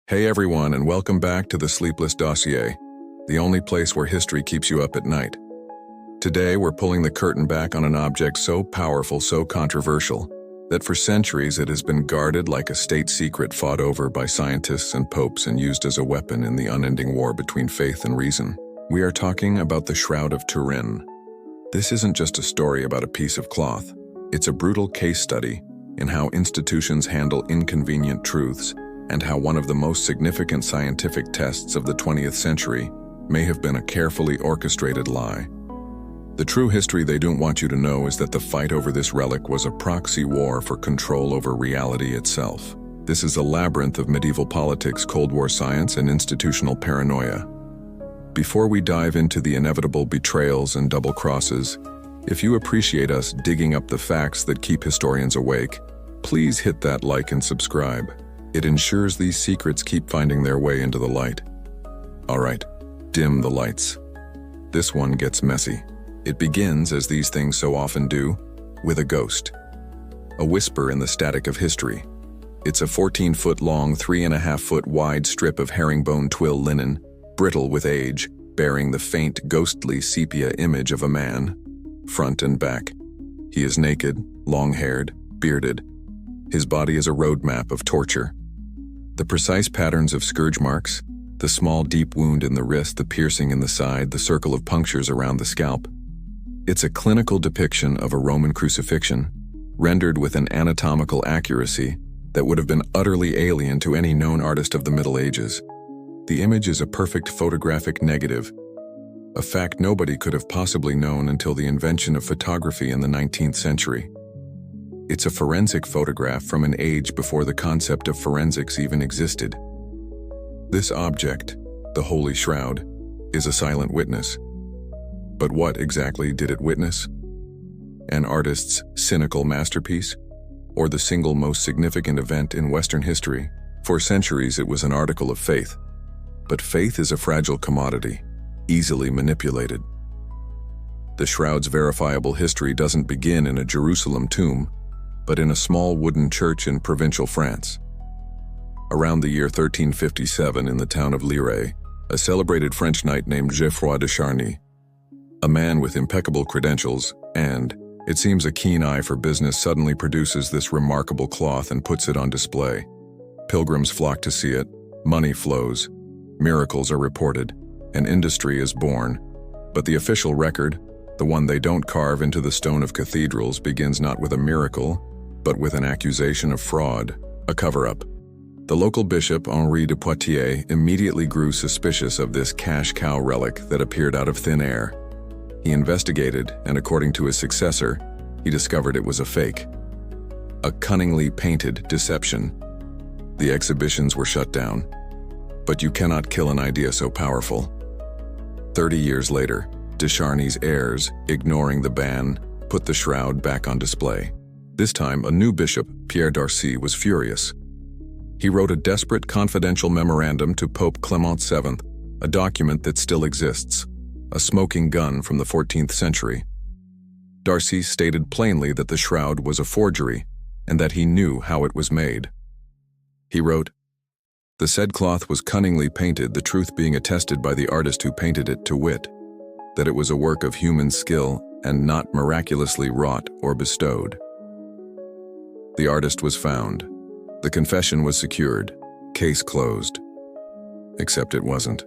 Hey everyone, and welcome back to the Sleepless Dossier, the only place where history keeps you up at night. Today we're pulling the curtain back on an object so powerful, so controversial, that for centuries it has been guarded like a state secret, fought over by scientists and popes and used as a weapon in the unending war between faith and reason. We are talking about the Shroud of Turin. This isn't just a story about a piece of cloth. It's a brutal case study in how institutions handle inconvenient truths, and how one of the most significant scientific tests of the 20th century may have been a carefully orchestrated lie. The true history they don't want you to know is that the fight over this relic was a proxy war for control over reality itself. This is a labyrinth of medieval politics, Cold War science, and institutional paranoia. Before we dive into the inevitable betrayals and double crosses, if you appreciate us digging up the facts that keep historians awake, please hit that like and subscribe. It ensures these secrets keep finding their way into the light. All right, dim the lights. This one gets messy. It begins, as these things so often do, with a ghost. A whisper in the static of history. It's a 14-foot-long, 3.5-foot-wide strip of herringbone twill linen, brittle with age, bearing the faint, ghostly sepia image of a man, front and back. He is naked, long-haired, bearded. His body is a roadmap of torture. The precise patterns of scourge marks, the small deep wound in the wrist, the piercing in the side, the circle of punctures around the scalp. It's a clinical depiction of a Roman crucifixion, rendered with an anatomical accuracy that would have been utterly alien to any known artist of the Middle Ages. The image is a perfect photographic negative, a fact nobody could have possibly known until the invention of photography in the 19th century. It's a forensic photograph from an age before the concept of forensics even existed. This object, the Holy Shroud, is a silent witness. But what exactly did it witness? An artist's cynical masterpiece? Or the single most significant event in Western history? For centuries it was an article of faith. But faith is a fragile commodity, easily manipulated. The Shroud's verifiable history doesn't begin in a Jerusalem tomb, but in a small wooden church in provincial France. Around the year 1357, in the town of Lire, a celebrated French knight named Geoffroy de Charny, a man with impeccable credentials and, it seems, a keen eye for business, suddenly produces this remarkable cloth and puts it on display. Pilgrims flock to see it, money flows, miracles are reported, an industry is born. But the official record, the one they don't carve into the stone of cathedrals, begins not with a miracle, but with an accusation of fraud, a cover-up. The local bishop, Henri de Poitiers, immediately grew suspicious of this cash cow relic that appeared out of thin air. He investigated, and according to his successor, he discovered it was a fake. A cunningly painted deception. The exhibitions were shut down. But you cannot kill an idea so powerful. 30 years later, de Charny's heirs, ignoring the ban, put the shroud back on display. This time, a new bishop, Pierre d'Arcy, was furious. He wrote a desperate confidential memorandum to Pope Clement VII, a document that still exists, a smoking gun from the 14th century. d'Arcy stated plainly that the shroud was a forgery, and that he knew how it was made. He wrote, "The said cloth was cunningly painted, the truth being attested by the artist who painted it, to wit, that it was a work of human skill and not miraculously wrought or bestowed." The artist was found. The confession was secured. Case closed. Except it wasn't.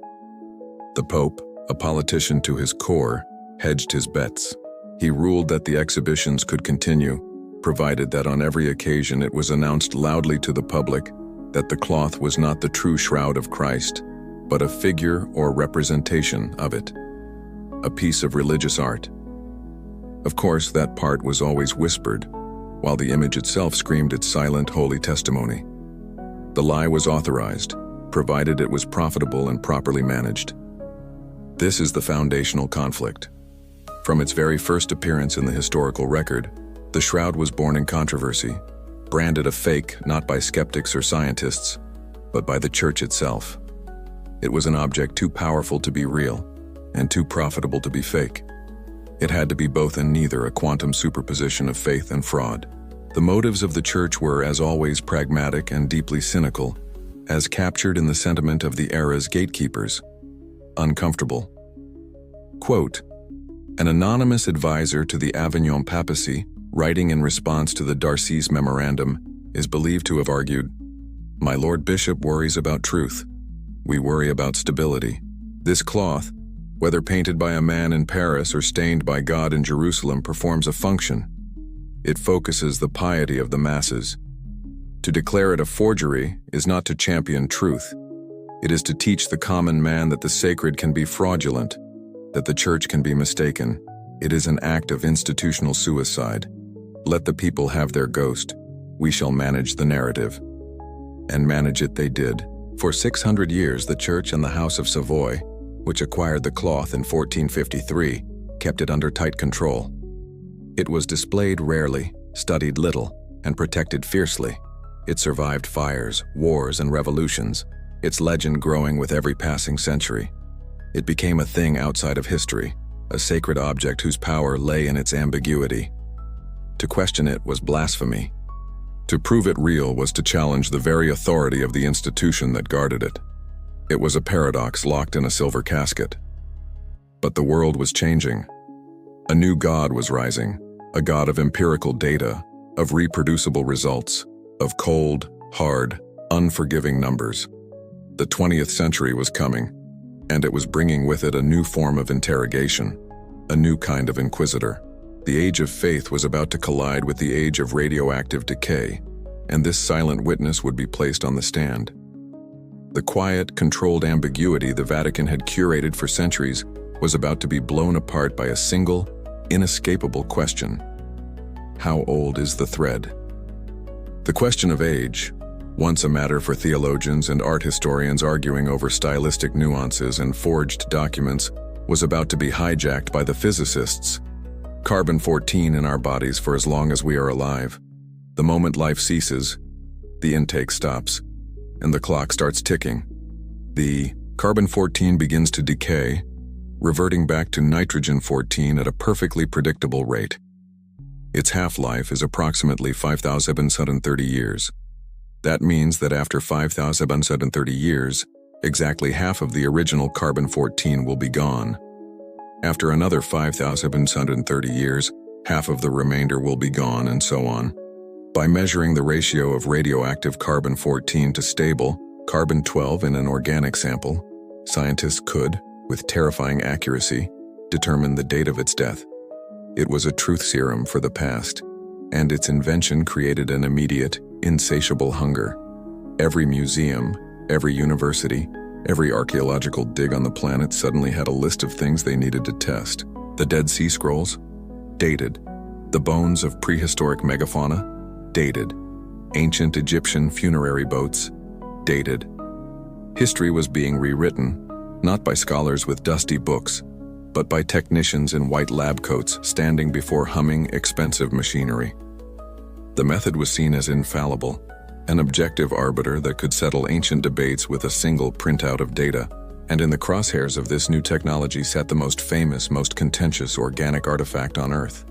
The Pope, a politician to his core, hedged his bets. He ruled that the exhibitions could continue, provided that on every occasion it was announced loudly to the public that the cloth was not the true shroud of Christ, but a figure or representation of it. A piece of religious art. Of course, that part was always whispered, while the image itself screamed its silent, holy testimony. The lie was authorized, provided it was profitable and properly managed. This is the foundational conflict. From its very first appearance in the historical record, the shroud was born in controversy, branded a fake not by skeptics or scientists, but by the church itself. It was an object too powerful to be real, and too profitable to be fake. It had to be both and neither, a quantum superposition of faith and fraud. The motives of the church were, as always, pragmatic and deeply cynical, as captured in the sentiment of the era's gatekeepers. Uncomfortable. Quote, an anonymous advisor to the Avignon papacy, writing in response to the Darcy's memorandum, is believed to have argued, "My Lord Bishop worries about truth. We worry about stability. This cloth, whether painted by a man in Paris or stained by God in Jerusalem, performs a function. It focuses the piety of the masses. To declare it a forgery is not to champion truth. It is to teach the common man that the sacred can be fraudulent, that the church can be mistaken. It is an act of institutional suicide. Let the people have their ghost. We shall manage the narrative." And manage it they did. For 600 years, the church and the House of Savoy, which acquired the cloth in 1453, kept it under tight control. It was displayed rarely, studied little, and protected fiercely. It survived fires, wars, and revolutions, its legend growing with every passing century. It became a thing outside of history, a sacred object whose power lay in its ambiguity. To question it was blasphemy. To prove it real was to challenge the very authority of the institution that guarded it. It was a paradox locked in a silver casket. But the world was changing. A new god was rising, a god of empirical data, of reproducible results, of cold, hard, unforgiving numbers. The 20th century was coming, and it was bringing with it a new form of interrogation, a new kind of inquisitor. The age of faith was about to collide with the age of radioactive decay, and this silent witness would be placed on the stand. The quiet, controlled ambiguity the Vatican had curated for centuries was about to be blown apart by a single, inescapable question. How old is the thread? The question of age, once a matter for theologians and art historians arguing over stylistic nuances and forged documents, was about to be hijacked by the physicists. Carbon-14 in our bodies for as long as we are alive. The moment life ceases, the intake stops, and the clock starts ticking. The carbon-14 begins to decay, reverting back to nitrogen-14 at a perfectly predictable rate. Its half-life is approximately 5,730 years. That means that after 5,730 years, exactly half of the original carbon-14 will be gone. After another 5,730 years, half of the remainder will be gone, and so on. By measuring the ratio of radioactive carbon-14 to stable carbon-12 in an organic sample, scientists could, with terrifying accuracy, determine the date of its death. It was a truth serum for the past, and its invention created an immediate, insatiable hunger. Every museum, every university, every archaeological dig on the planet suddenly had a list of things they needed to test. The Dead Sea Scrolls? Dated. The bones of prehistoric megafauna? Dated. Ancient Egyptian funerary boats? Dated. History was being rewritten, not by scholars with dusty books, but by technicians in white lab coats standing before humming, expensive machinery. The method was seen as infallible, an objective arbiter that could settle ancient debates with a single printout of data, and in the crosshairs of this new technology sat the most famous, most contentious organic artifact on Earth,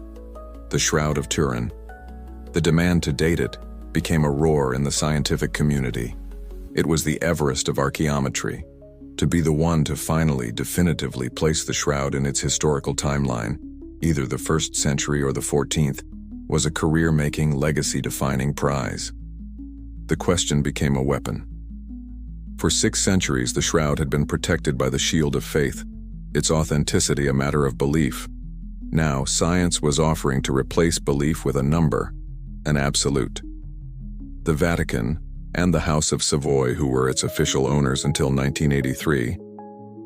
the Shroud of Turin. The demand to date it became a roar in the scientific community. It was the Everest of archaeometry. To be the one to finally, definitively place the shroud in its historical timeline, either the 1st century or the 14th, was a career-making, legacy-defining prize. The question became a weapon. For 6 centuries, the shroud had been protected by the shield of faith, its authenticity a matter of belief. Now, science was offering to replace belief with a number, an absolute. The Vatican, and the House of Savoy, who were its official owners until 1983,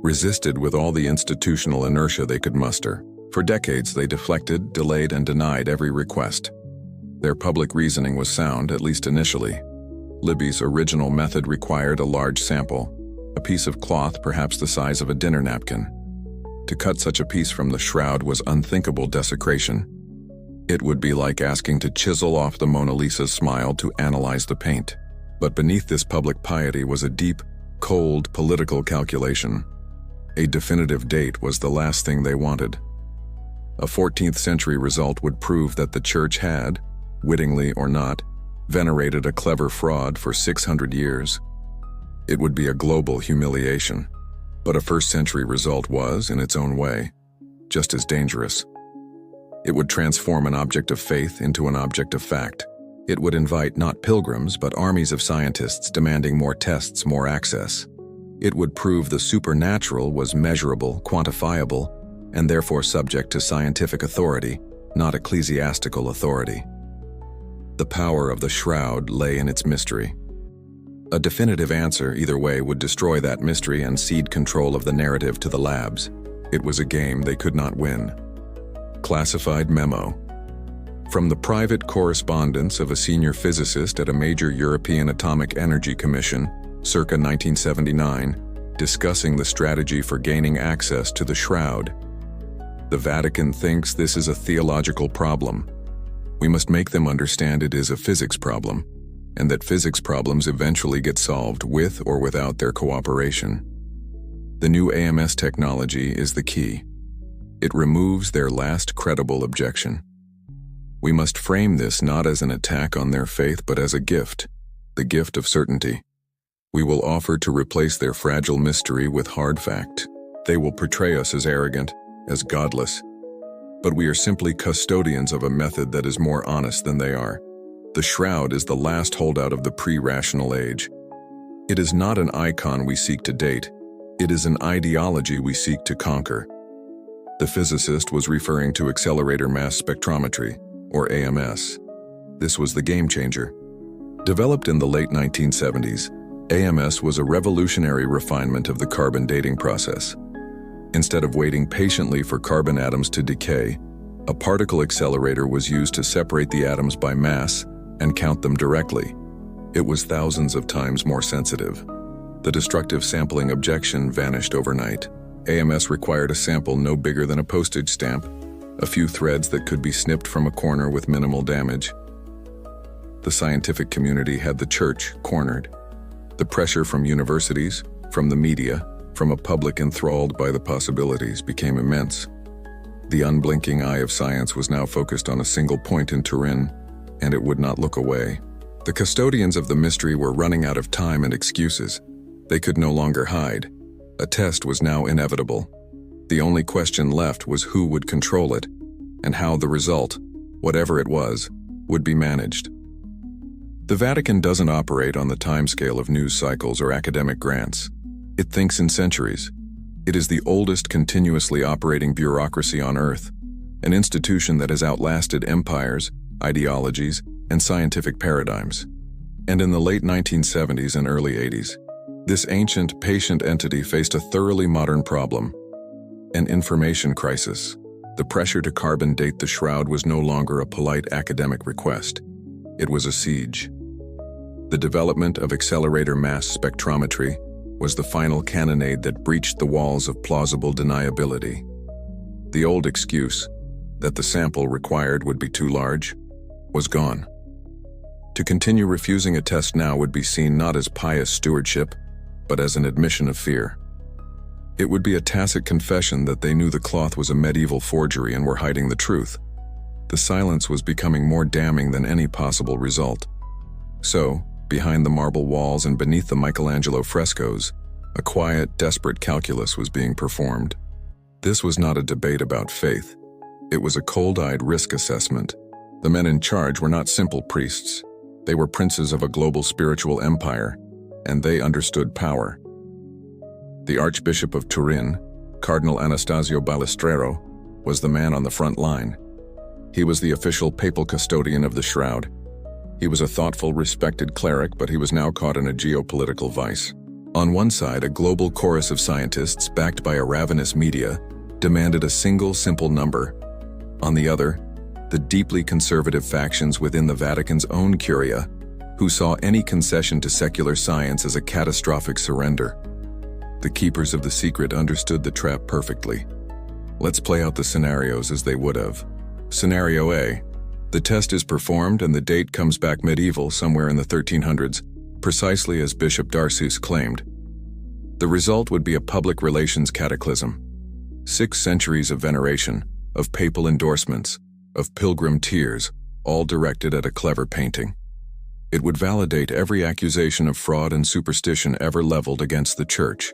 resisted with all the institutional inertia they could muster. For decades, they deflected, delayed, and denied every request. Their public reasoning was sound, at least initially. Libby's original method required a large sample, a piece of cloth perhaps the size of a dinner napkin. To cut such a piece from the shroud was unthinkable desecration. It would be like asking to chisel off the Mona Lisa's smile to analyze the paint. But beneath this public piety was a deep, cold political calculation. A definitive date was the last thing they wanted. A 14th century result would prove that the church had, wittingly or not, venerated a clever fraud for 600 years. It would be a global humiliation. But a first-century result was, in its own way, just as dangerous. It would transform an object of faith into an object of fact. It would invite not pilgrims, but armies of scientists demanding more tests, more access. It would prove the supernatural was measurable, quantifiable, and therefore subject to scientific authority, not ecclesiastical authority. The power of the Shroud lay in its mystery. A definitive answer, either way, would destroy that mystery and cede control of the narrative to the labs. It was a game they could not win. Classified memo. From the private correspondence of a senior physicist at a major European Atomic Energy Commission, circa 1979, discussing the strategy for gaining access to the Shroud. The Vatican thinks this is a theological problem. We must make them understand it is a physics problem, and that physics problems eventually get solved with or without their cooperation. The new AMS technology is the key. It removes their last credible objection. We must frame this not as an attack on their faith but as a gift, the gift of certainty. We will offer to replace their fragile mystery with hard fact. They will portray us as arrogant, as godless. But we are simply custodians of a method that is more honest than they are. The Shroud is the last holdout of the pre-rational age. It is not an icon we seek to date. It is an ideology we seek to conquer. The physicist was referring to accelerator mass spectrometry, or AMS. This was the game changer. Developed in the late 1970s, AMS was a revolutionary refinement of the carbon dating process. Instead of waiting patiently for carbon atoms to decay, a particle accelerator was used to separate the atoms by mass and count them directly. It was thousands of times more sensitive. The destructive sampling objection vanished overnight. AMS required a sample no bigger than a postage stamp, a few threads that could be snipped from a corner with minimal damage. The scientific community had the church cornered. The pressure from universities, from the media, from a public enthralled by the possibilities became immense. The unblinking eye of science was now focused on a single point in Turin, and it would not look away. The custodians of the mystery were running out of time and excuses. They could no longer hide. A test was now inevitable. The only question left was who would control it, and how the result, whatever it was, would be managed. The Vatican doesn't operate on the timescale of news cycles or academic grants. It thinks in centuries. It is the oldest continuously operating bureaucracy on Earth, an institution that has outlasted empires, ideologies, and scientific paradigms. And in the late 1970s and early 80s, this ancient, patient entity faced a thoroughly modern problem, an information crisis. The pressure to carbon date the Shroud was no longer a polite academic request. It was a siege. The development of accelerator mass spectrometry was the final cannonade that breached the walls of plausible deniability. The old excuse, that the sample required would be too large, was gone. To continue refusing a test now would be seen not as pious stewardship, but as an admission of fear. It would be a tacit confession that they knew the cloth was a medieval forgery and were hiding the truth. The silence was becoming more damning than any possible result. So, behind the marble walls and beneath the Michelangelo frescoes, a quiet, desperate calculus was being performed. This was not a debate about faith. It was a cold-eyed risk assessment. The men in charge were not simple priests. They were princes of a global spiritual empire, and they understood power. The Archbishop of Turin, Cardinal Anastasio Balestrero, was the man on the front line. He was the official papal custodian of the Shroud. He was a thoughtful, respected cleric, but he was now caught in a geopolitical vice. On one side, a global chorus of scientists, backed by a ravenous media, demanded a single, simple number. On the other, the deeply conservative factions within the Vatican's own curia, who saw any concession to secular science as a catastrophic surrender. The keepers of the secret understood the trap perfectly. Let's play out the scenarios as they would have. Scenario A. The test is performed and the date comes back medieval, somewhere in the 1300s, precisely as Bishop Darcis claimed. The result would be a public relations cataclysm. 6 centuries of veneration, of papal endorsements, of pilgrim tears, all directed at a clever painting. It would validate every accusation of fraud and superstition ever leveled against the Church.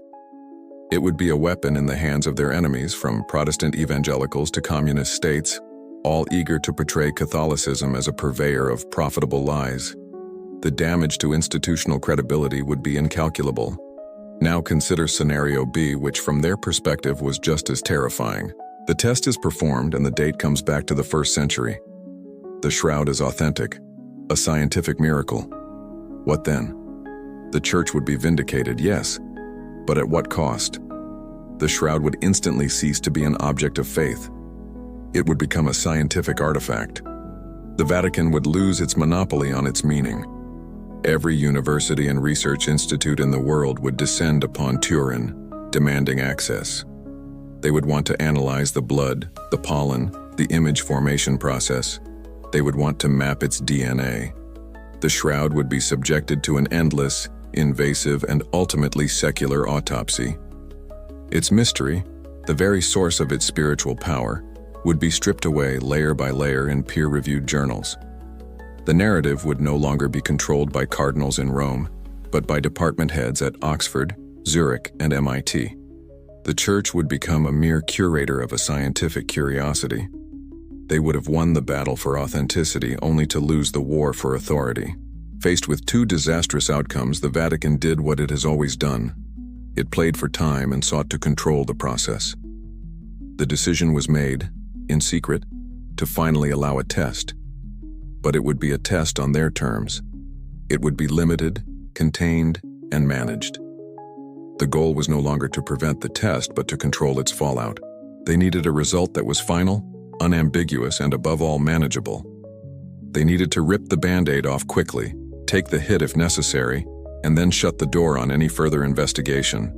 It would be a weapon in the hands of their enemies, from Protestant evangelicals to communist states, all eager to portray Catholicism as a purveyor of profitable lies. The damage to institutional credibility would be incalculable. Now consider scenario B, which from their perspective was just as terrifying. The test is performed and the date comes back to the 1st century. The shroud is authentic, a scientific miracle. What then? The Church would be vindicated, yes, but at what cost? The shroud would instantly cease to be an object of faith. It would become a scientific artifact. The Vatican would lose its monopoly on its meaning. Every university and research institute in the world would descend upon Turin, demanding access. They would want to analyze the blood, the pollen, the image formation process. They would want to map its DNA. The shroud would be subjected to an endless, invasive, and ultimately secular autopsy. Its mystery, the very source of its spiritual power, would be stripped away layer by layer in peer-reviewed journals. The narrative would no longer be controlled by cardinals in Rome, but by department heads at Oxford, Zurich, and MIT. The Church would become a mere curator of a scientific curiosity. They would have won the battle for authenticity only to lose the war for authority. Faced with 2 disastrous outcomes, the Vatican did what it has always done. It played for time and sought to control the process. The decision was made, in secret, to finally allow a test. But it would be a test on their terms. It would be limited, contained, and managed. The goal was no longer to prevent the test, but to control its fallout. They needed a result that was final, unambiguous, and above all manageable. They needed to rip the Band-Aid off quickly, take the hit if necessary, and then shut the door on any further investigation.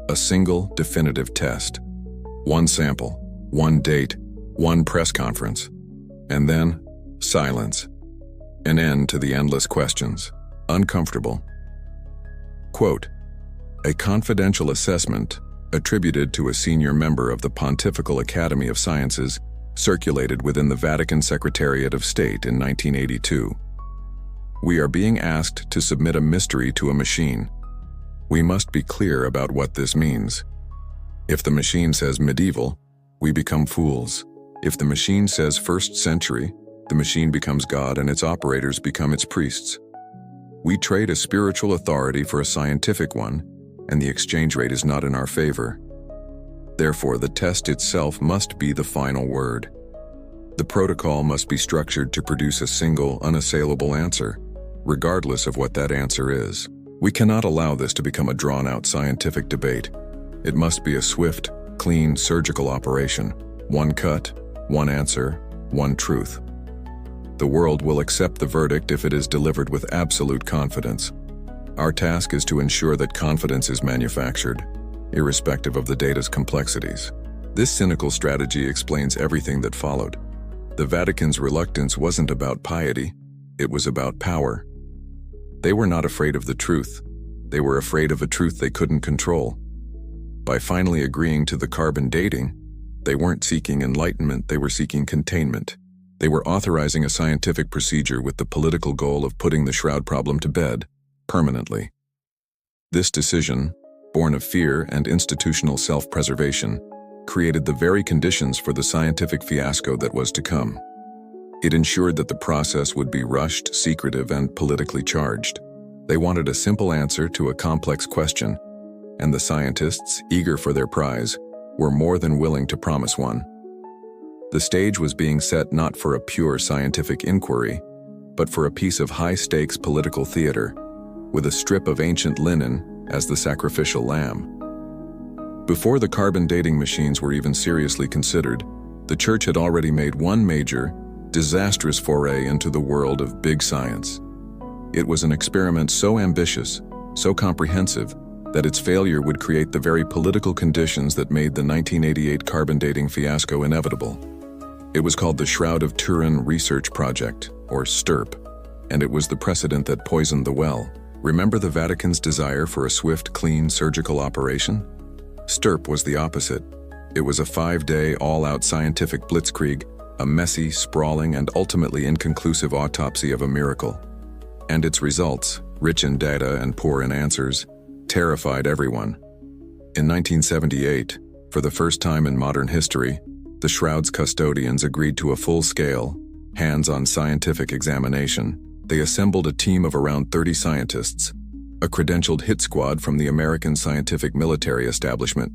A single, definitive test. One sample, one date, one press conference. And then, silence. An end to the endless questions. Uncomfortable. Quote, a confidential assessment attributed to a senior member of the Pontifical Academy of Sciences circulated within the Vatican Secretariat of State in 1982. We are being asked to submit a mystery to a machine. We must be clear about what this means. If the machine says medieval, we become fools. If the machine says 1st century, the machine becomes God and its operators become its priests. We trade a spiritual authority for a scientific one, and the exchange rate is not in our favor. Therefore, the test itself must be the final word. The protocol must be structured to produce a single, unassailable answer, regardless of what that answer is. We cannot allow this to become a drawn-out scientific debate. It must be a swift, clean, surgical operation. One cut, one answer, one truth. The world will accept the verdict if it is delivered with absolute confidence. Our task is to ensure that confidence is manufactured, irrespective of the data's complexities. This cynical strategy explains everything that followed. The Vatican's reluctance wasn't about piety, it was about power. They were not afraid of the truth. They were afraid of a truth they couldn't control. By finally agreeing to the carbon dating, they weren't seeking enlightenment, they were seeking containment. They were authorizing a scientific procedure with the political goal of putting the shroud problem to bed, permanently. This decision, born of fear and institutional self-preservation, created the very conditions for the scientific fiasco that was to come. It ensured that the process would be rushed, secretive, and politically charged. They wanted a simple answer to a complex question, and the scientists, eager for their prize, were more than willing to promise one. The stage was being set not for a pure scientific inquiry, but for a piece of high-stakes political theater, with a strip of ancient linen as the sacrificial lamb. Before the carbon dating machines were even seriously considered, the Church had already made one major, disastrous foray into the world of big science. It was an experiment so ambitious, so comprehensive, that its failure would create the very political conditions that made the 1988 carbon dating fiasco inevitable. It was called the Shroud of Turin Research Project, or STURP, and it was the precedent that poisoned the well. Remember the Vatican's desire for a swift, clean surgical operation? STURP was the opposite. It was a 5-day, all-out scientific blitzkrieg, a messy, sprawling, and ultimately inconclusive autopsy of a miracle. And its results, rich in data and poor in answers, terrified everyone. In 1978, for the first time in modern history, the Shroud's custodians agreed to a full-scale, hands-on scientific examination. They assembled a team of around 30 scientists, a credentialed hit squad from the American scientific military establishment.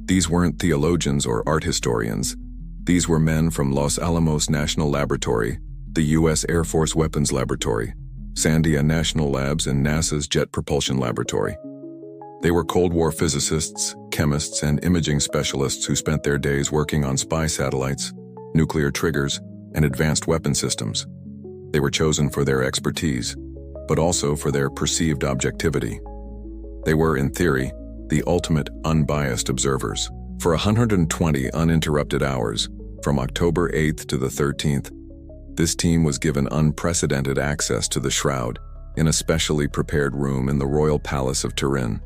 These weren't theologians or art historians. These were men from Los Alamos National Laboratory, the U.S. Air Force Weapons Laboratory, Sandia National Labs, and NASA's Jet Propulsion Laboratory. They were Cold War physicists, chemists, and imaging specialists who spent their days working on spy satellites, nuclear triggers, and advanced weapon systems. They were chosen for their expertise, but also for their perceived objectivity. They were, in theory, the ultimate unbiased observers. For 120 uninterrupted hours, from October 8th to the 13th, this team was given unprecedented access to the Shroud in a specially prepared room in the Royal Palace of Turin.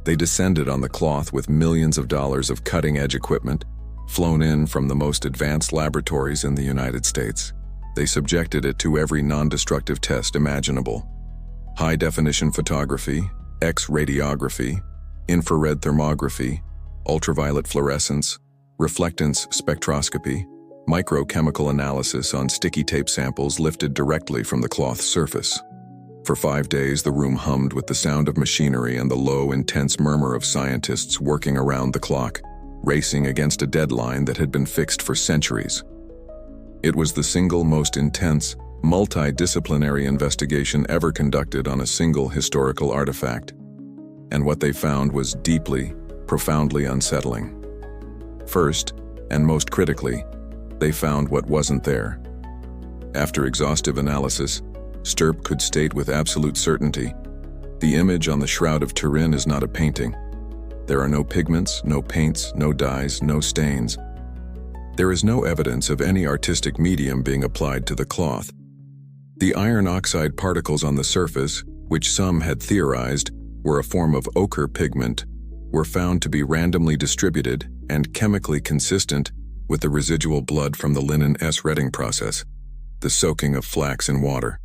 They descended on the cloth with millions of dollars of cutting-edge equipment, flown in from the most advanced laboratories in the United States. They subjected it to every non-destructive test imaginable: high-definition photography, X-radiography, infrared thermography, ultraviolet fluorescence, reflectance spectroscopy, microchemical analysis on sticky tape samples lifted directly from the cloth's surface. For 5 days, the room hummed with the sound of machinery and the low, intense murmur of scientists working around the clock, racing against a deadline that had been fixed for centuries. It was the single most intense, multidisciplinary investigation ever conducted on a single historical artifact. And what they found was deeply, profoundly unsettling. First, and most critically, they found what wasn't there. After exhaustive analysis, Stirp could state with absolute certainty, the image on the Shroud of Turin is not a painting. There are no pigments, no paints, no dyes, no stains. There is no evidence of any artistic medium being applied to the cloth. The iron oxide particles on the surface, which some had theorized were a form of ochre pigment, were found to be randomly distributed and chemically consistent with the residual blood from the linen retting process, the soaking of flax in water.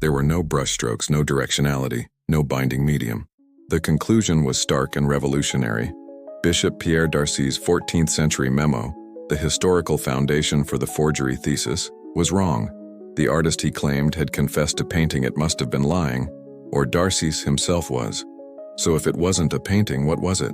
There were no brushstrokes, no directionality, no binding medium. The conclusion was stark and revolutionary. Bishop Pierre Darcy's 14th century memo, the historical foundation for the forgery thesis, was wrong. The artist he claimed had confessed to painting it must have been lying, or Darcy himself was. So if it wasn't a painting, what was it?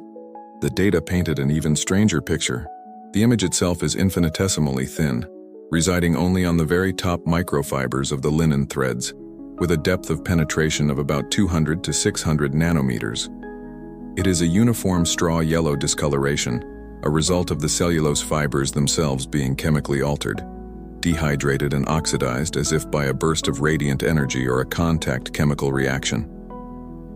The data painted an even stranger picture. The image itself is infinitesimally thin, residing only on the very top microfibers of the linen threads, with a depth of penetration of about 200 to 600 nanometers. It is a uniform straw yellow discoloration, a result of the cellulose fibers themselves being chemically altered, dehydrated and oxidized as if by a burst of radiant energy or a contact chemical reaction.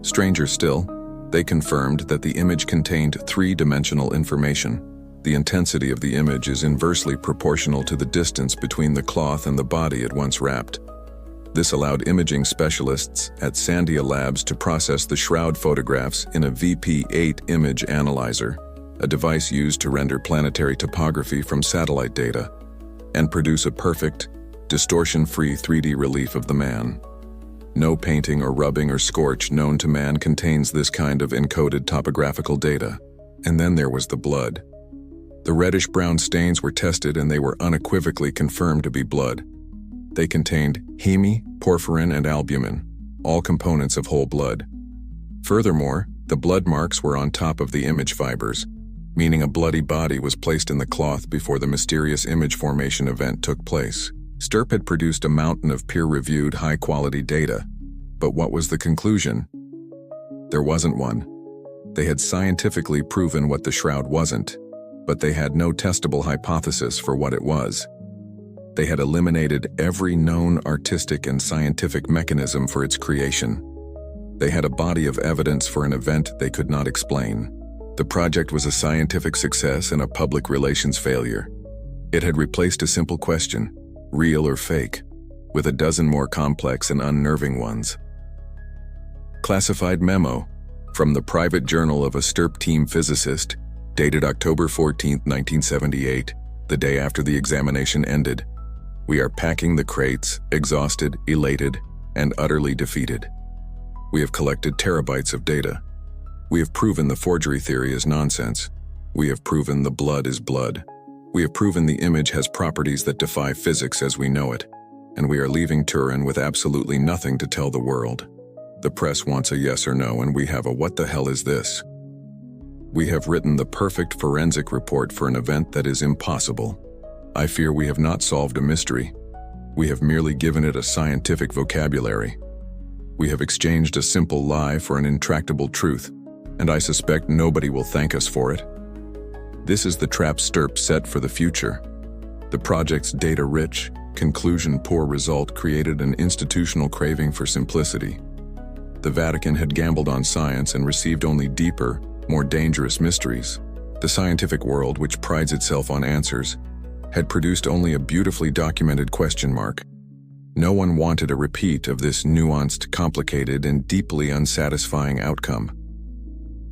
Stranger still, they confirmed that the image contained three-dimensional information. The intensity of the image is inversely proportional to the distance between the cloth and the body it once wrapped. This allowed imaging specialists at Sandia Labs to process the Shroud photographs in a VP8 image analyzer, a device used to render planetary topography from satellite data, and produce a perfect, distortion-free 3D relief of the man. No painting or rubbing or scorch known to man contains this kind of encoded topographical data. And then there was the blood. The reddish-brown stains were tested and they were unequivocally confirmed to be blood. They contained heme, porphyrin, and albumin, all components of whole blood. Furthermore, the blood marks were on top of the image fibers, meaning a bloody body was placed in the cloth before the mysterious image formation event took place. Stirp had produced a mountain of peer-reviewed, high-quality data. But what was the conclusion? There wasn't one. They had scientifically proven what the Shroud wasn't, but they had no testable hypothesis for what it was. They had eliminated every known artistic and scientific mechanism for its creation. They had a body of evidence for an event they could not explain. The project was a scientific success and a public relations failure. It had replaced a simple question, real or fake, with a dozen more complex and unnerving ones. Classified memo from the private journal of a Stirp team physicist, dated October 14, 1978, the day after the examination ended. We are packing the crates, exhausted, elated, and utterly defeated. We have collected terabytes of data. We have proven the forgery theory is nonsense. We have proven the blood is blood. We have proven the image has properties that defy physics as we know it, and we are leaving Turin with absolutely nothing to tell the world. The press wants a yes or no, and we have a what the hell is this? We have written the perfect forensic report for an event that is impossible. I fear we have not solved a mystery. We have merely given it a scientific vocabulary. We have exchanged a simple lie for an intractable truth, and I suspect nobody will thank us for it. This is the trap STIRP set for the future. The project's data-rich, conclusion-poor result created an institutional craving for simplicity. The Vatican had gambled on science and received only deeper, more dangerous mysteries. The scientific world, which prides itself on answers, had produced only a beautifully documented question mark. No one wanted a repeat of this nuanced, complicated, and deeply unsatisfying outcome.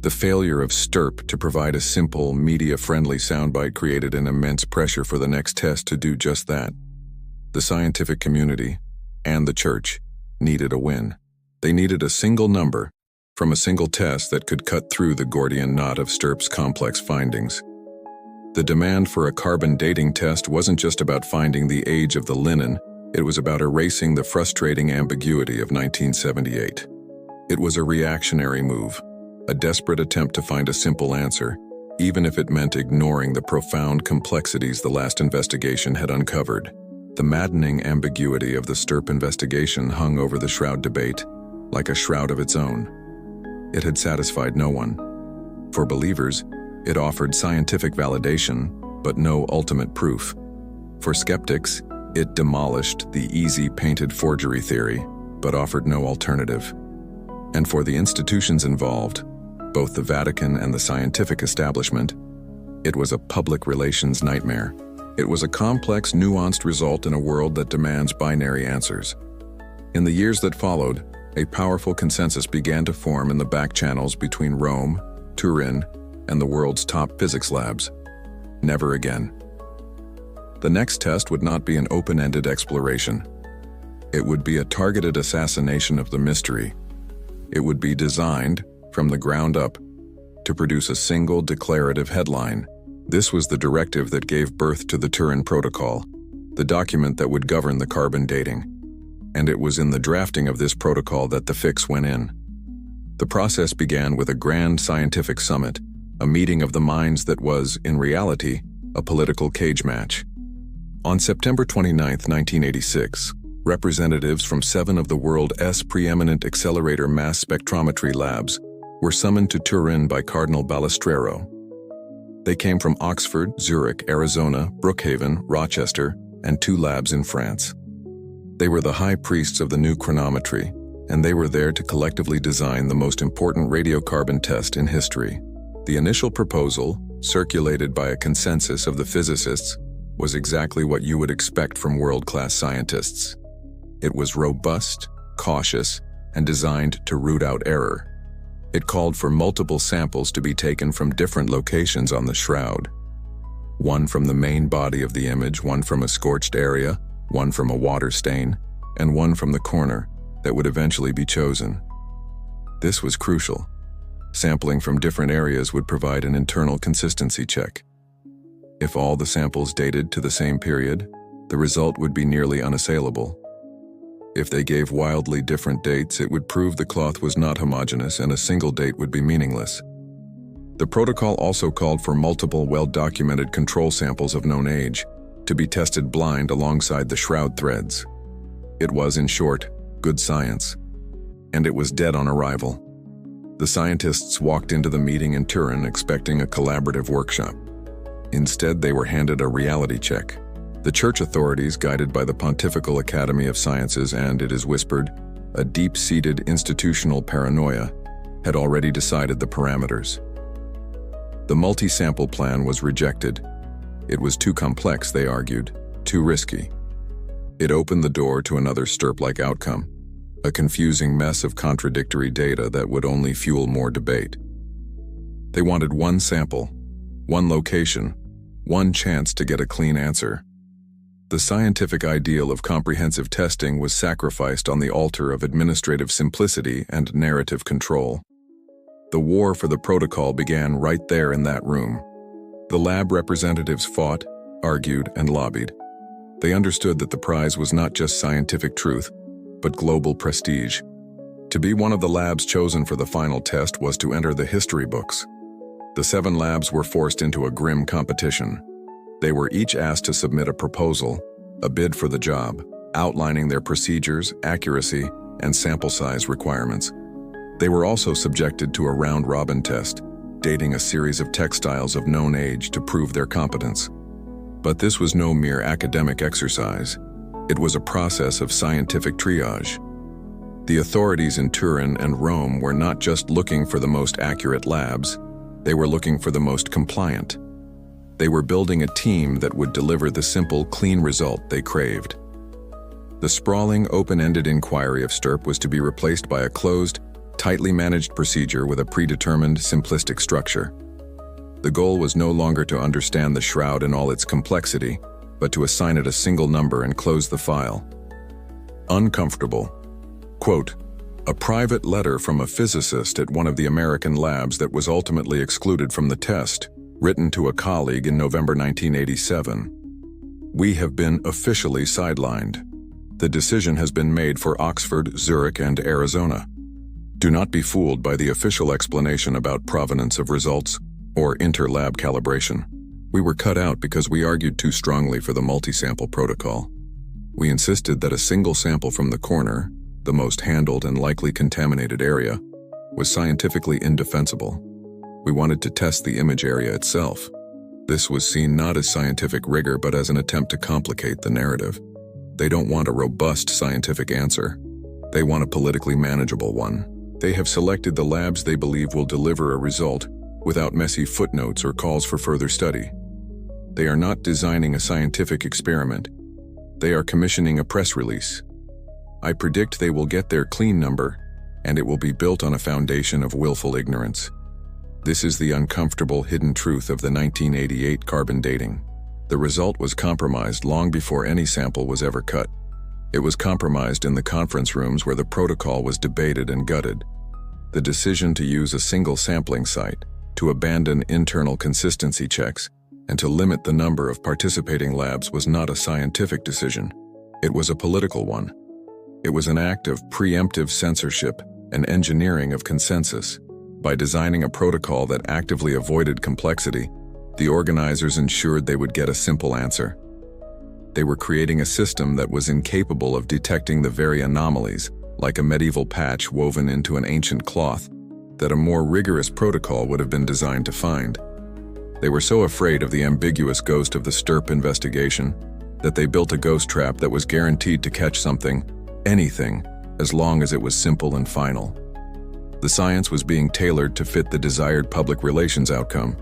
The failure of STIRP to provide a simple, media-friendly soundbite created an immense pressure for the next test to do just that. The scientific community, and the church, needed a win. They needed a single number, from a single test that could cut through the Gordian knot of STIRP's complex findings. The demand for a carbon dating test wasn't just about finding the age of the linen, it was about erasing the frustrating ambiguity of 1978. It was a reactionary move. A desperate attempt to find a simple answer, even if it meant ignoring the profound complexities the last investigation had uncovered. The maddening ambiguity of the STIRP investigation hung over the Shroud debate, like a shroud of its own. It had satisfied no one. For believers, it offered scientific validation, but no ultimate proof. For skeptics, it demolished the easy painted forgery theory, but offered no alternative. And for the institutions involved, both the Vatican and the scientific establishment, it was a public relations nightmare. It was a complex, nuanced result in a world that demands binary answers. In the years that followed, a powerful consensus began to form in the back channels between Rome, Turin, and the world's top physics labs. Never again. The next test would not be an open-ended exploration. It would be a targeted assassination of the mystery. It would be designed, from the ground up, to produce a single declarative headline. This was the directive that gave birth to the Turin Protocol, the document that would govern the carbon dating. And it was in the drafting of this protocol that the fix went in. The process began with a grand scientific summit, a meeting of the minds that was, in reality, a political cage match. On September 29, 1986, representatives from 7 of the world's preeminent accelerator mass spectrometry labs were summoned to Turin by Cardinal Balestrero. They came from Oxford, Zurich, Arizona, Brookhaven, Rochester, and 2 labs in France. They were the high priests of the new chronometry, and they were there to collectively design the most important radiocarbon test in history. The initial proposal, circulated by a consensus of the physicists, was exactly what you would expect from world-class scientists. It was robust, cautious, and designed to root out error. It called for multiple samples to be taken from different locations on the shroud. One from the main body of the image, one from a scorched area, one from a water stain, and one from the corner that would eventually be chosen. This was crucial. Sampling from different areas would provide an internal consistency check. If all the samples dated to the same period, the result would be nearly unassailable. If they gave wildly different dates, it would prove the cloth was not homogeneous and a single date would be meaningless. The protocol also called for multiple well-documented control samples of known age to be tested blind alongside the shroud threads. It was, in short, good science. And it was dead on arrival. The scientists walked into the meeting in Turin expecting a collaborative workshop. Instead, they were handed a reality check. The church authorities, guided by the Pontifical Academy of Sciences and, it is whispered, a deep-seated institutional paranoia, had already decided the parameters. The multi-sample plan was rejected. It was too complex, they argued, too risky. It opened the door to another STIRP-like outcome, a confusing mess of contradictory data that would only fuel more debate. They wanted one sample, one location, one chance to get a clean answer. The scientific ideal of comprehensive testing was sacrificed on the altar of administrative simplicity and narrative control. The war for the protocol began right there in that room. The lab representatives fought, argued, and lobbied. They understood that the prize was not just scientific truth, but global prestige. To be one of the labs chosen for the final test was to enter the history books. The 7 labs were forced into a grim competition. They were each asked to submit a proposal, a bid for the job, outlining their procedures, accuracy, and sample size requirements. They were also subjected to a round-robin test, dating a series of textiles of known age to prove their competence. But this was no mere academic exercise. It was a process of scientific triage. The authorities in Turin and Rome were not just looking for the most accurate labs, they were looking for the most compliant. They were building a team that would deliver the simple, clean result they craved. The sprawling, open-ended inquiry of STURP was to be replaced by a closed, tightly managed procedure with a predetermined, simplistic structure. The goal was no longer to understand the shroud in all its complexity, but to assign it a single number and close the file. Uncomfortable. Quote, a private letter from a physicist at one of the American labs that was ultimately excluded from the test, written to a colleague in November 1987. We have been officially sidelined. The decision has been made for Oxford, Zurich, and Arizona. Do not be fooled by the official explanation about provenance of results or inter-lab calibration. We were cut out because we argued too strongly for the multi-sample protocol. We insisted that a single sample from the corner, the most handled and likely contaminated area, was scientifically indefensible. We wanted to test the image area itself. This was seen not as scientific rigor but as an attempt to complicate the narrative. They don't want a robust scientific answer. They want a politically manageable one. They have selected the labs they believe will deliver a result without messy footnotes or calls for further study. They are not designing a scientific experiment. They are commissioning a press release. I predict they will get their clean number, and it will be built on a foundation of willful ignorance. This is the uncomfortable hidden truth of the 1988 carbon dating. The result was compromised long before any sample was ever cut. It was compromised in the conference rooms where the protocol was debated and gutted. The decision to use a single sampling site, to abandon internal consistency checks, and to limit the number of participating labs was not a scientific decision. It was a political one. It was an act of preemptive censorship and engineering of consensus. By designing a protocol that actively avoided complexity, the organizers ensured they would get a simple answer. They were creating a system that was incapable of detecting the very anomalies, like a medieval patch woven into an ancient cloth, that a more rigorous protocol would have been designed to find. They were so afraid of the ambiguous ghost of the STURP investigation that they built a ghost trap that was guaranteed to catch something, anything, as long as it was simple and final. The science was being tailored to fit the desired public relations outcome,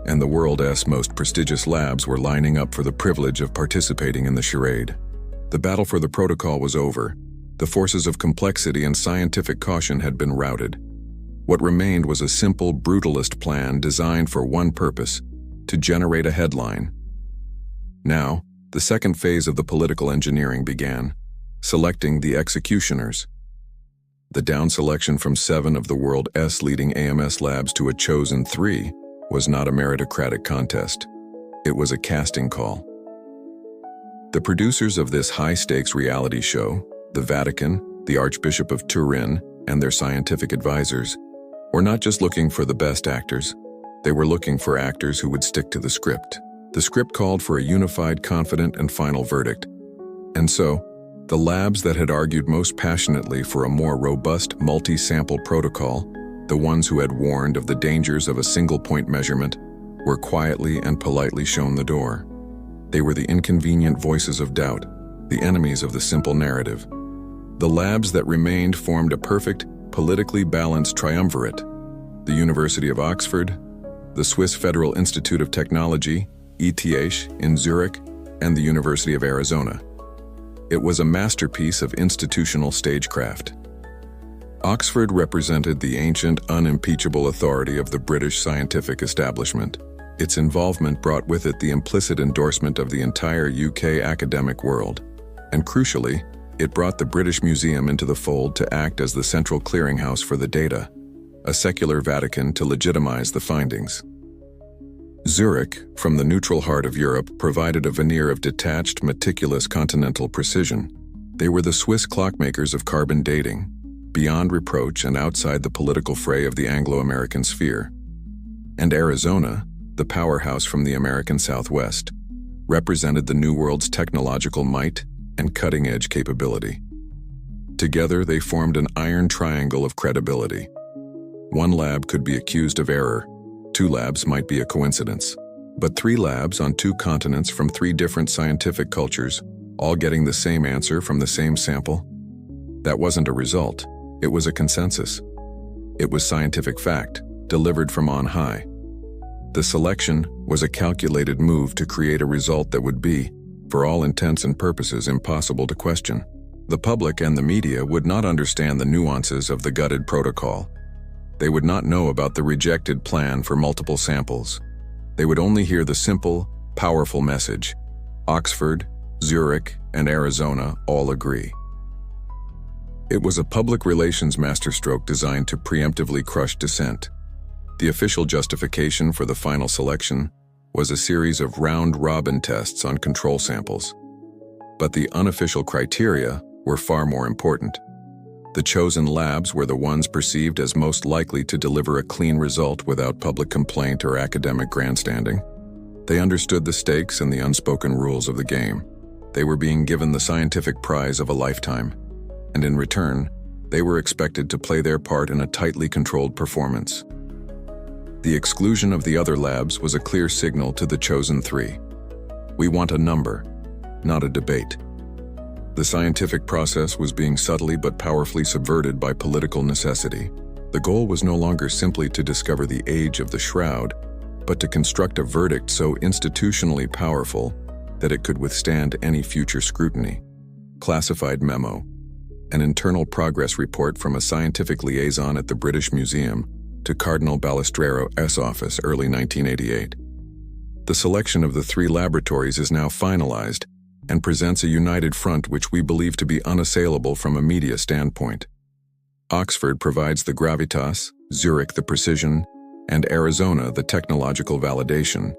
and the world's most prestigious labs were lining up for the privilege of participating in the charade. The battle for the protocol was over. The forces of complexity and scientific caution had been routed. What remained was a simple, brutalist plan designed for one purpose: to generate a headline. Now, the second phase of the political engineering began, selecting the executioners. The down selection from 7 of the world's leading AMS labs to a chosen 3 was not a meritocratic contest. It was a casting call. The producers of this high-stakes reality show, the Vatican, the Archbishop of Turin, and their scientific advisors, were not just looking for the best actors. They were looking for actors who would stick to the script. The script called for a unified, confident, and final verdict. And so, the labs that had argued most passionately for a more robust multi-sample protocol, the ones who had warned of the dangers of a single-point measurement, were quietly and politely shown the door. They were the inconvenient voices of doubt, the enemies of the simple narrative. The labs that remained formed a perfect, politically balanced triumvirate: the University of Oxford, the Swiss Federal Institute of Technology, ETH, in Zurich, and the University of Arizona. It was a masterpiece of institutional stagecraft. Oxford represented the ancient, unimpeachable authority of the British scientific establishment. Its involvement brought with it the implicit endorsement of the entire UK academic world, and crucially, it brought the British Museum into the fold to act as the central clearinghouse for the data, a secular Vatican to legitimize the findings. Zurich, from the neutral heart of Europe, provided a veneer of detached, meticulous continental precision. They were the Swiss clockmakers of carbon dating, beyond reproach and outside the political fray of the Anglo-American sphere. And Arizona, the powerhouse from the American Southwest, represented the New World's technological might and cutting-edge capability. Together, they formed an iron triangle of credibility. One lab could be accused of error, 2 labs might be a coincidence, but 3 labs on 2 continents from 3 different scientific cultures, all getting the same answer from the same sample? That wasn't a result, it was a consensus. It was scientific fact, delivered from on high. The selection was a calculated move to create a result that would be, for all intents and purposes, impossible to question. The public and the media would not understand the nuances of the gutted protocol. They would not know about the rejected plan for multiple samples. They would only hear the simple, powerful message: Oxford, Zurich, and Arizona all agree. It was a public relations masterstroke designed to preemptively crush dissent. The official justification for the final selection was a series of round-robin tests on control samples. But the unofficial criteria were far more important. The chosen labs were the ones perceived as most likely to deliver a clean result without public complaint or academic grandstanding. They understood the stakes and the unspoken rules of the game. They were being given the scientific prize of a lifetime, and in return, they were expected to play their part in a tightly controlled performance. The exclusion of the other labs was a clear signal to the chosen 3. We want a number, not a debate. The scientific process was being subtly but powerfully subverted by political necessity. The goal was no longer simply to discover the age of the Shroud, but to construct a verdict so institutionally powerful that it could withstand any future scrutiny. Classified memo, an internal progress report from a scientific liaison at the British Museum to Cardinal Balestrero's office, early 1988. The selection of the 3 laboratories is now finalized and presents a united front which we believe to be unassailable from a media standpoint. Oxford provides the gravitas, Zurich the precision, and Arizona the technological validation.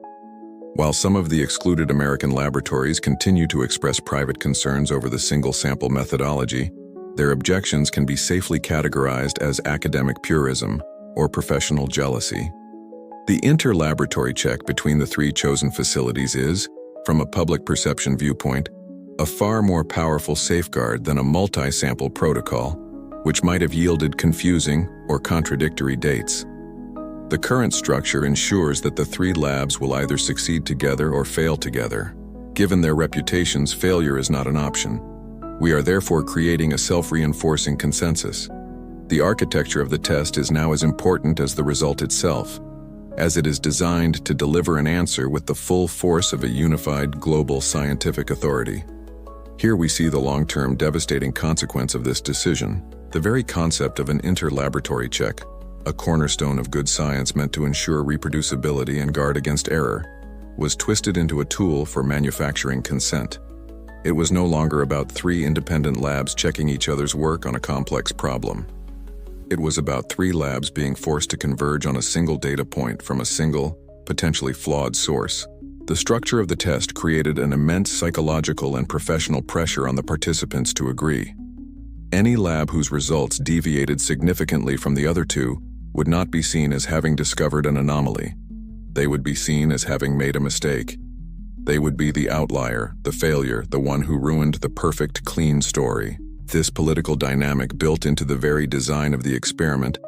While some of the excluded American laboratories continue to express private concerns over the single-sample methodology, their objections can be safely categorized as academic purism or professional jealousy. The inter-laboratory check between the 3 chosen facilities is, from a public perception viewpoint, a far more powerful safeguard than a multi-sample protocol, which might have yielded confusing or contradictory dates. The current structure ensures that the 3 labs will either succeed together or fail together. Given their reputations, failure is not an option. We are therefore creating a self-reinforcing consensus. The architecture of the test is now as important as the result itself, as it is designed to deliver an answer with the full force of a unified global scientific authority. Here we see the long-term devastating consequence of this decision. The very concept of an inter-laboratory check, a cornerstone of good science meant to ensure reproducibility and guard against error, was twisted into a tool for manufacturing consent. It was no longer about 3 independent labs checking each other's work on a complex problem. It was about 3 labs being forced to converge on a single data point from a single, potentially flawed source. The structure of the test created an immense psychological and professional pressure on the participants to agree. Any lab whose results deviated significantly from the other 2 would not be seen as having discovered an anomaly. They would be seen as having made a mistake. They would be the outlier, the failure, the one who ruined the perfect, clean story. This political dynamic built into the very design of the experiment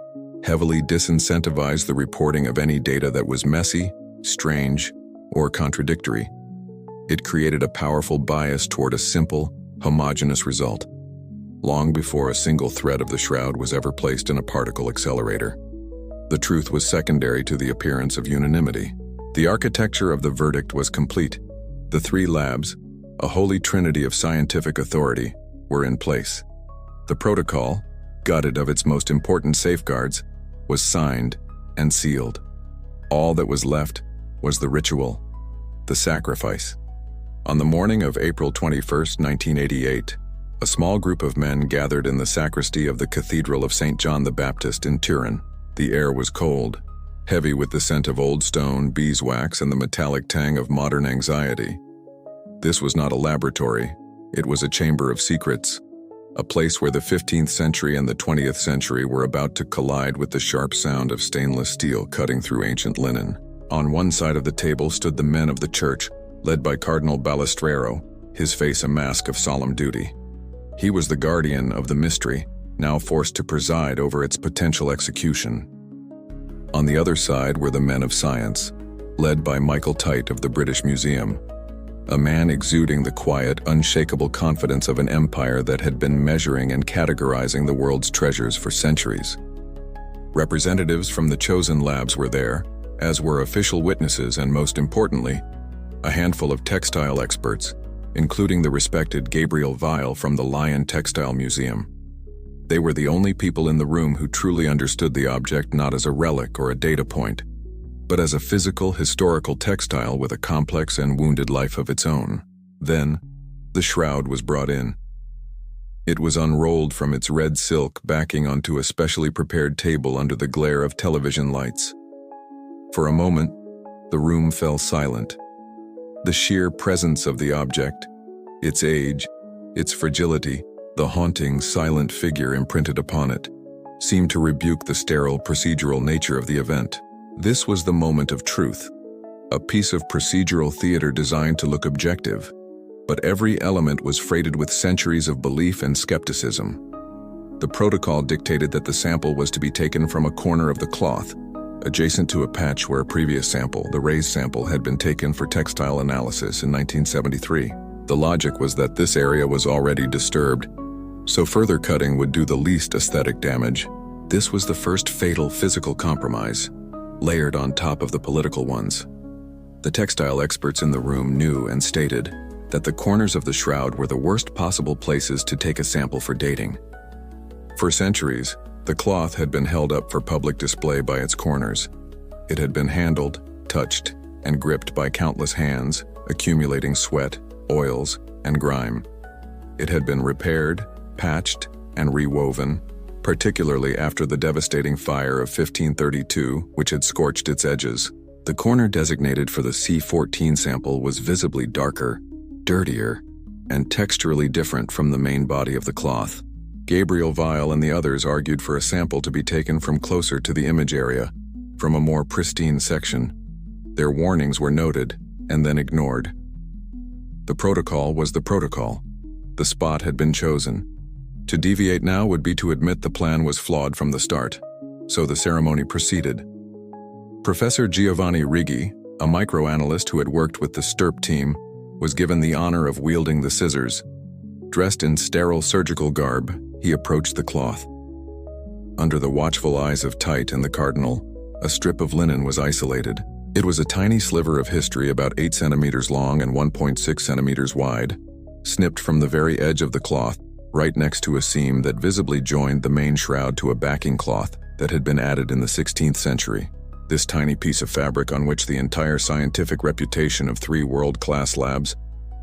heavily disincentivized the reporting of any data that was messy, strange, or contradictory. It created a powerful bias toward a simple, homogeneous result, long before a single thread of the Shroud was ever placed in a particle accelerator. The truth was secondary to the appearance of unanimity. The architecture of the verdict was complete. The 3 labs, a holy trinity of scientific authority, were in place. The protocol, gutted of its most important safeguards, was signed and sealed. All that was left was the ritual, the sacrifice. On the morning of April 21st, 1988, a small group of men gathered in the sacristy of the Cathedral of St. John the Baptist in Turin. The air was cold, heavy with the scent of old stone, beeswax, and the metallic tang of modern anxiety. This was not a laboratory, it was a chamber of secrets, a place where the 15th century and the 20th century were about to collide with the sharp sound of stainless steel cutting through ancient linen. On one side of the table stood the men of the church, led by Cardinal Balestrero, his face a mask of solemn duty. He was the guardian of the mystery, now forced to preside over its potential execution. On the other side were the men of science, led by Michael Tite of the British Museum, a man exuding the quiet, unshakable confidence of an empire that had been measuring and categorizing the world's treasures for centuries. Representatives from the chosen labs were there, as were official witnesses and, most importantly, a handful of textile experts, including the respected Gabriel Weil from the Lion Textile Museum. They were the only people in the room who truly understood the object not as a relic or a data point, but as a physical, historical textile with a complex and wounded life of its own. Then, the shroud was brought in. It was unrolled from its red silk backing onto a specially prepared table under the glare of television lights. For a moment, the room fell silent. The sheer presence of the object, its age, its fragility, the haunting, silent figure imprinted upon it, seemed to rebuke the sterile, procedural nature of the event. This was the moment of truth, a piece of procedural theater designed to look objective, but every element was freighted with centuries of belief and skepticism. The protocol dictated that the sample was to be taken from a corner of the cloth, adjacent to a patch where a previous sample, the raised sample, had been taken for textile analysis in 1973. The logic was that this area was already disturbed, so further cutting would do the least aesthetic damage. This was the first fatal physical compromise, layered on top of the political ones. The textile experts in the room knew and stated that the corners of the shroud were the worst possible places to take a sample for dating. For centuries, the cloth had been held up for public display by its corners. It had been handled, touched, and gripped by countless hands, accumulating sweat, oils, and grime. It had been repaired, patched, and rewoven, particularly after the devastating fire of 1532, which had scorched its edges. The corner designated for the C14 sample was visibly darker, dirtier, and texturally different from the main body of the cloth. Gabriel Weil and the others argued for a sample to be taken from closer to the image area, from a more pristine section. Their warnings were noted, and then ignored. The protocol was the protocol. The spot had been chosen. To deviate now would be to admit the plan was flawed from the start. So the ceremony proceeded. Professor Giovanni Righi, a microanalyst who had worked with the STIRP team, was given the honor of wielding the scissors. Dressed in sterile surgical garb, he approached the cloth. Under the watchful eyes of Tite and the cardinal, a strip of linen was isolated. It was a tiny sliver of history about 8 centimeters long and 1.6 centimeters wide, snipped from the very edge of the cloth, right next to a seam that visibly joined the main shroud to a backing cloth that had been added in the 16th century. This tiny piece of fabric, on which the entire scientific reputation of 3 world-class labs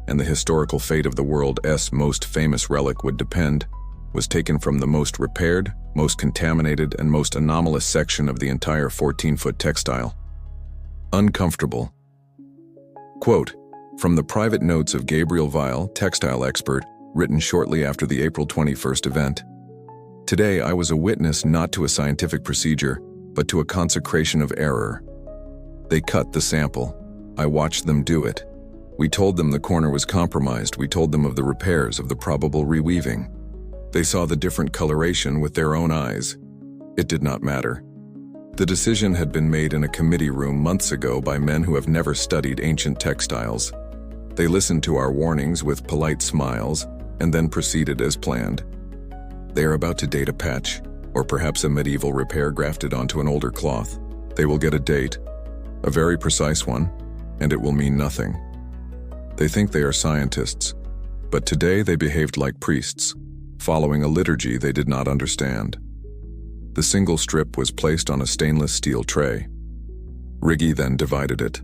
and the historical fate of the world's most famous relic would depend, was taken from the most repaired, most contaminated, and most anomalous section of the entire 14-foot textile. Uncomfortable. Quote, from the private notes of Gabriel Weil, textile expert, written shortly after the April 21st event. Today I was a witness not to a scientific procedure, but to a consecration of error. They cut the sample. I watched them do it. We told them the corner was compromised. We told them of the repairs, of the probable reweaving. They saw the different coloration with their own eyes. It did not matter. The decision had been made in a committee room months ago by men who have never studied ancient textiles. They listened to our warnings with polite smiles and then proceeded as planned. They are about to date a patch, or perhaps a medieval repair grafted onto an older cloth. They will get a date, a very precise one, and it will mean nothing. They think they are scientists, but today they behaved like priests, following a liturgy they did not understand. The single strip was placed on a stainless steel tray. Righi then divided it.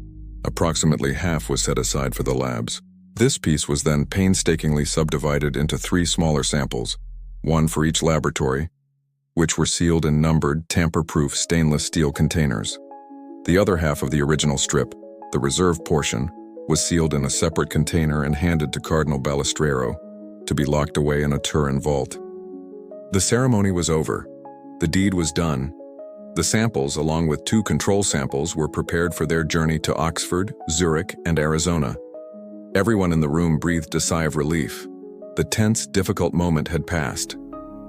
Approximately half was set aside for the labs. This piece was then painstakingly subdivided into 3 smaller samples, one for each laboratory, which were sealed in numbered, tamper-proof stainless steel containers. The other half of the original strip, the reserve portion, was sealed in a separate container and handed to Cardinal Balestrero to be locked away in a Turin vault. The ceremony was over. The deed was done. The samples, along with 2 control samples, were prepared for their journey to Oxford, Zurich, and Arizona. Everyone in the room breathed a sigh of relief. The tense, difficult moment had passed,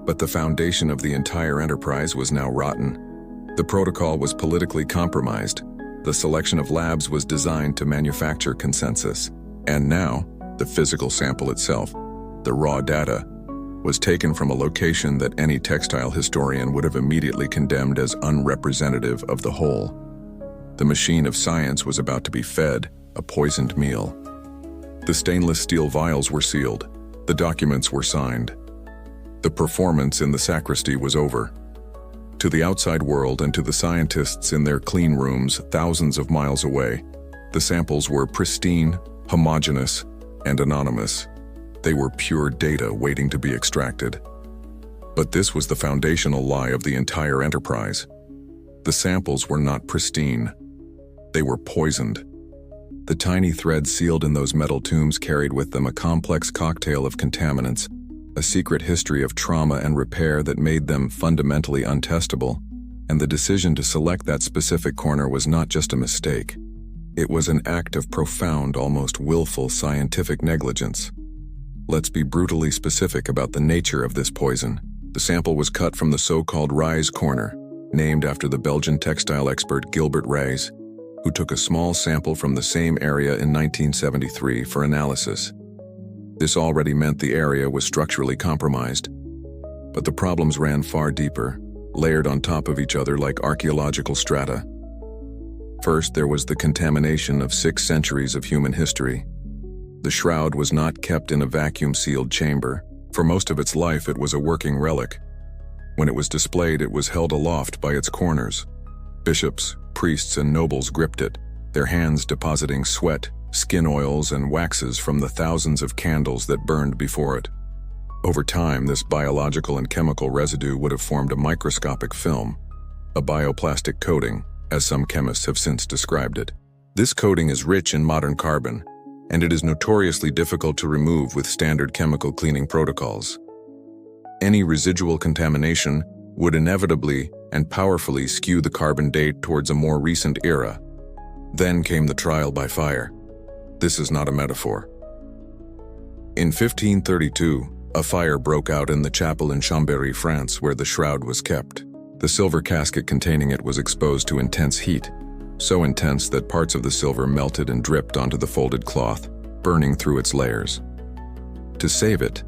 but the foundation of the entire enterprise was now rotten. The protocol was politically compromised. The selection of labs was designed to manufacture consensus. And now, the physical sample itself, the raw data, was taken from a location that any textile historian would have immediately condemned as unrepresentative of the whole. The machine of science was about to be fed a poisoned meal. The stainless steel vials were sealed. The documents were signed. The performance in the sacristy was over. To the outside world and to the scientists in their clean rooms thousands of miles away, the samples were pristine, homogeneous, and anonymous. They were pure data waiting to be extracted. But this was the foundational lie of the entire enterprise. The samples were not pristine. They were poisoned. The tiny threads sealed in those metal tombs carried with them a complex cocktail of contaminants, a secret history of trauma and repair that made them fundamentally untestable, and the decision to select that specific corner was not just a mistake. It was an act of profound, almost willful scientific negligence. Let's be brutally specific about the nature of this poison. The sample was cut from the so-called Rise corner, named after the Belgian textile expert Gilbert Rise, who took a small sample from the same area in 1973 for analysis. This already meant the area was structurally compromised. But the problems ran far deeper, layered on top of each other like archaeological strata. First, there was the contamination of 6 centuries of human history. The shroud was not kept in a vacuum-sealed chamber. For most of its life, it was a working relic. When it was displayed, it was held aloft by its corners. Bishops, priests, and nobles gripped it, their hands depositing sweat, skin oils, and waxes from the thousands of candles that burned before it. Over time, this biological and chemical residue would have formed a microscopic film, a bioplastic coating, as some chemists have since described it. This coating is rich in modern carbon, and it is notoriously difficult to remove with standard chemical cleaning protocols. Any residual contamination would inevitably and powerfully skew the carbon date towards a more recent era. Then came the trial by fire. This is not a metaphor. In 1532, a fire broke out in the chapel in Chambéry, France, where the shroud was kept. The silver casket containing it was exposed to intense heat, so intense that parts of the silver melted and dripped onto the folded cloth, burning through its layers. To save it,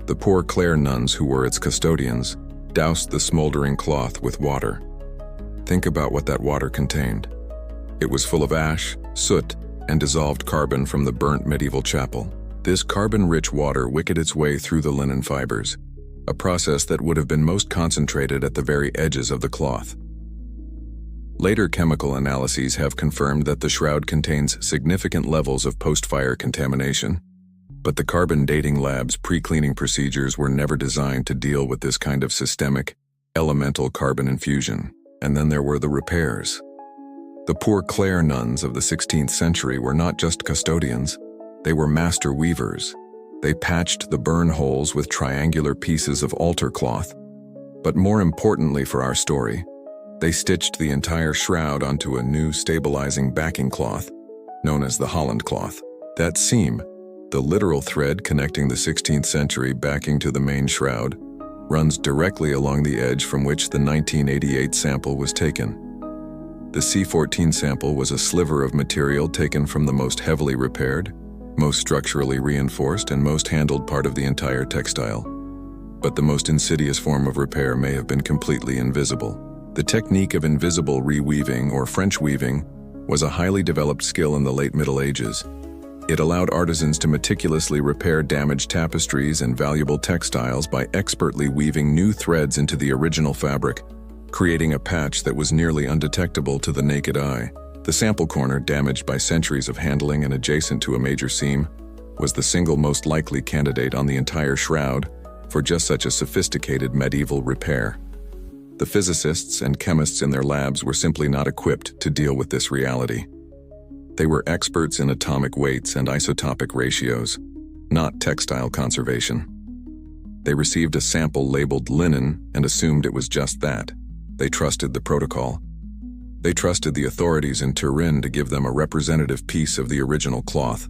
the poor Clare nuns who were its custodians doused the smoldering cloth with water. Think about what that water contained. It was full of ash, soot, and dissolved carbon from the burnt medieval chapel. This carbon-rich water wicked its way through the linen fibers, a process that would have been most concentrated at the very edges of the cloth. Later chemical analyses have confirmed that the shroud contains significant levels of post-fire contamination, but the carbon dating lab's pre-cleaning procedures were never designed to deal with this kind of systemic, elemental carbon infusion. And then there were the repairs. The poor Clare nuns of the 16th century were not just custodians, they were master weavers. They patched the burn holes with triangular pieces of altar cloth. But more importantly for our story, they stitched the entire shroud onto a new stabilizing backing cloth, known as the Holland cloth. That seam, the literal thread connecting the 16th century backing to the main shroud, runs directly along the edge from which the 1988 sample was taken. The C14 sample was a sliver of material taken from the most heavily repaired, most structurally reinforced, and most handled part of the entire textile. But the most insidious form of repair may have been completely invisible. The technique of invisible reweaving, or French weaving, was a highly developed skill in the late Middle Ages. It allowed artisans to meticulously repair damaged tapestries and valuable textiles by expertly weaving new threads into the original fabric, creating a patch that was nearly undetectable to the naked eye. The sample corner, damaged by centuries of handling and adjacent to a major seam, was the single most likely candidate on the entire shroud for just such a sophisticated medieval repair. The physicists and chemists in their labs were simply not equipped to deal with this reality. They were experts in atomic weights and isotopic ratios, not textile conservation. They received a sample labeled linen and assumed it was just that. They trusted the protocol. They trusted the authorities in Turin to give them a representative piece of the original cloth.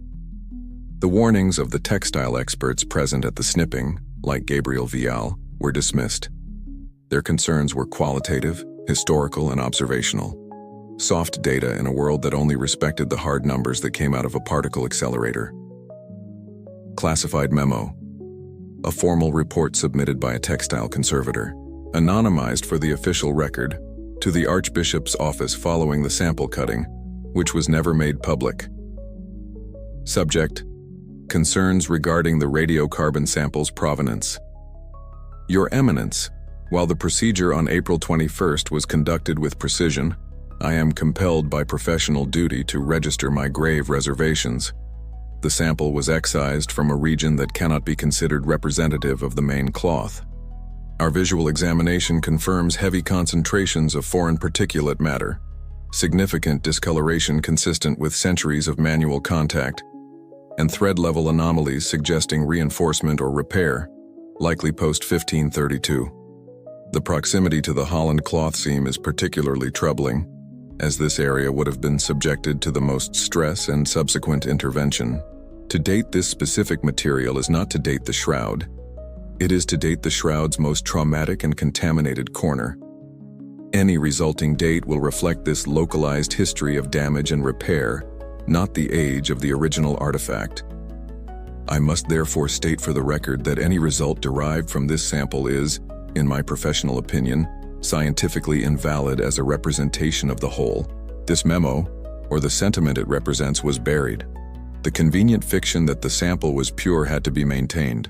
The warnings of the textile experts present at the snipping, like Gabriel Vial, were dismissed. Their concerns were qualitative, historical, and observational. Soft data in a world that only respected the hard numbers that came out of a particle accelerator. Classified memo. A formal report submitted by a textile conservator, anonymized for the official record, to the Archbishop's office following the sample cutting, which was never made public. Subject: concerns regarding the radiocarbon sample's provenance. Your Eminence, while the procedure on April 21st was conducted with precision, I am compelled by professional duty to register my grave reservations. The sample was excised from a region that cannot be considered representative of the main cloth. Our visual examination confirms heavy concentrations of foreign particulate matter, significant discoloration consistent with centuries of manual contact, and thread-level anomalies suggesting reinforcement or repair, likely post-1532. The proximity to the Holland cloth seam is particularly troubling, as this area would have been subjected to the most stress and subsequent intervention. To date this specific material is not to date the shroud. It is to date the shroud's most traumatic and contaminated corner. Any resulting date will reflect this localized history of damage and repair, not the age of the original artifact. I must therefore state for the record that any result derived from this sample is, in my professional opinion, scientifically invalid as a representation of the whole. This memo, or the sentiment it represents, was buried. The convenient fiction that the sample was pure had to be maintained.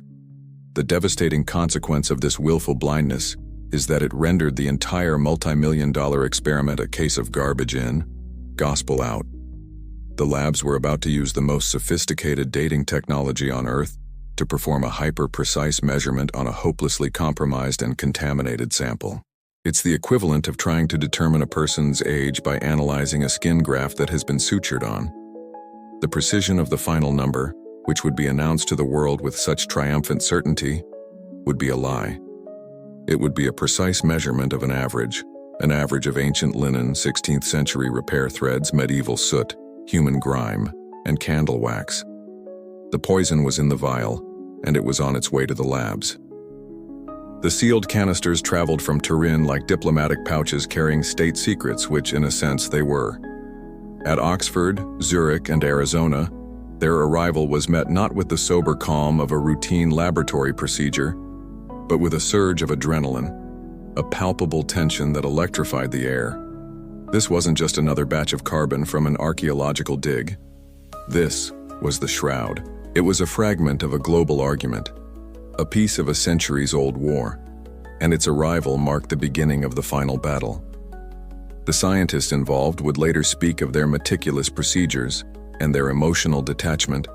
The devastating consequence of this willful blindness is that it rendered the entire multi-million-dollar experiment a case of garbage in, gospel out. The labs were about to use the most sophisticated dating technology on Earth to perform a hyper-precise measurement on a hopelessly compromised and contaminated sample. It's the equivalent of trying to determine a person's age by analyzing a skin graft that has been sutured on. The precision of the final number, which would be announced to the world with such triumphant certainty, would be a lie. It would be a precise measurement of an average of ancient linen, 16th century repair threads, medieval soot, human grime, and candle wax. The poison was in the vial, and it was on its way to the labs. The sealed canisters traveled from Turin like diplomatic pouches carrying state secrets, which in a sense they were. At Oxford, Zurich, and Arizona, their arrival was met not with the sober calm of a routine laboratory procedure, but with a surge of adrenaline, a palpable tension that electrified the air. This wasn't just another batch of carbon from an archaeological dig. This was the shroud. It was a fragment of a global argument, a piece of a centuries-old war, and its arrival marked the beginning of the final battle. The scientists involved would later speak of their meticulous procedures and their emotional detachment,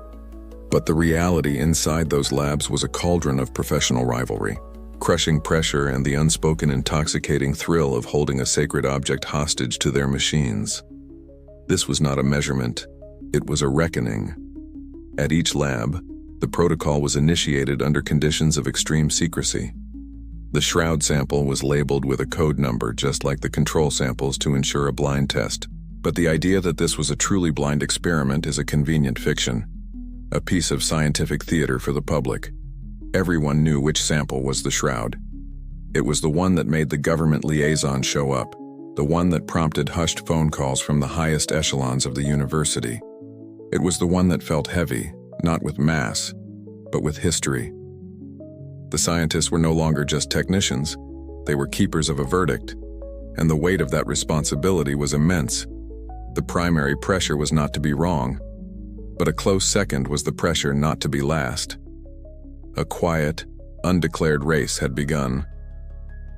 but the reality inside those labs was a cauldron of professional rivalry, crushing pressure, and the unspoken intoxicating thrill of holding a sacred object hostage to their machines. This was not a measurement, it was a reckoning. At each lab, the protocol was initiated under conditions of extreme secrecy. The shroud sample was labeled with a code number just like the control samples to ensure a blind test. But the idea that this was a truly blind experiment is a convenient fiction, a piece of scientific theater for the public. Everyone knew which sample was the shroud. It was the one that made the government liaison show up, the one that prompted hushed phone calls from the highest echelons of the university. It was the one that felt heavy, not with mass, but with history. The scientists were no longer just technicians, they were keepers of a verdict, and the weight of that responsibility was immense. The primary pressure was not to be wrong, but a close second was the pressure not to be last. A quiet, undeclared race had begun.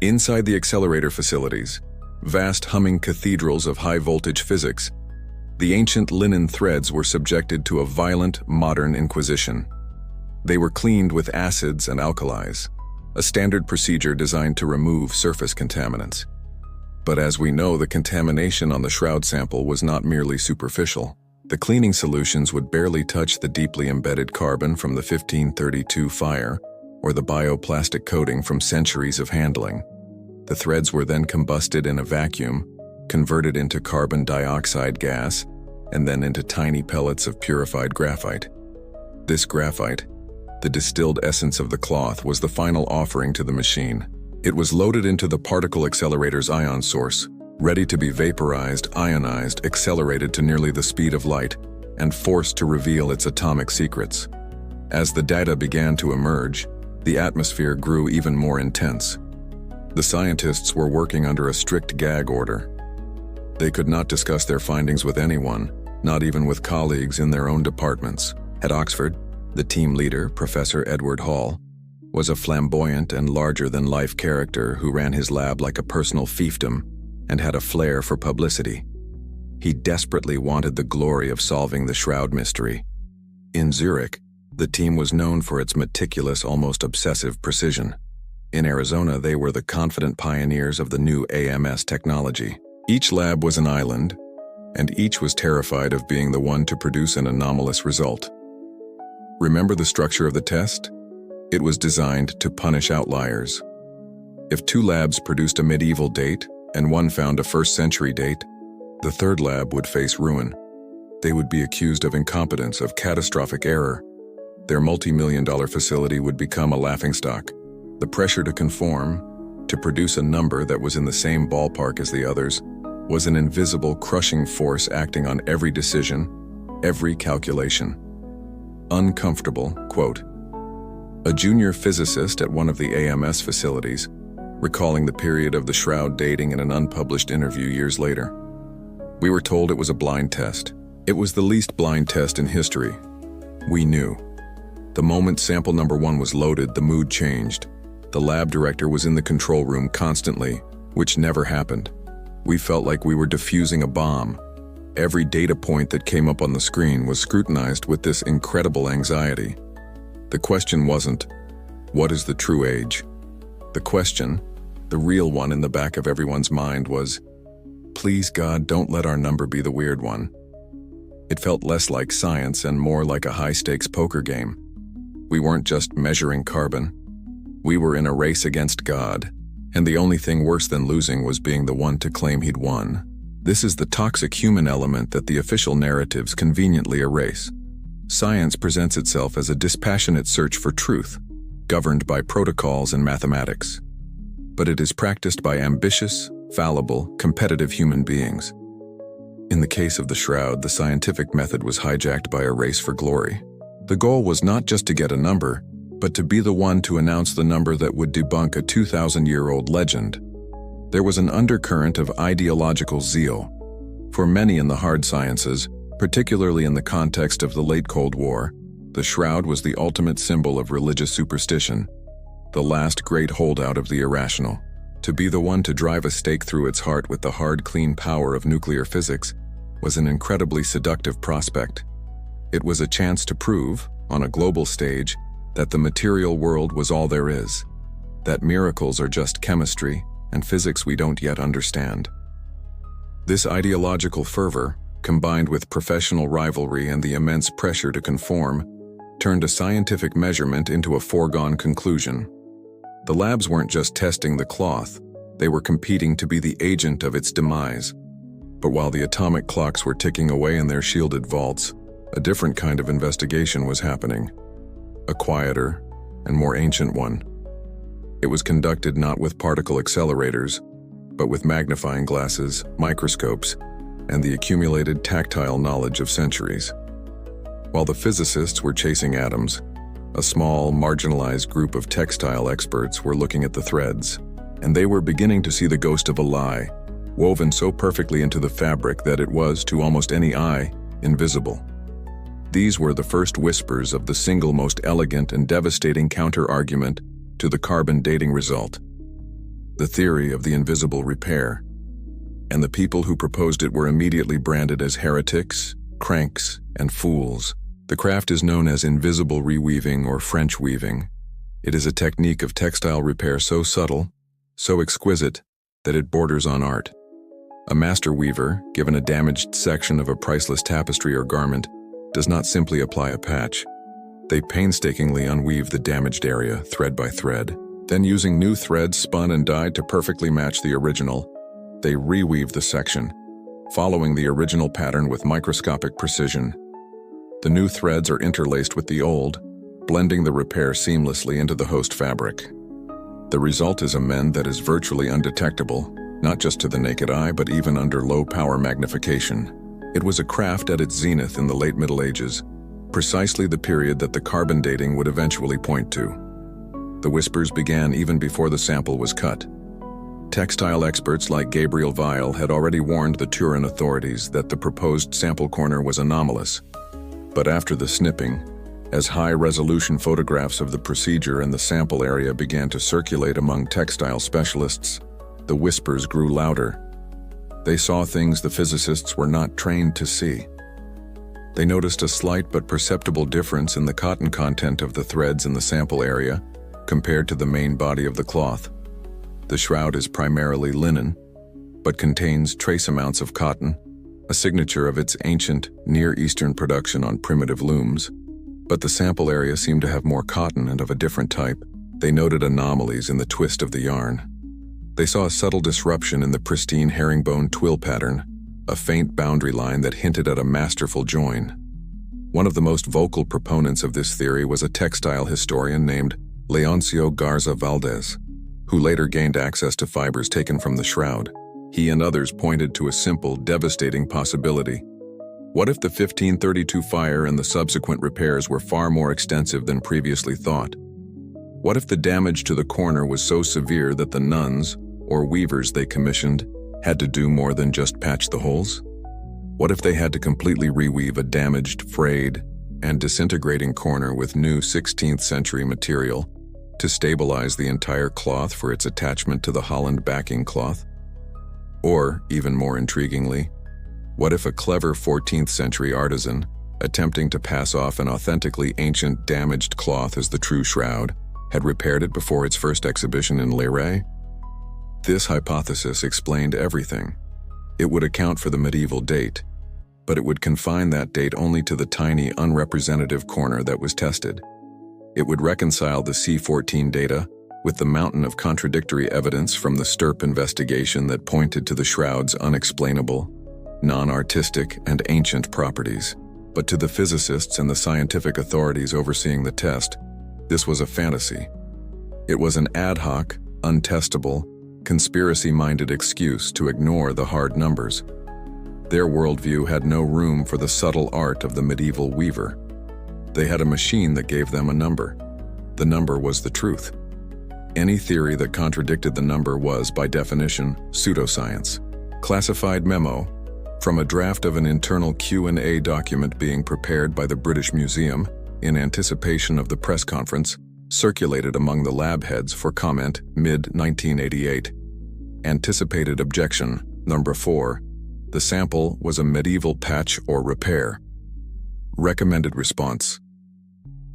Inside the accelerator facilities, vast humming cathedrals of high-voltage physics, The ancient linen threads were subjected to a violent, modern inquisition. They were cleaned with acids and alkalis, a standard procedure designed to remove surface contaminants. But as we know, the contamination on the shroud sample was not merely superficial. The cleaning solutions would barely touch the deeply embedded carbon from the 1532 fire or the bioplastic coating from centuries of handling. The threads were then combusted in a vacuum, converted into carbon dioxide gas, and then into tiny pellets of purified graphite. This graphite, the distilled essence of the cloth, was the final offering to the machine. It was loaded into the particle accelerator's ion source, ready to be vaporized, ionized, accelerated to nearly the speed of light, and forced to reveal its atomic secrets. As the data began to emerge, the atmosphere grew even more intense. The scientists were working under a strict gag order. They could not discuss their findings with anyone, not even with colleagues in their own departments. At Oxford, the team leader, Professor Edward Hall, was a flamboyant and larger-than-life character who ran his lab like a personal fiefdom and had a flair for publicity. He desperately wanted the glory of solving the shroud mystery. In Zurich, the team was known for its meticulous, almost obsessive precision. In Arizona, they were the confident pioneers of the new AMS technology. Each lab was an island, and each was terrified of being the one to produce an anomalous result. Remember the structure of the test? It was designed to punish outliers. If two labs produced a medieval date and one found a first-century date, the third lab would face ruin. They would be accused of incompetence, of catastrophic error. Their multi-million-dollar facility would become a laughingstock. The pressure to conform, to produce a number that was in the same ballpark as the others, was an invisible, crushing force acting on every decision, every calculation. Uncomfortable, quote. A junior physicist at one of the AMS facilities, recalling the period of the shroud dating in an unpublished interview years later. We were told it was a blind test. It was the least blind test in history. We knew. The moment sample number 1 was loaded, the mood changed. The lab director was in the control room constantly, which never happened. We felt like we were defusing a bomb. Every data point that came up on the screen was scrutinized with this incredible anxiety. The question wasn't, what is the true age? The question, the real one in the back of everyone's mind, was, please God, don't let our number be the weird one. It felt less like science and more like a high-stakes poker game. We weren't just measuring carbon. We were in a race against God, and the only thing worse than losing was being the one to claim he'd won. This is the toxic human element that the official narratives conveniently erase. Science presents itself as a dispassionate search for truth, governed by protocols and mathematics. But it is practiced by ambitious, fallible, competitive human beings. In the case of the shroud, the scientific method was hijacked by a race for glory. The goal was not just to get a number, but to be the one to announce the number that would debunk a 2,000-year-old legend. There was an undercurrent of ideological zeal. For many in the hard sciences, particularly in the context of the late Cold War, the shroud was the ultimate symbol of religious superstition, the last great holdout of the irrational. To be the one to drive a stake through its heart with the hard, clean power of nuclear physics was an incredibly seductive prospect. It was a chance to prove, on a global stage, that the material world was all there is, that miracles are just chemistry and physics we don't yet understand. This ideological fervor, combined with professional rivalry and the immense pressure to conform, turned a scientific measurement into a foregone conclusion. The labs weren't just testing the cloth, they were competing to be the agent of its demise. But while the atomic clocks were ticking away in their shielded vaults, a different kind of investigation was happening. A quieter and more ancient one. It was conducted not with particle accelerators, but with magnifying glasses, microscopes, and the accumulated tactile knowledge of centuries. While the physicists were chasing atoms, a small, marginalized group of textile experts were looking at the threads, and they were beginning to see the ghost of a lie, woven so perfectly into the fabric that it was, to almost any eye, invisible. These were the first whispers of the single most elegant and devastating counter-argument to the carbon dating result, the theory of the invisible repair. and the people who proposed it were immediately branded as heretics, cranks, and fools. The craft is known as invisible reweaving or French weaving. It is a technique of textile repair so subtle, so exquisite, that it borders on art. A master weaver, given a damaged section of a priceless tapestry or garment, does not simply apply a patch. They painstakingly unweave the damaged area, thread by thread. Then, using new threads spun and dyed to perfectly match the original, they reweave the section, following the original pattern with microscopic precision. The new threads are interlaced with the old, blending the repair seamlessly into the host fabric. The result is a mend that is virtually undetectable, not just to the naked eye, but even under low-power magnification. It was a craft at its zenith in the late Middle Ages, precisely the period that the carbon dating would eventually point to. The whispers began even before the sample was cut. Textile experts like Gabriel Weil had already warned the Turin authorities that the proposed sample corner was anomalous. But after the snipping, as high-resolution photographs of the procedure and the sample area began to circulate among textile specialists, the whispers grew louder. They saw things the physicists were not trained to see. They noticed a slight but perceptible difference in the cotton content of the threads in the sample area compared to the main body of the cloth. The shroud is primarily linen, but contains trace amounts of cotton, a signature of its ancient Near Eastern production on primitive looms. But the sample area seemed to have more cotton and of a different type. They noted anomalies in the twist of the yarn. They saw a subtle disruption in the pristine herringbone twill pattern, a faint boundary line that hinted at a masterful join. One of the most vocal proponents of this theory was a textile historian named Leoncio Garza Valdez, who later gained access to fibers taken from the shroud. He and others pointed to a simple, devastating possibility. What if the 1532 fire and the subsequent repairs were far more extensive than previously thought? What if the damage to the corner was so severe that the nuns, or weavers they commissioned, had to do more than just patch the holes? What if they had to completely reweave a damaged, frayed, and disintegrating corner with new 16th century material to stabilize the entire cloth for its attachment to the Holland backing cloth? Or, even more intriguingly, what if a clever 14th century artisan, attempting to pass off an authentically ancient damaged cloth as the true shroud, had repaired it before its first exhibition in Leray? This hypothesis explained everything. It would account for the medieval date, but it would confine that date only to the tiny, unrepresentative corner that was tested. It would reconcile the C14 data with the mountain of contradictory evidence from the Stirp investigation that pointed to the shroud's unexplainable, non-artistic, and ancient properties. But to the physicists and the scientific authorities overseeing the test, this was a fantasy. It was an ad hoc, untestable, conspiracy-minded excuse to ignore the hard numbers. Their worldview had no room for the subtle art of the medieval weaver. They had a machine that gave them a number. The number was the truth. Any theory that contradicted the number was, by definition, pseudoscience. Classified memo from a draft of an internal Q&A document being prepared by the British Museum in anticipation of the press conference circulated among the lab heads for comment mid-1988. Anticipated objection number 4. The sample was a medieval patch or repair. Recommended response.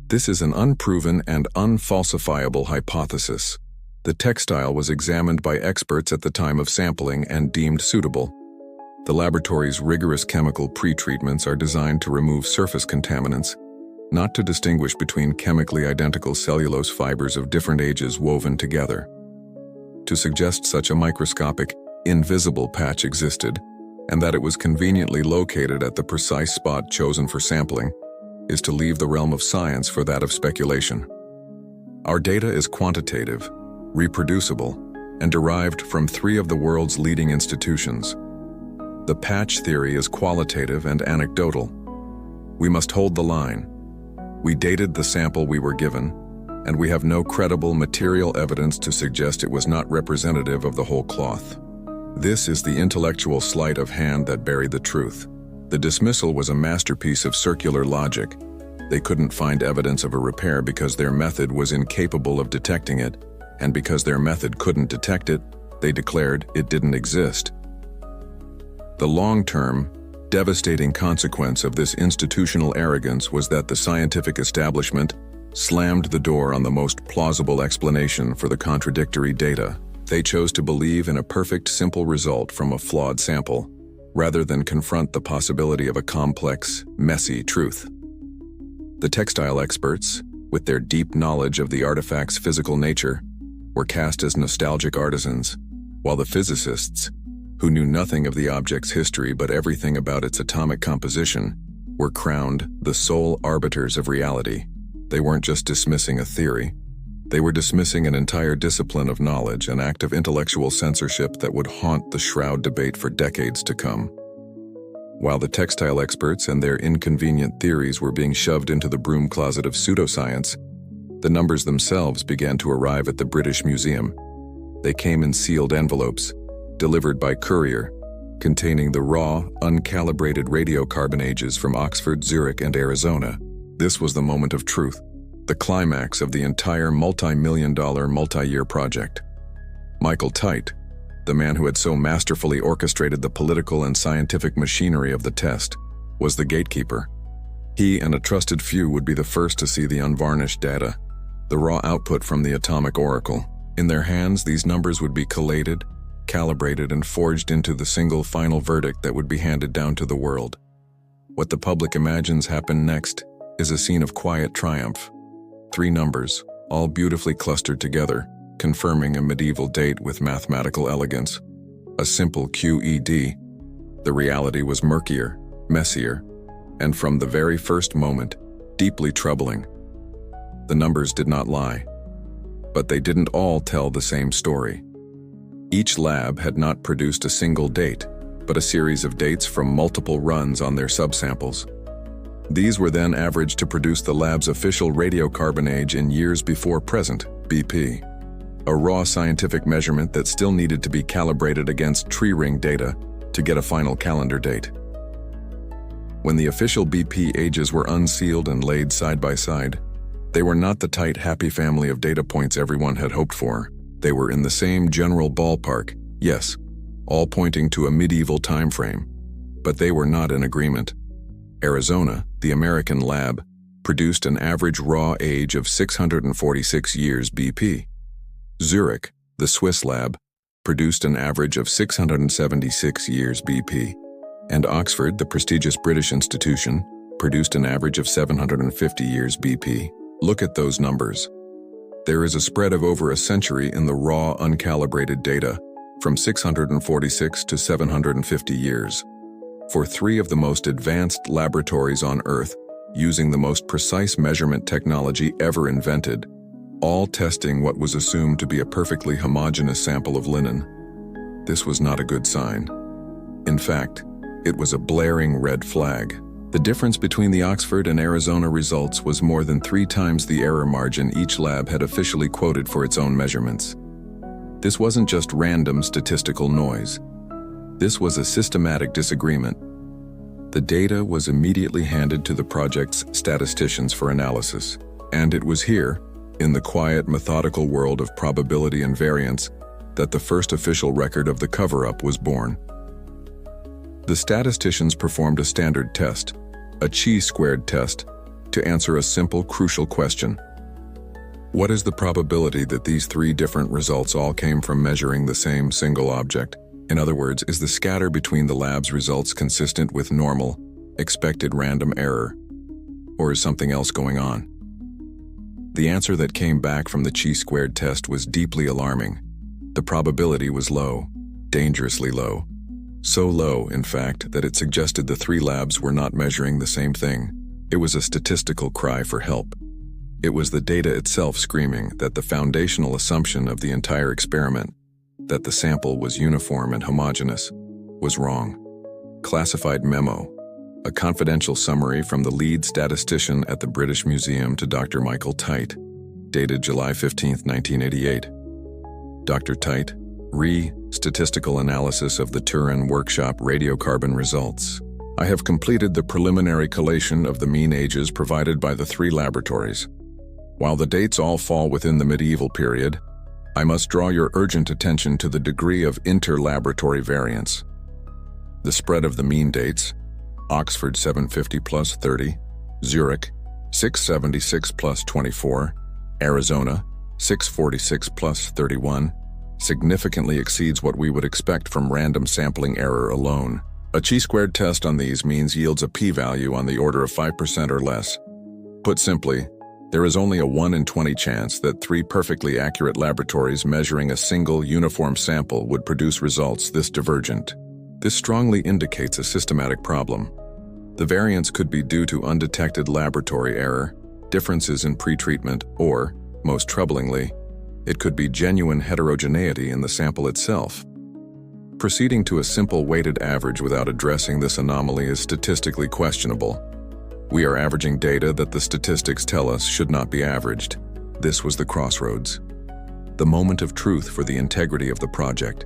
This is an unproven and unfalsifiable hypothesis. The textile was examined by experts at the time of sampling and deemed suitable. The laboratory's rigorous chemical pretreatments are designed to remove surface contaminants, not to distinguish between chemically identical cellulose fibers of different ages woven together. To suggest such a microscopic, invisible patch existed, and that it was conveniently located at the precise spot chosen for sampling, is to leave the realm of science for that of speculation. Our data is quantitative, reproducible, and derived from 3 of the world's leading institutions. The patch theory is qualitative and anecdotal. We must hold the line. We dated the sample we were given, and we have no credible material evidence to suggest it was not representative of the whole cloth. This is the intellectual sleight of hand that buried the truth. The dismissal was a masterpiece of circular logic. They couldn't find evidence of a repair because their method was incapable of detecting it, and because their method couldn't detect it, they declared it didn't exist. The long-term, devastating consequence of this institutional arrogance was that the scientific establishment slammed the door on the most plausible explanation for the contradictory data. They chose to believe in a perfect, simple result from a flawed sample, rather than confront the possibility of a complex, messy truth. The textile experts, with their deep knowledge of the artifact's physical nature, were cast as nostalgic artisans, while the physicists, who knew nothing of the object's history but everything about its atomic composition, were crowned the sole arbiters of reality. They weren't just dismissing a theory. They were dismissing an entire discipline of knowledge, an act of intellectual censorship that would haunt the Shroud debate for decades to come. While the textile experts and their inconvenient theories were being shoved into the broom closet of pseudoscience, the numbers themselves began to arrive at the British Museum. They came in sealed envelopes, delivered by courier, containing the raw, uncalibrated radiocarbon ages from Oxford, Zurich, and Arizona. This was the moment of truth, the climax of the entire multi-million-dollar, multi-year project. Michael Tite, the man who had so masterfully orchestrated the political and scientific machinery of the test, was the gatekeeper. He and a trusted few would be the first to see the unvarnished data, the raw output from the atomic oracle. In their hands, these numbers would be collated, calibrated, and forged into the single final verdict that would be handed down to the world. What the public imagines happened next is a scene of quiet triumph. 3 numbers, all beautifully clustered together, confirming a medieval date with mathematical elegance. A simple QED. The reality was murkier, messier, and from the very first moment, deeply troubling. The numbers did not lie, but they didn't all tell the same story. Each lab had not produced a single date, but a series of dates from multiple runs on their subsamples. These were then averaged to produce the lab's official radiocarbon age in years before present, BP. A raw scientific measurement that still needed to be calibrated against tree ring data to get a final calendar date. When the official BP ages were unsealed and laid side by side, they were not the tight, happy family of data points everyone had hoped for. They were in the same general ballpark, yes, all pointing to a medieval time frame, but they were not in agreement. Arizona, the American lab, produced an average raw age of 646 years BP. Zurich, the Swiss lab, produced an average of 676 years BP. And Oxford, the prestigious British institution, produced an average of 750 years BP. Look at those numbers. There is a spread of over a century in the raw, uncalibrated data, from 646 to 750 years. For 3 of the most advanced laboratories on Earth, using the most precise measurement technology ever invented, all testing what was assumed to be a perfectly homogeneous sample of linen. This was not a good sign. In fact, it was a blaring red flag. The difference between the Oxford and Arizona results was more than 3 times the error margin each lab had officially quoted for its own measurements. This wasn't just random statistical noise. This was a systematic disagreement. The data was immediately handed to the project's statisticians for analysis, and it was here, in the quiet, methodical world of probability and variance, that the first official record of the cover-up was born. The statisticians performed a standard test, a chi-squared test, to answer a simple, crucial question. What is the probability that these 3 different results all came from measuring the same single object? In other words, is the scatter between the lab's results consistent with normal, expected random error? Or is something else going on? The answer that came back from the chi-squared test was deeply alarming. The probability was low, dangerously low. So low, in fact, that it suggested the 3 labs were not measuring the same thing. It was a statistical cry for help. It was the data itself screaming that the foundational assumption of the entire experiment, that the sample was uniform and homogeneous, was wrong. Classified memo, a confidential summary from the lead statistician at the British Museum to Dr. Michael Tite, dated July 15, 1988. Dr. Tite, Statistical analysis of the Turin workshop radiocarbon results. I have completed the preliminary collation of the mean ages provided by the 3 laboratories. While the dates all fall within the medieval period, I must draw your urgent attention to the degree of inter-laboratory variance. The spread of the mean dates: Oxford 750 plus 30, Zurich 676 plus 24, Arizona 646 plus 31, significantly exceeds what we would expect from random sampling error alone. A chi-squared test on these means yields a p-value on the order of 5% or less. Put simply, there is only a 1 in 20 chance that 3 perfectly accurate laboratories measuring a single uniform sample would produce results this divergent. This strongly indicates a systematic problem. The variance could be due to undetected laboratory error, differences in pretreatment, or, most troublingly, it could be genuine heterogeneity in the sample itself. Proceeding to a simple weighted average without addressing this anomaly is statistically questionable. We are averaging data that the statistics tell us should not be averaged. This was the crossroads. The moment of truth for the integrity of the project.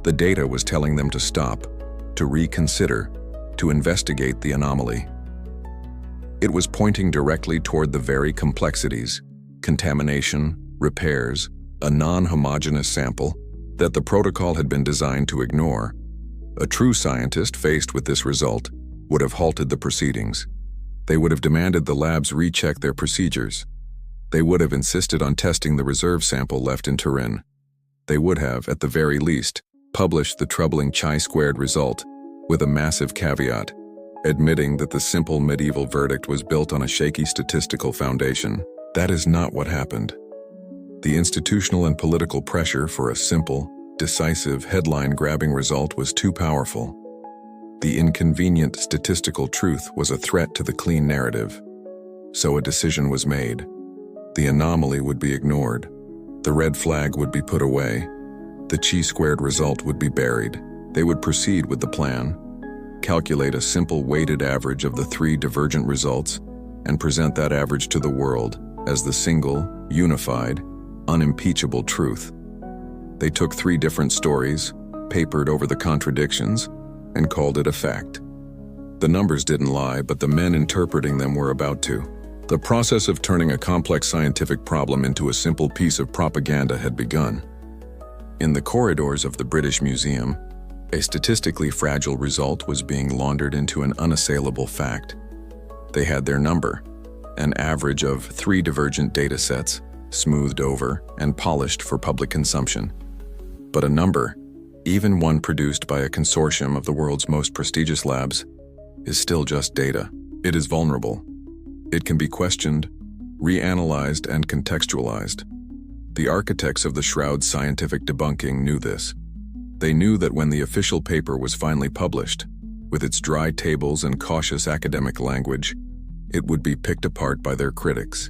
The data was telling them to stop, to reconsider, to investigate the anomaly. It was pointing directly toward the very complexities, contamination, repairs, a non-homogeneous sample, that the protocol had been designed to ignore. A true scientist faced with this result would have halted the proceedings. They would have demanded the labs recheck their procedures. They would have insisted on testing the reserve sample left in Turin. They would have, at the very least, published the troubling chi-squared result with a massive caveat, admitting that the simple medieval verdict was built on a shaky statistical foundation. That is not what happened. The institutional and political pressure for a simple, decisive, headline-grabbing result was too powerful. The inconvenient statistical truth was a threat to the clean narrative. So a decision was made. The anomaly would be ignored. The red flag would be put away. The chi-squared result would be buried. They would proceed with the plan, calculate a simple weighted average of the 3 divergent results, and present that average to the world as the single, unified, unimpeachable truth. They took 3 different stories, papered over the contradictions, and called it a fact. The numbers didn't lie, but the men interpreting them were about to. The process of turning a complex scientific problem into a simple piece of propaganda had begun. In the corridors of the British Museum, a statistically fragile result was being laundered into an unassailable fact. They had their number, an average of 3 divergent data sets, smoothed over and polished for public consumption. But a number, even one produced by a consortium of the world's most prestigious labs, is still just data. It is vulnerable. It can be questioned, reanalyzed, and contextualized. The architects of the Shroud's scientific debunking knew this. They knew that when the official paper was finally published, with its dry tables and cautious academic language, it would be picked apart by their critics.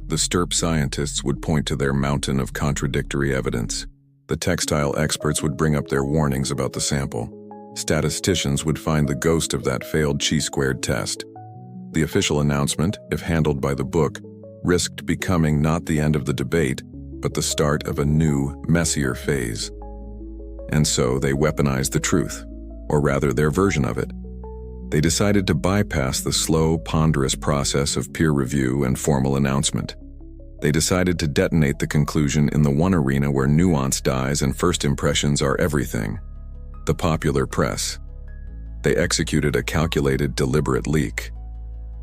The STERP scientists would point to their mountain of contradictory evidence. The textile experts would bring up their warnings about the sample. Statisticians would find the ghost of that failed chi-squared test. The official announcement, if handled by the book, risked becoming not the end of the debate, but the start of a new, messier phase. And so they weaponized the truth, or rather their version of it. They decided to bypass the slow, ponderous process of peer review and formal announcement. They decided to detonate the conclusion in the one arena where nuance dies and first impressions are everything: the popular press. They executed a calculated, deliberate leak.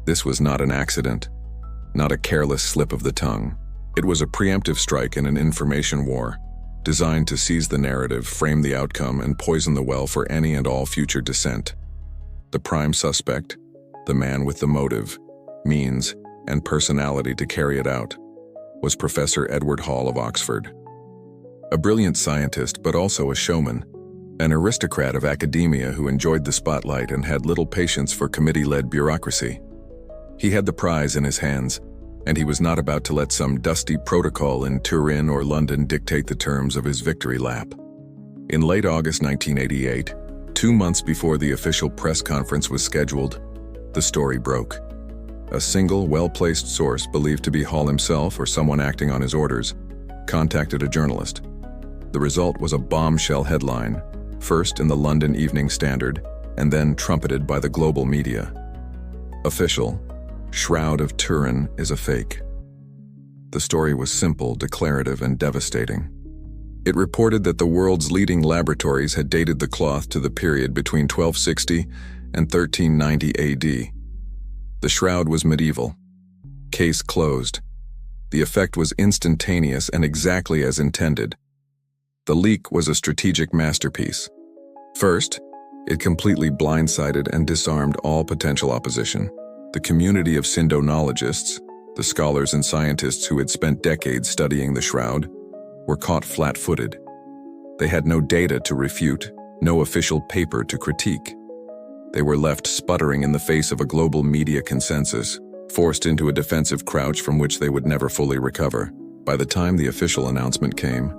This was not an accident, not a careless slip of the tongue. It was a preemptive strike in an information war, designed to seize the narrative, frame the outcome, and poison the well for any and all future dissent. The prime suspect, the man with the motive, means, and personality to carry it out, was Professor Edward Hall of Oxford. A brilliant scientist, but also a showman, an aristocrat of academia who enjoyed the spotlight and had little patience for committee-led bureaucracy. He had the prize in his hands, and he was not about to let some dusty protocol in Turin or London dictate the terms of his victory lap. In late August 1988, 2 months before the official press conference was scheduled, the story broke. A single, well-placed source believed to be Hall himself or someone acting on his orders contacted a journalist. The result was a bombshell headline, first in the London Evening Standard, and then trumpeted by the global media. Official: Shroud of Turin is a fake. The story was simple, declarative, and devastating. It reported that the world's leading laboratories had dated the cloth to the period between 1260 and 1390 AD. The shroud was medieval. Case closed. The effect was instantaneous and exactly as intended. The leak was a strategic masterpiece. First, it completely blindsided and disarmed all potential opposition. The community of Sindonologists, the scholars and scientists who had spent decades studying the shroud, were caught flat-footed. They had no data to refute, no official paper to critique. They were left sputtering in the face of a global media consensus, forced into a defensive crouch from which they would never fully recover. By the time the official announcement came,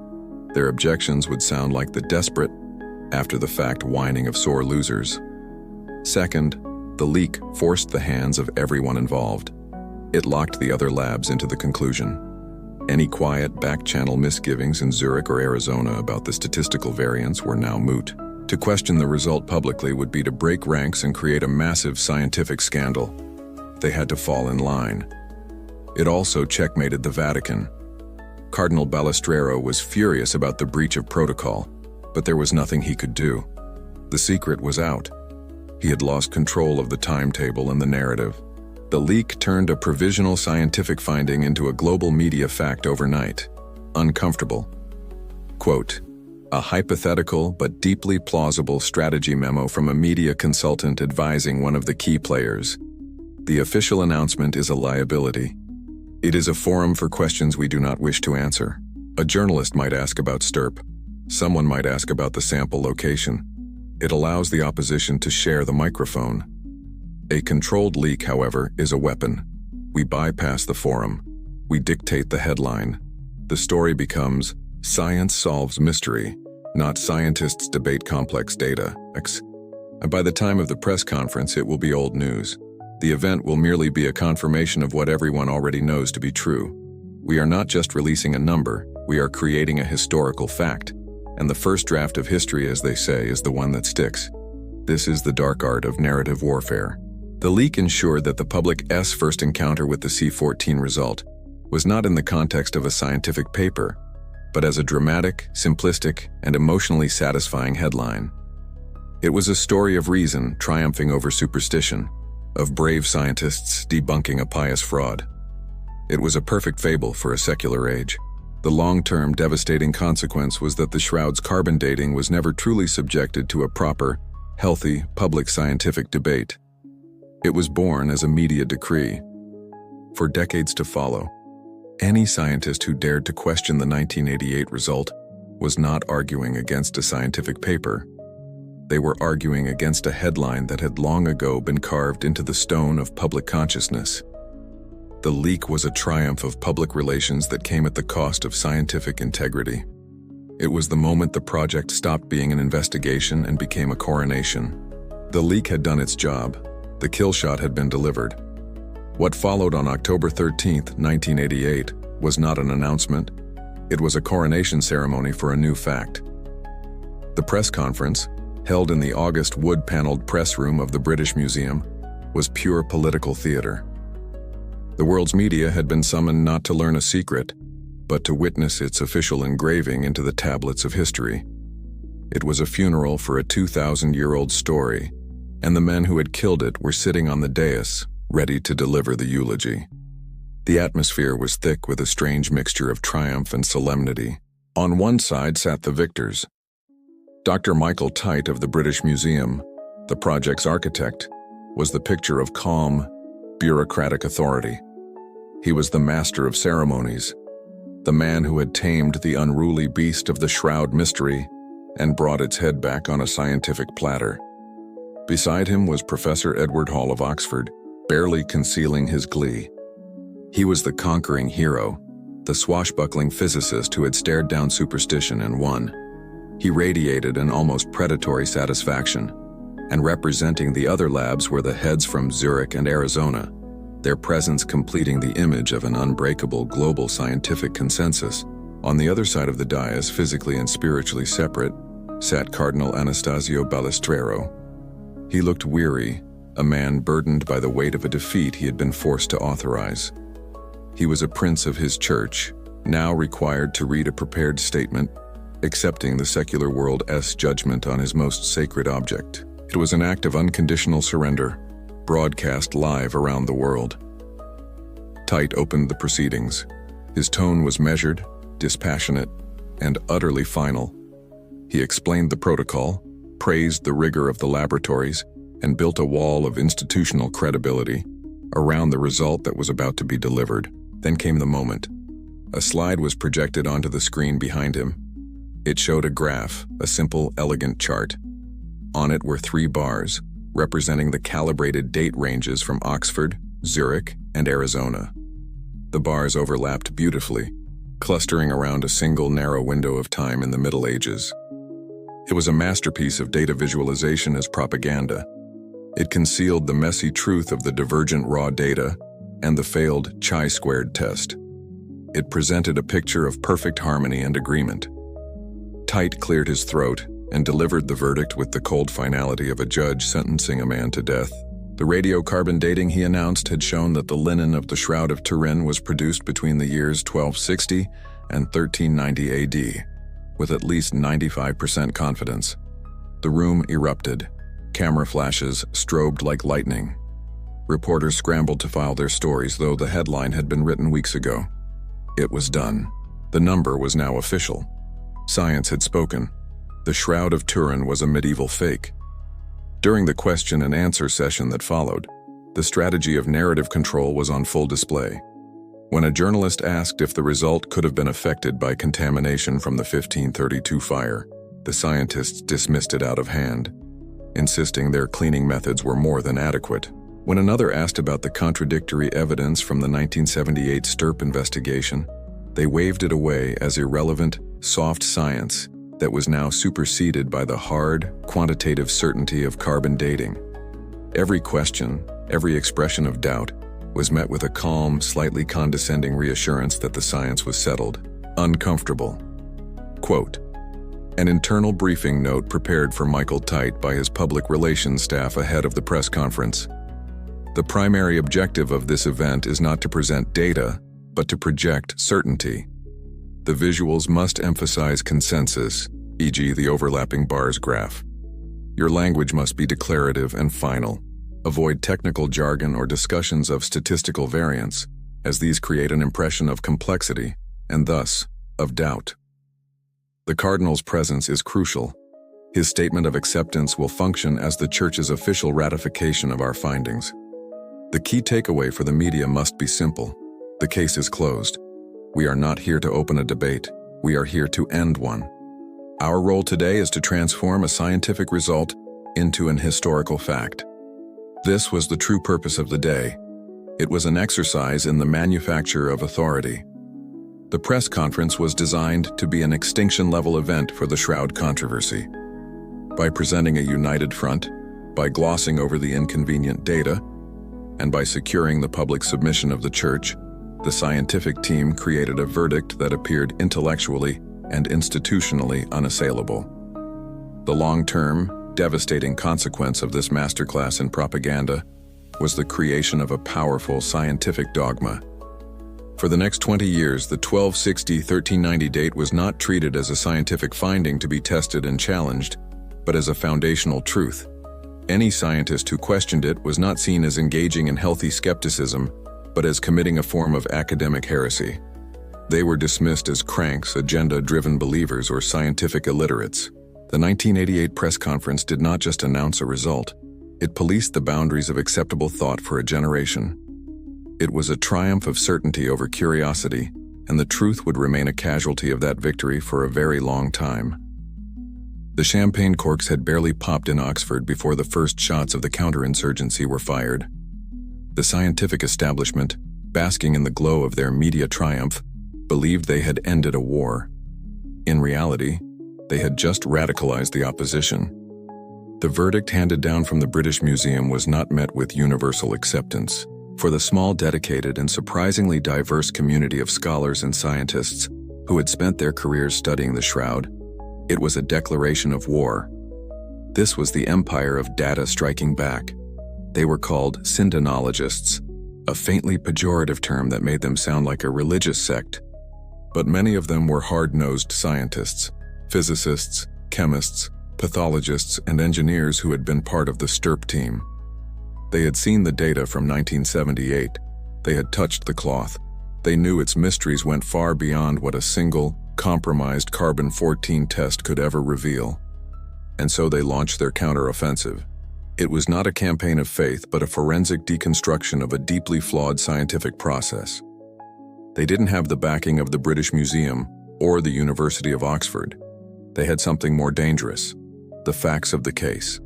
their objections would sound like the desperate, after-the-fact whining of sore losers. Second, the leak forced the hands of everyone involved. It locked the other labs into the conclusion. Any quiet, back-channel misgivings in Zurich or Arizona about the statistical variance were now moot. To question the result publicly would be to break ranks and create a massive scientific scandal. They had to fall in line. It also checkmated the Vatican. Cardinal Balestrero was furious about the breach of protocol, but there was nothing he could do. The secret was out. He had lost control of the timetable and the narrative. The leak turned a provisional scientific finding into a global media fact overnight. Uncomfortable. Quote, a hypothetical but deeply plausible strategy memo from a media consultant advising one of the key players. The official announcement is a liability. It is a forum for questions we do not wish to answer. A journalist might ask about STIRP. Someone might ask about the sample location. It allows the opposition to share the microphone. A controlled leak, however, is a weapon. We bypass the forum. We dictate the headline. The story becomes, Science Solves Mystery, not Scientists Debate Complex Data. And by the time of the press conference, it will be old news. The event will merely be a confirmation of what everyone already knows to be true. We are not just releasing a number, we are creating a historical fact. And the first draft of history, as they say, is the one that sticks. This is the dark art of narrative warfare. The leak ensured that the public's first encounter with the C14 result was not in the context of a scientific paper, but as a dramatic, simplistic, and emotionally satisfying headline. It was a story of reason triumphing over superstition, of brave scientists debunking a pious fraud. It was a perfect fable for a secular age. The long-term devastating consequence was that the shroud's carbon dating was never truly subjected to a proper, healthy, public scientific debate. It was born as a media decree. For decades to follow, any scientist who dared to question the 1988 result was not arguing against a scientific paper. They were arguing against a headline that had long ago been carved into the stone of public consciousness. The leak was a triumph of public relations that came at the cost of scientific integrity. It was the moment the project stopped being an investigation and became a coronation. The leak had done its job. The kill shot had been delivered. What followed on October 13, 1988, was not an announcement. It was a coronation ceremony for a new fact. The press conference, held in the August wood-paneled press room of the British Museum, was pure political theater. The world's media had been summoned not to learn a secret, but to witness its official engraving into the tablets of history. It was a funeral for a 2,000-year-old story, and the men who had killed it were sitting on the dais, ready to deliver the eulogy. The atmosphere was thick with a strange mixture of triumph and solemnity. On one side sat the victors. Dr. Michael Tite of the British Museum, the project's architect, was the picture of calm, bureaucratic authority. He was the master of ceremonies, the man who had tamed the unruly beast of the shroud mystery and brought its head back on a scientific platter. Beside him was Professor Edward Hall of Oxford, barely concealing his glee. He was the conquering hero, the swashbuckling physicist who had stared down superstition and won. He radiated an almost predatory satisfaction, and representing the other labs were the heads from Zurich and Arizona, their presence completing the image of an unbreakable global scientific consensus. On the other side of the dais, physically and spiritually separate, sat Cardinal Anastasio Balestrero. He looked weary, a man burdened by the weight of a defeat he had been forced to authorize. He was a prince of his church, now required to read a prepared statement, accepting the secular world's judgment on his most sacred object. It was an act of unconditional surrender, broadcast live around the world. Tite opened the proceedings. His tone was measured, dispassionate, and utterly final. He explained the protocol, praised the rigor of the laboratories, and built a wall of institutional credibility around the result that was about to be delivered. Then came the moment. A slide was projected onto the screen behind him. It showed a graph, a simple, elegant chart. On it were 3 bars, representing the calibrated date ranges from Oxford, Zurich, and Arizona. The bars overlapped beautifully, clustering around a single narrow window of time in the Middle Ages. It was a masterpiece of data visualization as propaganda. It concealed the messy truth of the divergent raw data and the failed chi-squared test. It presented a picture of perfect harmony and agreement. Tite cleared his throat and delivered the verdict with the cold finality of a judge sentencing a man to death. The radiocarbon dating he announced had shown that the linen of the Shroud of Turin was produced between the years 1260 and 1390 AD, with at least 95% confidence. The room erupted. Camera flashes strobed like lightning. Reporters scrambled to file their stories, though the headline had been written weeks ago. It was done. The number was now official. Science had spoken. The Shroud of Turin was a medieval fake. During the question and answer session that followed, the strategy of narrative control was on full display. When a journalist asked if the result could have been affected by contamination from the 1532 fire, the scientists dismissed it out of hand, insisting their cleaning methods were more than adequate. When another asked about the contradictory evidence from the 1978 Stirp investigation, they waved it away as irrelevant, soft science that was now superseded by the hard, quantitative certainty of carbon dating. Every question, every expression of doubt, was met with a calm, slightly condescending reassurance that the science was settled. Uncomfortable. Quote, an internal briefing note prepared for Michael Tite by his public relations staff ahead of the press conference. The primary objective of this event is not to present data, but to project certainty. The visuals must emphasize consensus, e.g. the overlapping bars graph. Your language must be declarative and final. Avoid technical jargon or discussions of statistical variance, as these create an impression of complexity, and thus, of doubt. The Cardinal's presence is crucial. His statement of acceptance will function as the Church's official ratification of our findings. The key takeaway for the media must be simple. The case is closed. We are not here to open a debate. We are here to end one. Our role today is to transform a scientific result into an historical fact. This was the true purpose of the day. It was an exercise in the manufacture of authority. The press conference was designed to be an extinction-level event for the Shroud controversy. By presenting a united front, by glossing over the inconvenient data, and by securing the public submission of the Church, the scientific team created a verdict that appeared intellectually and institutionally unassailable. The long-term, devastating consequence of this masterclass in propaganda was the creation of a powerful scientific dogma. For the next 20 years, the 1260-1390 date was not treated as a scientific finding to be tested and challenged, but as a foundational truth. Any scientist who questioned it was not seen as engaging in healthy skepticism, but as committing a form of academic heresy. They were dismissed as cranks, agenda-driven believers, or scientific illiterates. The 1988 press conference did not just announce a result. It policed the boundaries of acceptable thought for a generation. It was a triumph of certainty over curiosity, and the truth would remain a casualty of that victory for a very long time. The champagne corks had barely popped in Oxford before the first shots of the counterinsurgency were fired. The scientific establishment, basking in the glow of their media triumph, believed they had ended a war. In reality, they had just radicalized the opposition. The verdict handed down from the British Museum was not met with universal acceptance. For the small, dedicated, and surprisingly diverse community of scholars and scientists who had spent their careers studying the Shroud, it was a declaration of war. This was the empire of data striking back. They were called syndenologists, a faintly pejorative term that made them sound like a religious sect. But many of them were hard-nosed scientists, physicists, chemists, pathologists, and engineers who had been part of the STIRP team. They had seen the data from 1978. They had touched the cloth. They knew its mysteries went far beyond what a single, compromised carbon-14 test could ever reveal. And so they launched their counteroffensive. It was not a campaign of faith, but a forensic deconstruction of a deeply flawed scientific process. They didn't have the backing of the British Museum or the University of Oxford. They had something more dangerous: the facts of the case.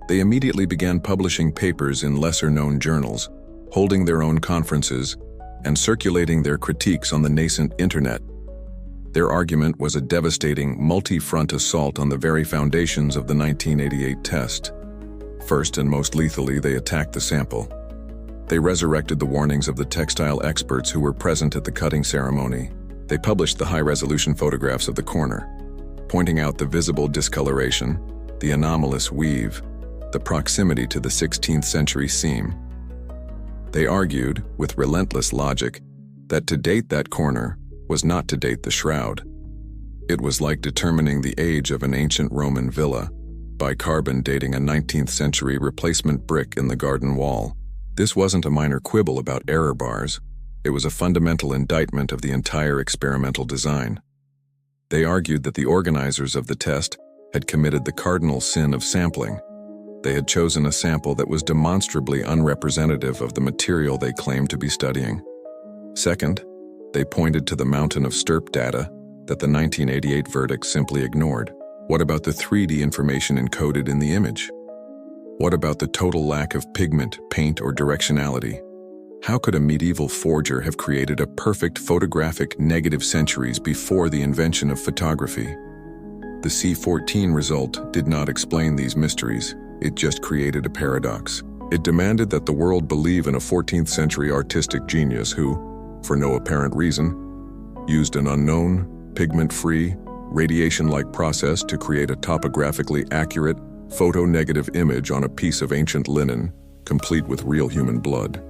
They immediately began publishing papers in lesser-known journals, holding their own conferences, and circulating their critiques on the nascent internet. Their argument was a devastating, multi-front assault on the very foundations of the 1988 test. First and most lethally, they attacked the sample. They resurrected the warnings of the textile experts who were present at the cutting ceremony. They published the high-resolution photographs of the corner, pointing out the visible discoloration, the anomalous weave, the proximity to the 16th century seam. They argued, with relentless logic, that to date that corner was not to date the shroud. It was like determining the age of an ancient Roman villa by carbon dating a 19th century replacement brick in the garden wall. This wasn't a minor quibble about error bars. It was a fundamental indictment of the entire experimental design. They argued that the organizers of the test had committed the cardinal sin of sampling. They had chosen a sample that was demonstrably unrepresentative of the material they claimed to be studying. Second, they pointed to the mountain of STIRP data that the 1988 verdict simply ignored. What about the 3D information encoded in the image? What about the total lack of pigment, paint, or directionality? How could a medieval forger have created a perfect photographic negative centuries before the invention of photography? The C14 result did not explain these mysteries. It just created a paradox. It demanded that the world believe in a 14th century artistic genius who, for no apparent reason, used an unknown, pigment-free, radiation-like process to create a topographically accurate, photo-negative image on a piece of ancient linen, complete with real human blood,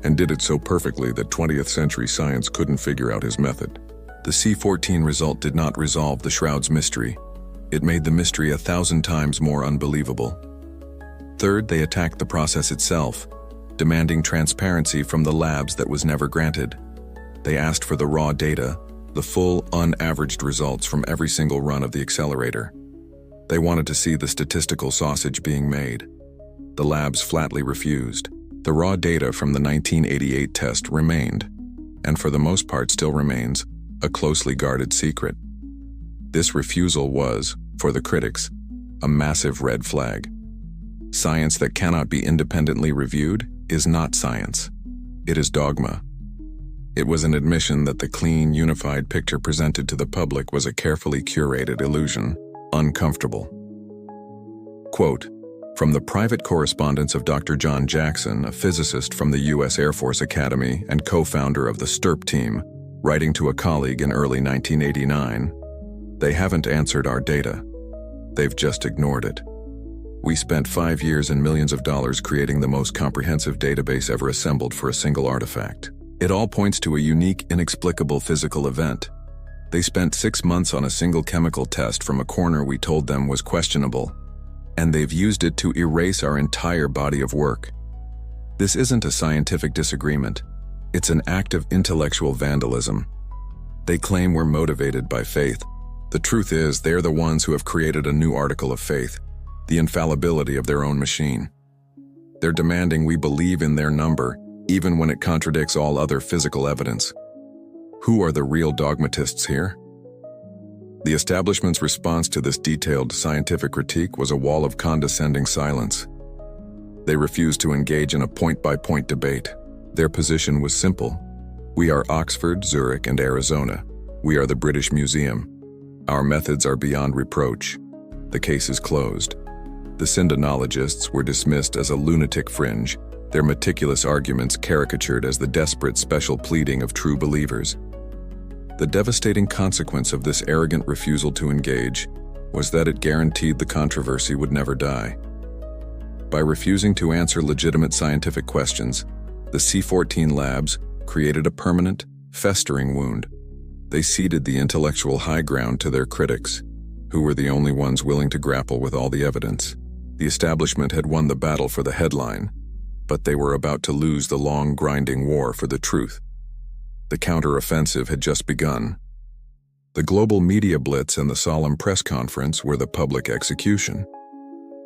and did it so perfectly that 20th century science couldn't figure out his method. The C14 result did not resolve the shroud's mystery. It made the mystery 1,000 times more unbelievable. Third, they attacked the process itself, demanding transparency from the labs that was never granted. They asked for the raw data, the full, unaveraged results from every single run of the accelerator. They wanted to see the statistical sausage being made. The labs flatly refused. The raw data from the 1988 test remained, and for the most part still remains, a closely guarded secret. This refusal was, for the critics, a massive red flag. Science that cannot be independently reviewed is not science. It is dogma. It was an admission that the clean, unified picture presented to the public was a carefully curated illusion, uncomfortable. Quote, from the private correspondence of Dr. John Jackson, a physicist from the U.S. Air Force Academy and co-founder of the STIRP team, writing to a colleague in early 1989, "They haven't answered our data. They've just ignored it. We spent 5 years and millions of dollars creating the most comprehensive database ever assembled for a single artifact. It all points to a unique, inexplicable physical event. They spent 6 months on a single chemical test from a corner we told them was questionable, and they've used it to erase our entire body of work. This isn't a scientific disagreement. It's an act of intellectual vandalism. They claim we're motivated by faith. The truth is, they're the ones who have created a new article of faith, the infallibility of their own machine. They're demanding we believe in their number, even when it contradicts all other physical evidence. Who are the real dogmatists here?" The establishment's response to this detailed scientific critique was a wall of condescending silence. They refused to engage in a point-by-point debate. Their position was simple. We are Oxford, Zurich, and Arizona. We are the British Museum. Our methods are beyond reproach. The case is closed. The syndenologists were dismissed as a lunatic fringe, their meticulous arguments caricatured as the desperate special pleading of true believers. The devastating consequence of this arrogant refusal to engage was that it guaranteed the controversy would never die. By refusing to answer legitimate scientific questions, the C14 labs created a permanent, festering wound. They ceded the intellectual high ground to their critics, who were the only ones willing to grapple with all the evidence. The establishment had won the battle for the headline, but they were about to lose the long, grinding war for the truth. The counter-offensive had just begun. The global media blitz and the solemn press conference were the public execution.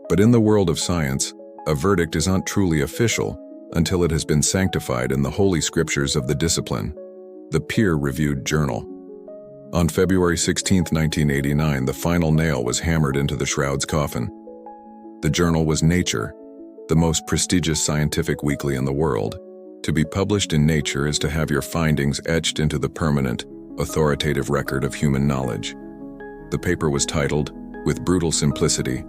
But in the world of science, a verdict is not truly official until it has been sanctified in the holy scriptures of the discipline, the peer-reviewed journal. On February 16, 1989, the final nail was hammered into the Shroud's coffin. The journal was Nature, the most prestigious scientific weekly in the world. To be published in Nature is to have your findings etched into the permanent, authoritative record of human knowledge. The paper was titled, with brutal simplicity,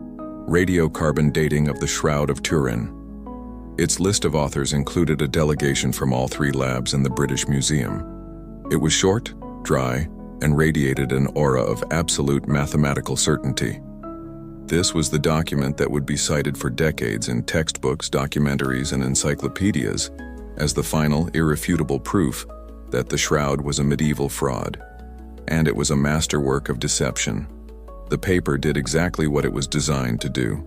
Radiocarbon Dating of the Shroud of Turin. Its list of authors included a delegation from all three labs in the British Museum. It was short, dry, and radiated an aura of absolute mathematical certainty. This was the document that would be cited for decades in textbooks, documentaries, and encyclopedias as the final, irrefutable proof that the Shroud was a medieval fraud. And it was a masterwork of deception. The paper did exactly what it was designed to do.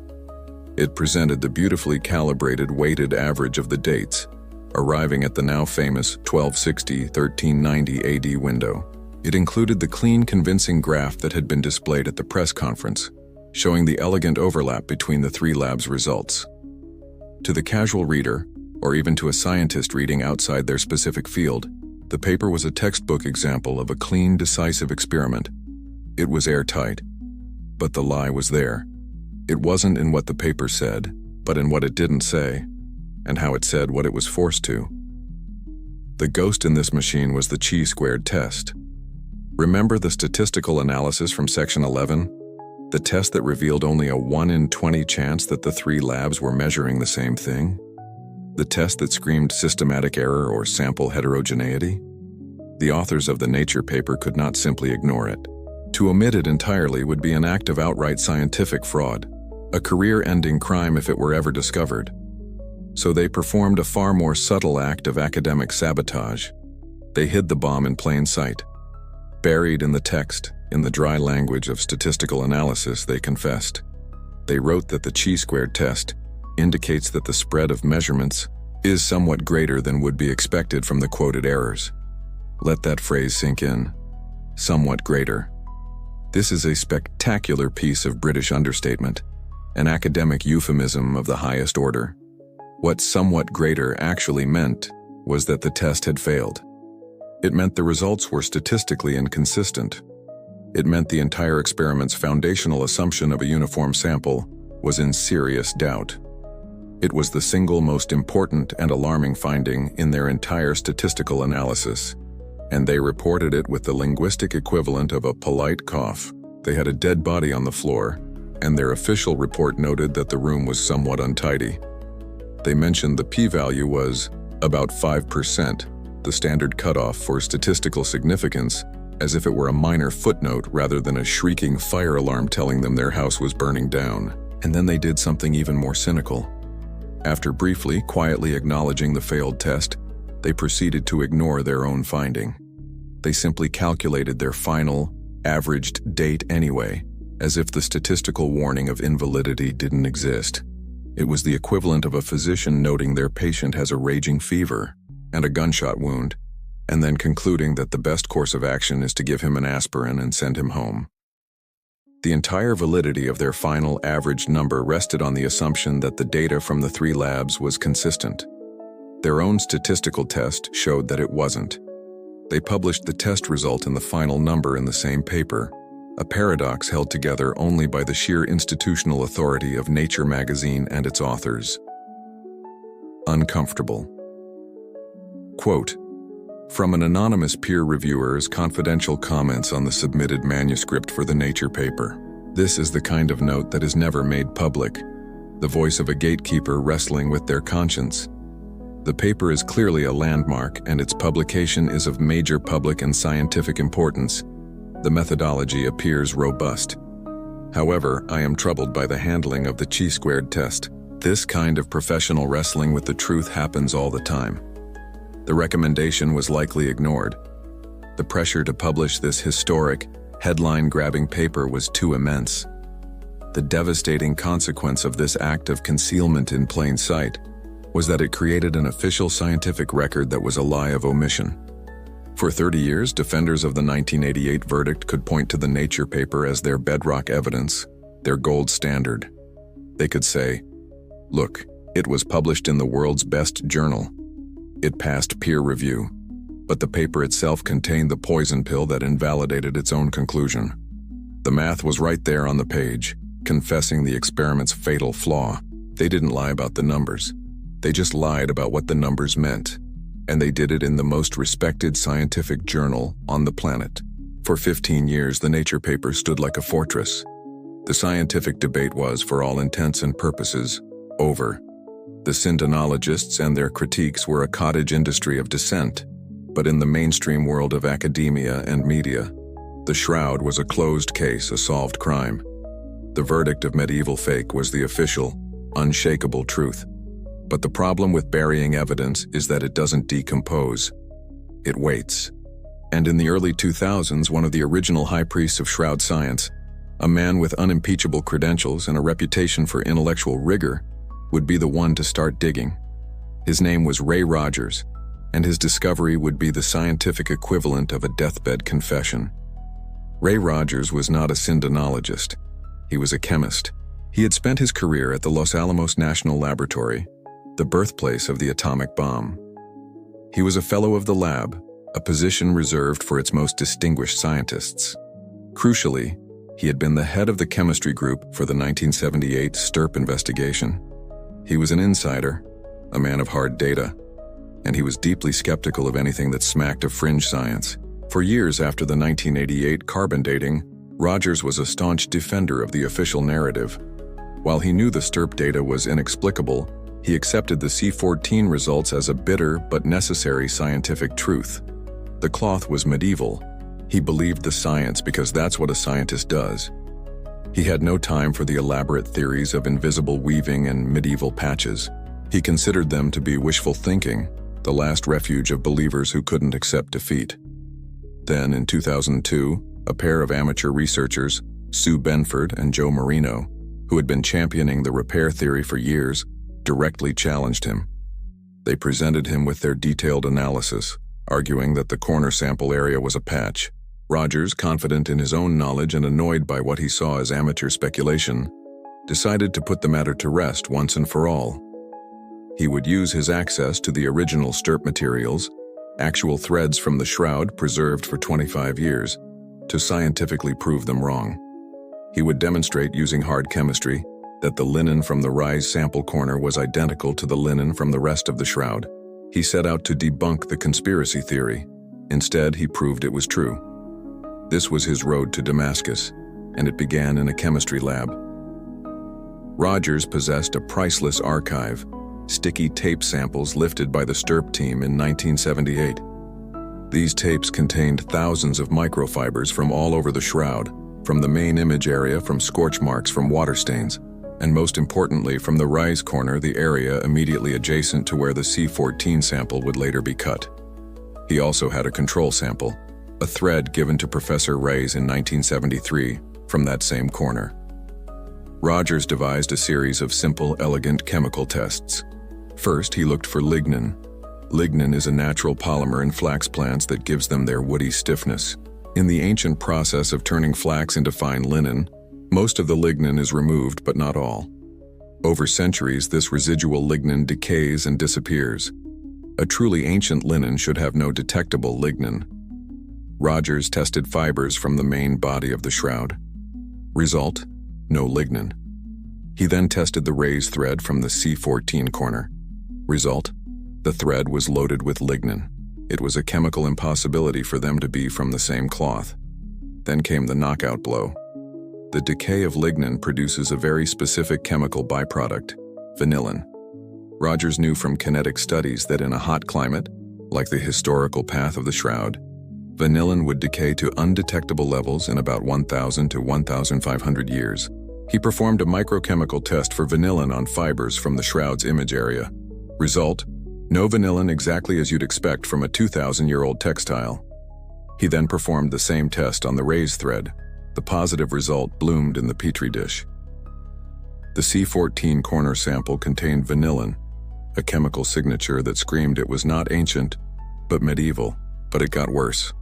It presented the beautifully calibrated weighted average of the dates, arriving at the now famous 1260-1390 AD window. It included the clean, convincing graph that had been displayed at the press conference, showing the elegant overlap between the three labs' results. To the casual reader, or even to a scientist reading outside their specific field, the paper was a textbook example of a clean, decisive experiment. It was airtight. But the lie was there. It wasn't in what the paper said, but in what it didn't say, and how it said what it was forced to. The ghost in this machine was the chi-squared test. Remember the statistical analysis from section 11? The test that revealed only a 1 in 20 chance that the three labs were measuring the same thing? The test that screamed systematic error or sample heterogeneity? The authors of the Nature paper could not simply ignore it. To omit it entirely would be an act of outright scientific fraud, a career-ending crime if it were ever discovered. So they performed a far more subtle act of academic sabotage. They hid the bomb in plain sight. Buried in the text, in the dry language of statistical analysis, they confessed. They wrote that the chi-squared test indicates that the spread of measurements is somewhat greater than would be expected from the quoted errors. Let that phrase sink in. Somewhat greater. This is a spectacular piece of British understatement, an academic euphemism of the highest order. What somewhat greater actually meant was that the test had failed. It meant the results were statistically inconsistent. It meant the entire experiment's foundational assumption of a uniform sample was in serious doubt. It was the single most important and alarming finding in their entire statistical analysis, and they reported it with the linguistic equivalent of a polite cough. They had a dead body on the floor, and their official report noted that the room was somewhat untidy. They mentioned the p-value was about 5%, the standard cutoff for statistical significance, as if it were a minor footnote rather than a shrieking fire alarm telling them their house was burning down. And then they did something even more cynical. After briefly, quietly acknowledging the failed test, they proceeded to ignore their own finding. They simply calculated their final, averaged date anyway, as if the statistical warning of invalidity didn't exist. It was the equivalent of a physician noting their patient has a raging fever and a gunshot wound, and then concluding that the best course of action is to give him an aspirin and send him home. The entire validity of their final averaged number rested on the assumption that the data from the three labs was consistent. Their own statistical test showed that it wasn't. They published the test result in the final number in the same paper, a paradox held together only by the sheer institutional authority of Nature magazine and its authors. Uncomfortable. Quote, from an anonymous peer reviewer's confidential comments on the submitted manuscript for the Nature paper. This is the kind of note that is never made public, the voice of a gatekeeper wrestling with their conscience. The paper is clearly a landmark, and its publication is of major public and scientific importance. The methodology appears robust. However, I am troubled by the handling of the chi-squared test. This kind of professional wrestling with the truth happens all the time. The recommendation was likely ignored. The pressure to publish this historic, headline-grabbing paper was too immense. The devastating consequence of this act of concealment in plain sight was that it created an official scientific record that was a lie of omission. For 30 years, defenders of the 1988 verdict could point to the Nature paper as their bedrock evidence, their gold standard. They could say, "Look, it was published in the world's best journal. It passed peer review." But the paper itself contained the poison pill that invalidated its own conclusion. The math was right there on the page, confessing the experiment's fatal flaw. They didn't lie about the numbers. They just lied about what the numbers meant. And they did it in the most respected scientific journal on the planet. For 15 years, the Nature paper stood like a fortress. The scientific debate was, for all intents and purposes, over. The syndenologists and their critiques were a cottage industry of dissent. But in the mainstream world of academia and media, the Shroud was a closed case, a solved crime. The verdict of medieval fake was the official, unshakable truth. But the problem with burying evidence is that it doesn't decompose. It waits. And in the early 2000s, one of the original high priests of Shroud science, a man with unimpeachable credentials and a reputation for intellectual rigor, would be the one to start digging. His name was Ray Rogers, and his discovery would be the scientific equivalent of a deathbed confession. Ray Rogers was not a syndenologist. He was a chemist. He had spent his career at the Los Alamos National Laboratory, the birthplace of the atomic bomb. He was a fellow of the lab, a position reserved for its most distinguished scientists. Crucially, he had been the head of the chemistry group for the 1978 STIRP investigation. He was an insider, a man of hard data, and he was deeply skeptical of anything that smacked of fringe science. For years after the 1988 carbon dating, Rogers was a staunch defender of the official narrative. While he knew the STIRP data was inexplicable, he accepted the C14 results as a bitter but necessary scientific truth. The cloth was medieval. He believed the science because that's what a scientist does. He had no time for the elaborate theories of invisible weaving and medieval patches. He considered them to be wishful thinking, the last refuge of believers who couldn't accept defeat. Then, in 2002, a pair of amateur researchers, Sue Benford and Joe Marino, who had been championing the repair theory for years, directly challenged him. They presented him with their detailed analysis, arguing that the corner sample area was a patch. Rogers, confident in his own knowledge and annoyed by what he saw as amateur speculation, decided to put the matter to rest once and for all. He would use his access to the original STIRP materials, actual threads from the Shroud preserved for 25 years, to scientifically prove them wrong. He would demonstrate using hard chemistry that the linen from the Rise sample corner was identical to the linen from the rest of the Shroud. He set out to debunk the conspiracy theory. Instead, he proved it was true. This was his road to Damascus, and it began in a chemistry lab. Rogers possessed a priceless archive, sticky tape samples lifted by the STIRP team in 1978. These tapes contained thousands of microfibers from all over the Shroud, from the main image area, from scorch marks, from water stains, and most importantly from the Rise corner, the area immediately adjacent to where the C14 sample would later be cut. He also had a control sample, a thread given to Professor Reyes in 1973 from that same corner. Rogers devised a series of simple, elegant chemical tests. First, he looked for lignin. Lignin is a natural polymer in flax plants that gives them their woody stiffness. In the ancient process of turning flax into fine linen, most of the lignin is removed, but not all. Over centuries, this residual lignin decays and disappears. A truly ancient linen should have no detectable lignin. Rogers tested fibers from the main body of the Shroud. Result: no lignin. He then tested the Reyes thread from the C14 corner. Result: the thread was loaded with lignin. It was a chemical impossibility for them to be from the same cloth. Then came the knockout blow. The decay of lignin produces a very specific chemical byproduct, vanillin. Rogers knew from kinetic studies that in a hot climate, like the historical path of the Shroud, vanillin would decay to undetectable levels in about 1,000 to 1,500 years. He performed a microchemical test for vanillin on fibers from the Shroud's image area. Result: no vanillin exactly as you'd expect from a 2,000-year-old textile. He then performed the same test on the raised thread. The positive result bloomed in the petri dish. The C14 corner sample contained vanillin, a chemical signature that screamed it was not ancient, but medieval. But it got worse.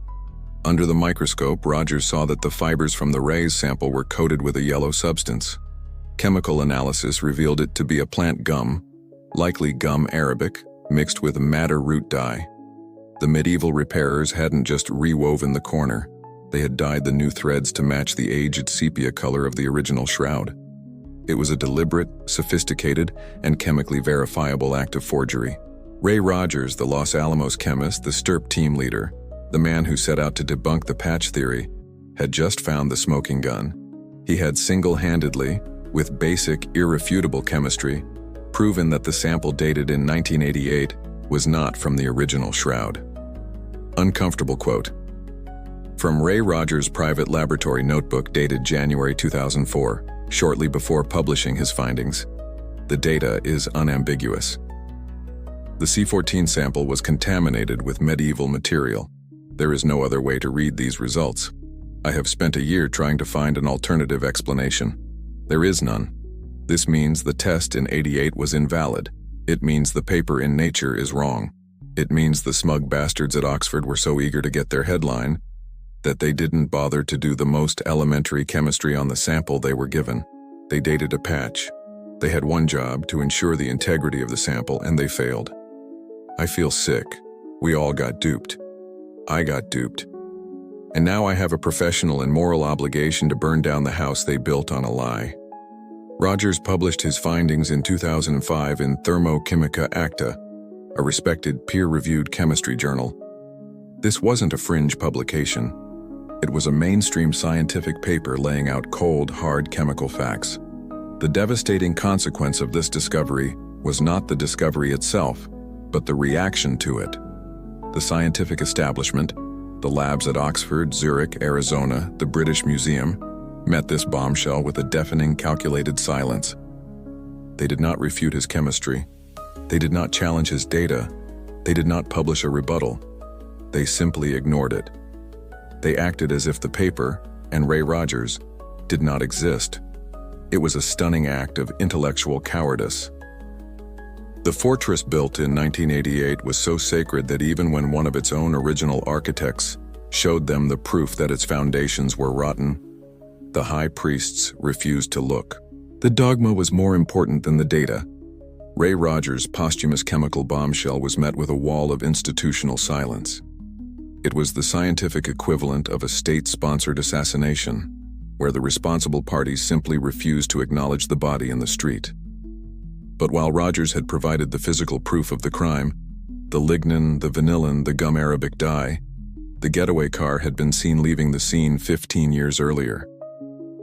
Under the microscope, Rogers saw that the fibers from the raised sample were coated with a yellow substance. Chemical analysis revealed it to be a plant gum, likely gum arabic, mixed with madder root dye. The medieval repairers hadn't just rewoven the corner, they had dyed the new threads to match the aged sepia color of the original shroud. It was a deliberate, sophisticated, and chemically verifiable act of forgery. Ray Rogers, the Los Alamos chemist, the STIRP team leader, the man who set out to debunk the patch theory, had just found the smoking gun. He had single-handedly, with basic, irrefutable chemistry, proven that the sample dated in 1988 was not from the original shroud. Uncomfortable quote. From Ray Rogers' private laboratory notebook dated January 2004, shortly before publishing his findings. The data is unambiguous. The C14 sample was contaminated with medieval material. There is no other way to read these results. I have spent a year trying to find an alternative explanation. There is none. This means the test in '88 was invalid. It means the paper in Nature is wrong. It means the smug bastards at Oxford were so eager to get their headline that they didn't bother to do the most elementary chemistry on the sample they were given. They dated a patch. They had one job, to ensure the integrity of the sample, and they failed. I feel sick. We all got duped. I got duped. And now I have a professional and moral obligation to burn down the house they built on a lie. Rogers published his findings in 2005 in Thermochimica Acta, a respected peer-reviewed chemistry journal. This wasn't a fringe publication. It was a mainstream scientific paper laying out cold, hard chemical facts. The devastating consequence of this discovery was not the discovery itself, but the reaction to it. The scientific establishment, the labs at Oxford, Zurich, Arizona, the British Museum, met this bombshell with a deafening, calculated silence. They did not refute his chemistry. They did not challenge his data. They did not publish a rebuttal. They simply ignored it. They acted as if the paper, and Ray Rogers, did not exist. It was a stunning act of intellectual cowardice. The fortress built in 1988 was so sacred that even when one of its own original architects showed them the proof that its foundations were rotten, the high priests refused to look. The dogma was more important than the data. Ray Rogers' posthumous chemical bombshell was met with a wall of institutional silence. It was the scientific equivalent of a state-sponsored assassination, where the responsible parties simply refused to acknowledge the body in the street. But while Rogers had provided the physical proof of the crime, the lignin, the vanillin, the gum arabic dye, the getaway car had been seen leaving the scene 15 years earlier.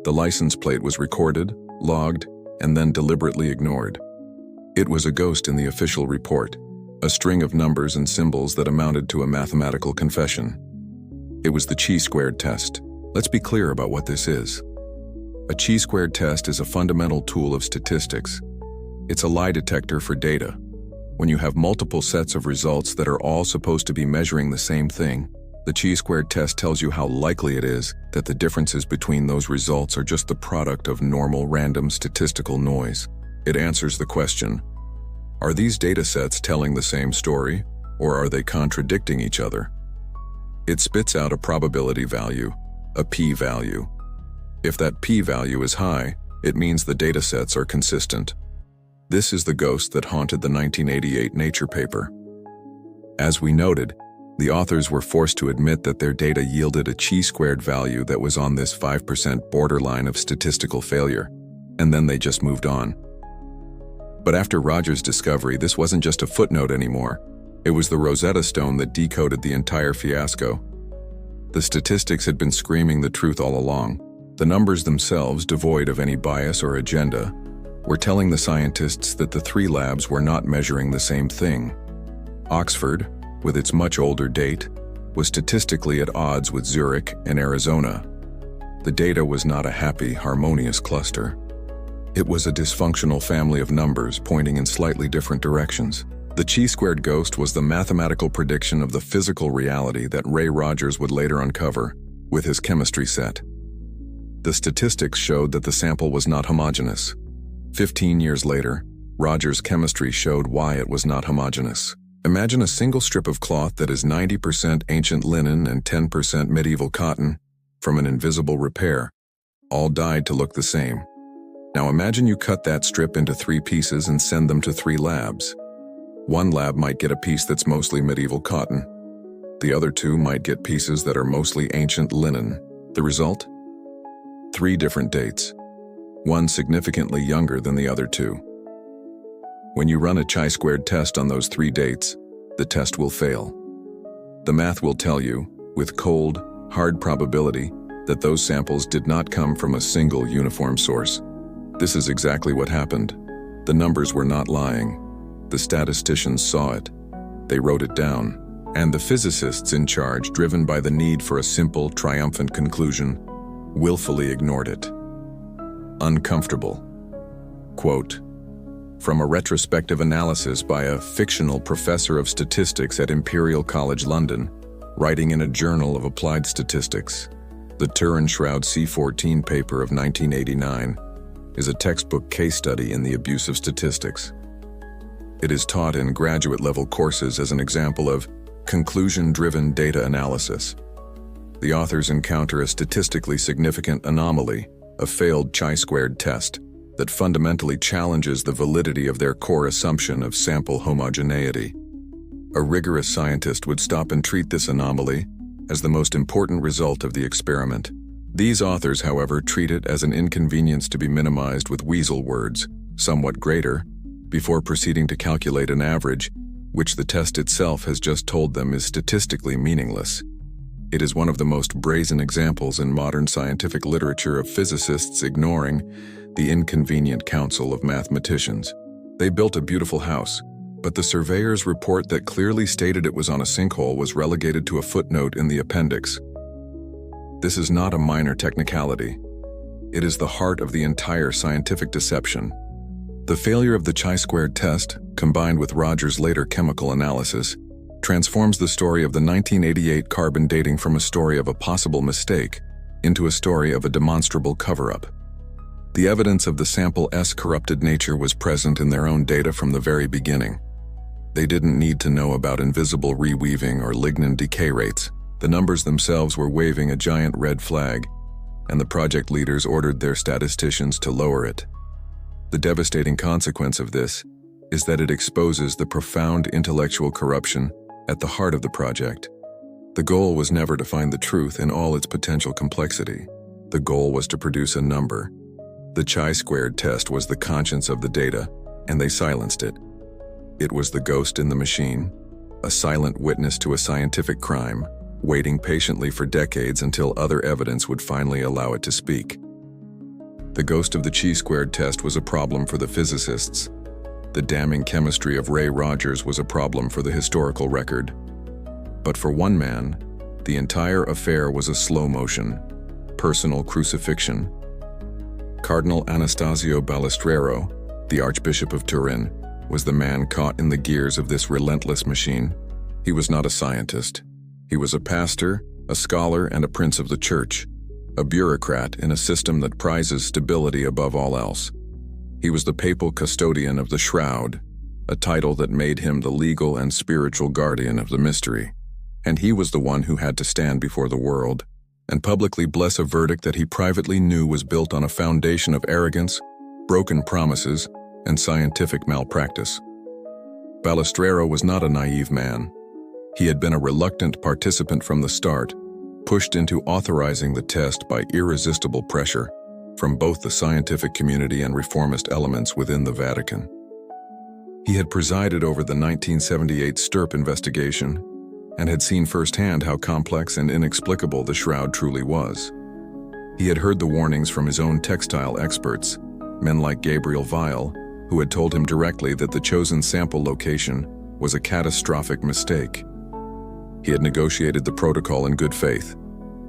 The license plate was recorded, logged, and then deliberately ignored. It was a ghost in the official report, a string of numbers and symbols that amounted to a mathematical confession. It was the chi-squared test. Let's be clear about what this is. A chi-squared test is a fundamental tool of statistics. It's a lie detector for data. When you have multiple sets of results that are all supposed to be measuring the same thing, the chi-squared test tells you how likely it is that the differences between those results are just the product of normal random statistical noise. It answers the question, are these data sets telling the same story, or are they contradicting each other? It spits out a probability value, a p-value. If that p-value is high, it means the data sets are consistent. This is the ghost that haunted the 1988 Nature paper. As we noted, the authors were forced to admit that their data yielded a chi-squared value that was on this 5% borderline of statistical failure, and then they just moved on. But after Rogers' discovery, this wasn't just a footnote anymore. It was the Rosetta Stone that decoded the entire fiasco. The statistics had been screaming the truth all along. The numbers themselves, devoid of any bias or agenda, were telling the scientists that the three labs were not measuring the same thing. Oxford, with its much older date, was statistically at odds with Zurich and Arizona. The data was not a happy, harmonious cluster. It was a dysfunctional family of numbers pointing in slightly different directions. The chi-squared ghost was the mathematical prediction of the physical reality that Ray Rogers would later uncover with his chemistry set. The statistics showed that the sample was not homogeneous. 15 years later, Rogers' chemistry showed why it was not homogeneous. Imagine a single strip of cloth that is 90% ancient linen and 10% medieval cotton from an invisible repair, all dyed to look the same. Now imagine you cut that strip into 3 pieces and send them to 3 labs. One lab might get a piece that's mostly medieval cotton. The other 2 might get pieces that are mostly ancient linen. The result? 3 different dates. One significantly younger than the other 2. When you run a chi-squared test on those 3 dates, the test will fail. The math will tell you, with cold, hard probability, that those samples did not come from a single uniform source. This is exactly what happened. The numbers were not lying. The statisticians saw it. They wrote it down. And the physicists in charge, driven by the need for a simple, triumphant conclusion, willfully ignored it. Uncomfortable. Quote, from a retrospective analysis by a fictional professor of statistics at Imperial College London, writing in a journal of applied statistics, the Turin Shroud C14 paper of 1989 is a textbook case study in the abuse of statistics. It is taught in graduate-level courses as an example of conclusion-driven data analysis. The authors encounter a statistically significant anomaly, a failed chi-squared test, that fundamentally challenges the validity of their core assumption of sample homogeneity. A rigorous scientist would stop and treat this anomaly as the most important result of the experiment. These authors, however, treat it as an inconvenience to be minimized with weasel words, somewhat greater, before proceeding to calculate an average, which the test itself has just told them is statistically meaningless. It is one of the most brazen examples in modern scientific literature of physicists ignoring the inconvenient counsel of mathematicians. They built a beautiful house, but the surveyor's report that clearly stated it was on a sinkhole was relegated to a footnote in the appendix. This is not a minor technicality. It is the heart of the entire scientific deception. The failure of the chi-squared test, combined with Rogers' later chemical analysis, transforms the story of the 1988 carbon dating from a story of a possible mistake into a story of a demonstrable cover-up. The evidence of the sample's corrupted nature was present in their own data from the very beginning. They didn't need to know about invisible reweaving or lignin decay rates. The numbers themselves were waving a giant red flag, and the project leaders ordered their statisticians to lower it. The devastating consequence of this is that it exposes the profound intellectual corruption at the heart of the project. The goal was never to find the truth in all its potential complexity. The goal was to produce a number. The chi-squared test was the conscience of the data, and they silenced it. It was the ghost in the machine, a silent witness to a scientific crime, waiting patiently for decades until other evidence would finally allow it to speak. The ghost of the chi-squared test was a problem for the physicists. The damning chemistry of Ray Rogers was a problem for the historical record. But for one man, the entire affair was a slow motion, personal crucifixion. Cardinal Anastasio Balestrero, the Archbishop of Turin, was the man caught in the gears of this relentless machine. He was not a scientist. He was a pastor, a scholar, and a prince of the church, a bureaucrat in a system that prizes stability above all else. He was the papal custodian of the Shroud, a title that made him the legal and spiritual guardian of the mystery. And he was the one who had to stand before the world and publicly bless a verdict that he privately knew was built on a foundation of arrogance, broken promises, and scientific malpractice. Balestrero was not a naive man. He had been a reluctant participant from the start, pushed into authorizing the test by irresistible pressure from both the scientific community and reformist elements within the Vatican. He had presided over the 1978 Stirp investigation and had seen firsthand how complex and inexplicable the Shroud truly was. He had heard the warnings from his own textile experts, men like Gabriel Weil, who had told him directly that the chosen sample location was a catastrophic mistake. He had negotiated the protocol in good faith,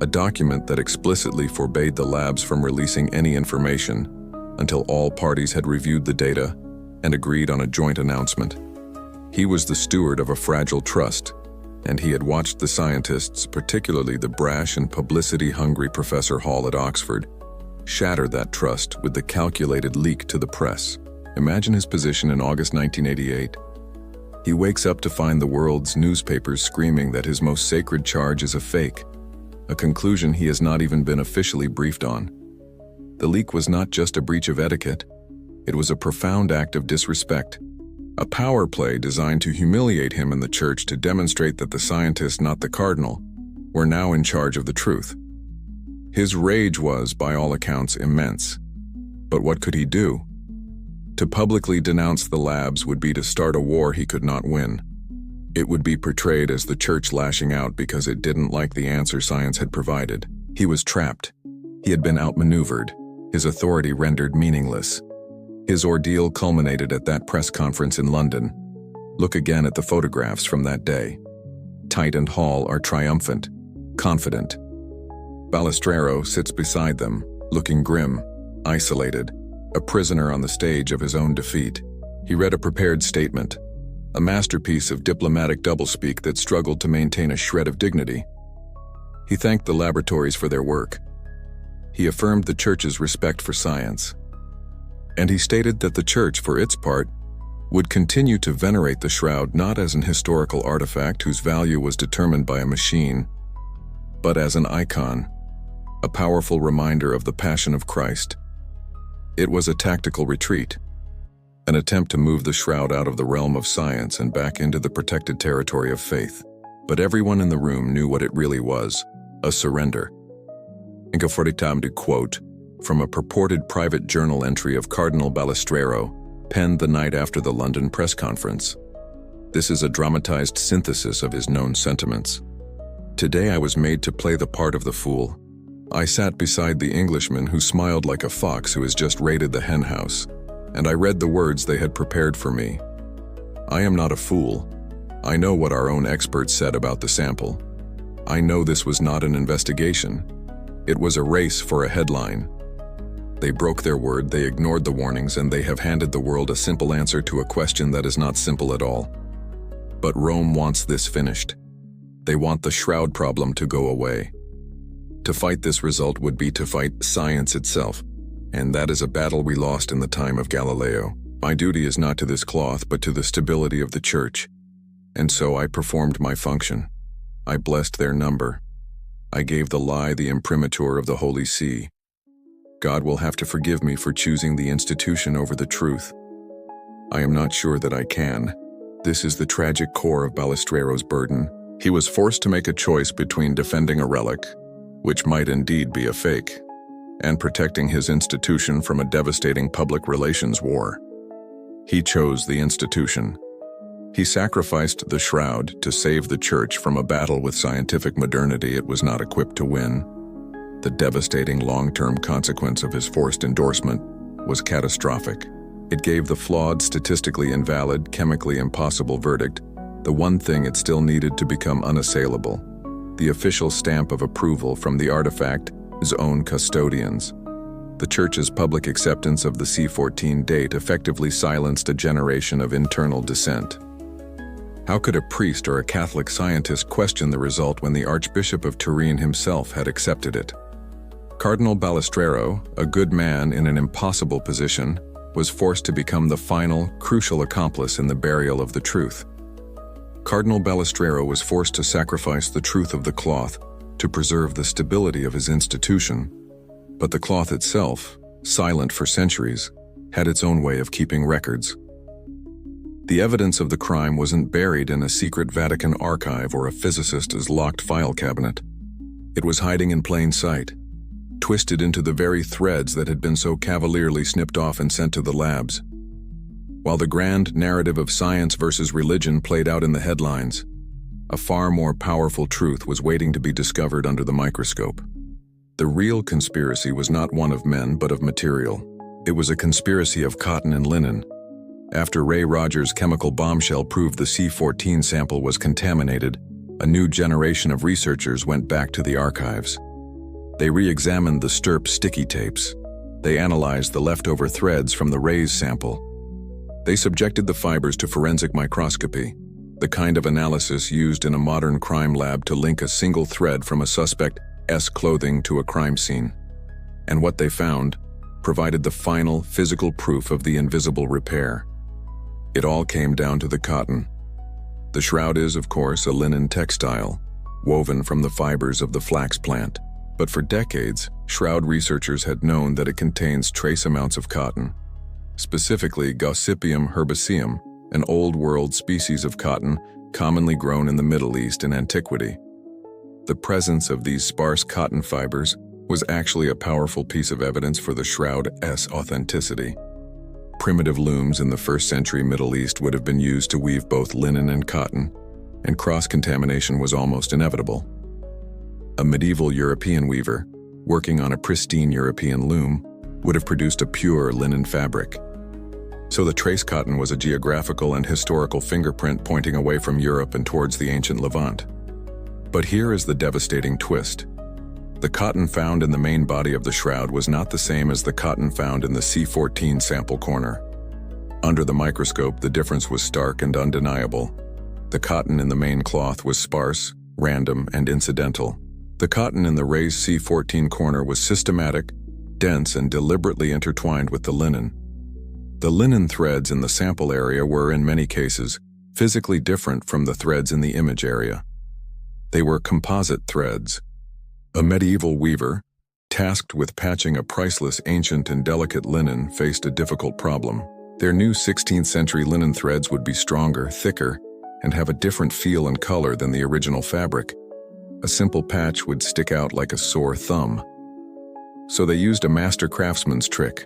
a document that explicitly forbade the labs from releasing any information until all parties had reviewed the data and agreed on a joint announcement. He was the steward of a fragile trust, and he had watched the scientists, particularly the brash and publicity-hungry Professor Hall at Oxford, shatter that trust with the calculated leak to the press. Imagine his position in August 1988. He wakes up to find the world's newspapers screaming that his most sacred charge is a fake, a conclusion he has not even been officially briefed on. The leak was not just a breach of etiquette, it was a profound act of disrespect, a power play designed to humiliate him and the church to demonstrate that the scientist, not the cardinal, were now in charge of the truth. His rage was, by all accounts, immense. But what could he do? To publicly denounce the labs would be to start a war he could not win. It would be portrayed as the church lashing out because it didn't like the answer science had provided. He was trapped. He had been outmaneuvered, his authority rendered meaningless. His ordeal culminated at that press conference in London. Look again at the photographs from that day. Tite and Hall are triumphant, confident. Balistrero sits beside them, looking grim, isolated, a prisoner on the stage of his own defeat. He read a prepared statement, a masterpiece of diplomatic doublespeak that struggled to maintain a shred of dignity. He thanked the laboratories for their work. He affirmed the church's respect for science. And he stated that the church, for its part, would continue to venerate the shroud not as an historical artifact whose value was determined by a machine, but as an icon, a powerful reminder of the Passion of Christ. It was a tactical retreat, an attempt to move the shroud out of the realm of science and back into the protected territory of faith. But everyone in the room knew what it really was, a surrender. Inconformitam to quote from a purported private journal entry of Cardinal Balistrero, penned the night after the London press conference. This is a dramatized synthesis of his known sentiments. Today I was made to play the part of the fool. I sat beside the Englishman who smiled like a fox who has just raided the henhouse, and I read the words they had prepared for me. I am not a fool. I know what our own experts said about the sample. I know this was not an investigation. It was a race for a headline. They broke their word, they ignored the warnings, and they have handed the world a simple answer to a question that is not simple at all. But Rome wants this finished. They want the shroud problem to go away. To fight this result would be to fight science itself, and that is a battle we lost in the time of Galileo. My duty is not to this cloth, but to the stability of the church. And so I performed my function. I blessed their number. I gave the lie the imprimatur of the Holy See. God will have to forgive me for choosing the institution over the truth. I am not sure that I can. This is the tragic core of Balistrero's burden. He was forced to make a choice between defending a relic, which might indeed be a fake, and protecting his institution from a devastating public relations war. He chose the institution. He sacrificed the shroud to save the church from a battle with scientific modernity it was not equipped to win. The devastating long-term consequence of his forced endorsement was catastrophic. It gave the flawed, statistically invalid, chemically impossible verdict the one thing it still needed to become unassailable: the official stamp of approval from the artifact's own custodians. The Church's public acceptance of the C14 date effectively silenced a generation of internal dissent. How could a priest or a Catholic scientist question the result when the Archbishop of Turin himself had accepted it? Cardinal Balistrero, a good man in an impossible position, was forced to become the final, crucial accomplice in the burial of the truth. Cardinal Balistrero was forced to sacrifice the truth of the cloth to preserve the stability of his institution, but the cloth itself, silent for centuries, had its own way of keeping records. The evidence of the crime wasn't buried in a secret Vatican archive or a physicist's locked file cabinet. It was hiding in plain sight, twisted into the very threads that had been so cavalierly snipped off and sent to the labs. While the grand narrative of science versus religion played out in the headlines, a far more powerful truth was waiting to be discovered under the microscope. The real conspiracy was not one of men, but of material. It was a conspiracy of cotton and linen. After Ray Rogers' chemical bombshell proved the C14 sample was contaminated, a new generation of researchers went back to the archives. They re-examined the STIRP sticky tapes. They analyzed the leftover threads from the Ray's sample. They subjected the fibers to forensic microscopy, the kind of analysis used in a modern crime lab to link a single thread from a suspect's clothing to a crime scene. And what they found provided the final physical proof of the invisible repair. It all came down to the cotton. The shroud is, of course, a linen textile, woven from the fibers of the flax plant. But for decades, shroud researchers had known that it contains trace amounts of cotton, specifically Gossypium herbaceum, an Old World species of cotton commonly grown in the Middle East in antiquity. The presence of these sparse cotton fibers was actually a powerful piece of evidence for the shroud's authenticity. Primitive looms in the 1st century Middle East would have been used to weave both linen and cotton, and cross-contamination was almost inevitable. A medieval European weaver, working on a pristine European loom, would have produced a pure linen fabric. So the trace cotton was a geographical and historical fingerprint pointing away from Europe and towards the ancient Levant. But here is the devastating twist. The cotton found in the main body of the shroud was not the same as the cotton found in the C14 sample corner. Under the microscope, the difference was stark and undeniable. The cotton in the main cloth was sparse, random, and incidental. The cotton in the raised C14 corner was systematic, dense, and deliberately intertwined with the linen. The linen threads in the sample area were, in many cases, physically different from the threads in the image area. They were composite threads. A medieval weaver, tasked with patching a priceless ancient and delicate linen, faced a difficult problem. Their new 16th century linen threads would be stronger, thicker, and have a different feel and color than the original fabric. A simple patch would stick out like a sore thumb. So they used a master craftsman's trick.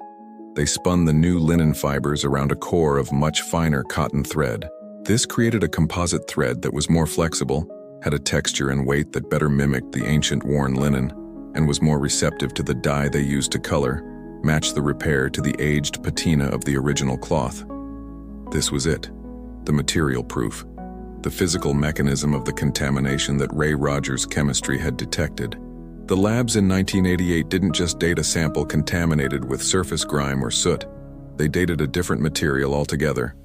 They spun the new linen fibers around a core of much finer cotton thread. This created a composite thread that was more flexible, had a texture and weight that better mimicked the ancient worn linen, and was more receptive to the dye they used to color, match the repair to the aged patina of the original cloth. This was it, the material proof, the physical mechanism of the contamination that Ray Rogers' chemistry had detected. The labs in 1988 didn't just date a sample contaminated with surface grime or soot. They dated a different material altogether.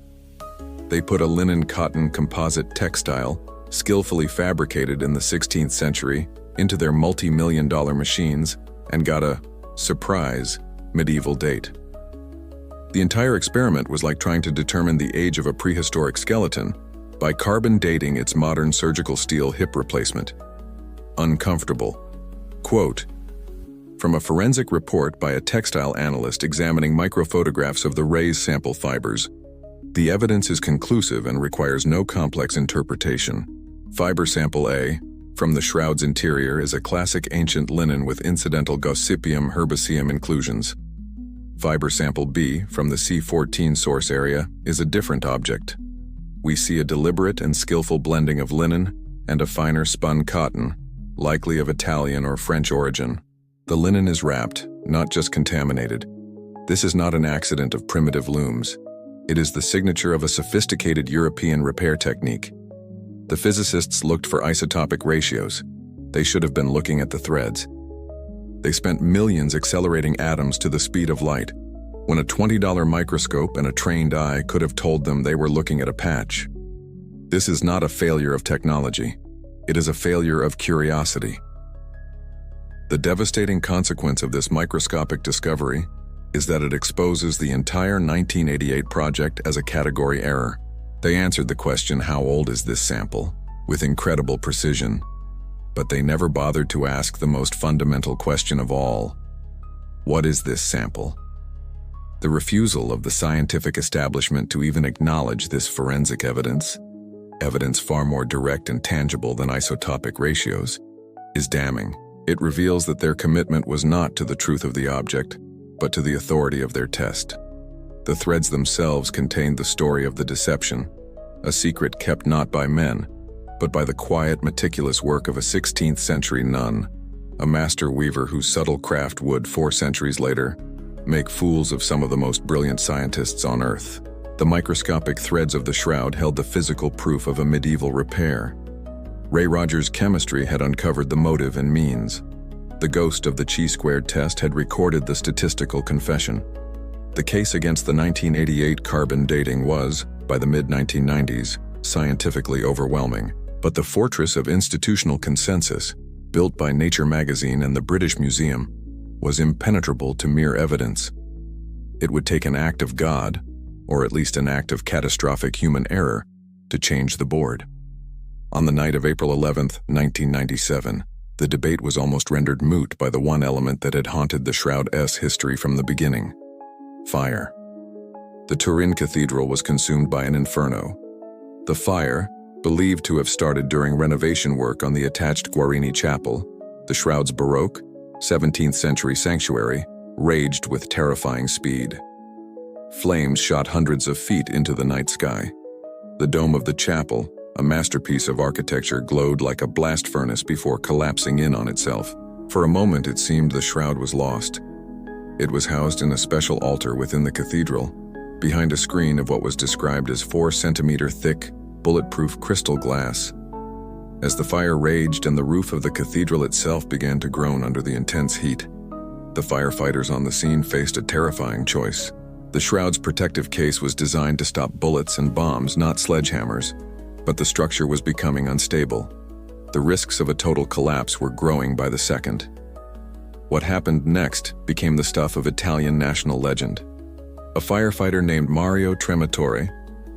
They put a linen-cotton composite textile, skillfully fabricated in the 16th century, into their multi-million-dollar machines and got a surprise medieval date. The entire experiment was like trying to determine the age of a prehistoric skeleton by carbon dating its modern surgical steel hip replacement. Uncomfortable. Quote, from a forensic report by a textile analyst examining microphotographs of the raised sample fibers, the evidence is conclusive and requires no complex interpretation. Fiber sample A, from the shroud's interior, is a classic ancient linen with incidental Gossypium herbaceum inclusions. Fiber sample B, from the C14 source area, is a different object. We see a deliberate and skillful blending of linen and a finer spun cotton, likely of Italian or French origin. The linen is wrapped, not just contaminated. This is not an accident of primitive looms. It is the signature of a sophisticated European repair technique. The physicists looked for isotopic ratios. They should have been looking at the threads. They spent millions accelerating atoms to the speed of light, when a $20 microscope and a trained eye could have told them they were looking at a patch. This is not a failure of technology. It is a failure of curiosity. The devastating consequence of this microscopic discovery is that it exposes the entire 1988 project as a category error. They answered the question, how old is this sample, with incredible precision, but they never bothered to ask the most fundamental question of all. What is this sample? The refusal of the scientific establishment to even acknowledge this forensic evidence far more direct and tangible than isotopic ratios, is damning. It reveals that their commitment was not to the truth of the object, but to the authority of their test. The threads themselves contained the story of the deception, a secret kept not by men, but by the quiet, meticulous work of a 16th century nun, a master weaver whose subtle craft would, 4 centuries later, make fools of some of the most brilliant scientists on Earth. The microscopic threads of the shroud held the physical proof of a medieval repair. Ray Rogers' chemistry had uncovered the motive and means. The ghost of the chi-squared test had recorded the statistical confession. The case against the 1988 carbon dating was, by the mid-1990s, scientifically overwhelming, but the fortress of institutional consensus, built by Nature magazine and the British Museum, was impenetrable to mere evidence. It would take an act of God, or at least an act of catastrophic human error, to change the board. On the night of April 11, 1997, the debate was almost rendered moot by the one element that had haunted the Shroud's history from the beginning: fire. The Turin Cathedral was consumed by an inferno. The fire, believed to have started during renovation work on the attached Guarini Chapel, the Shroud's Baroque, 17th century sanctuary, raged with terrifying speed. Flames shot hundreds of feet into the night sky. The dome of the chapel, a masterpiece of architecture, glowed like a blast furnace before collapsing in on itself. For a moment it seemed the shroud was lost. It was housed in a special altar within the cathedral, behind a screen of what was described as 4-centimeter thick, bulletproof crystal glass. As the fire raged and the roof of the cathedral itself began to groan under the intense heat, the firefighters on the scene faced a terrifying choice. The shroud's protective case was designed to stop bullets and bombs, not sledgehammers, but the structure was becoming unstable. The risks of a total collapse were growing by the second. What happened next became the stuff of Italian national legend. A firefighter named Mario Trematore,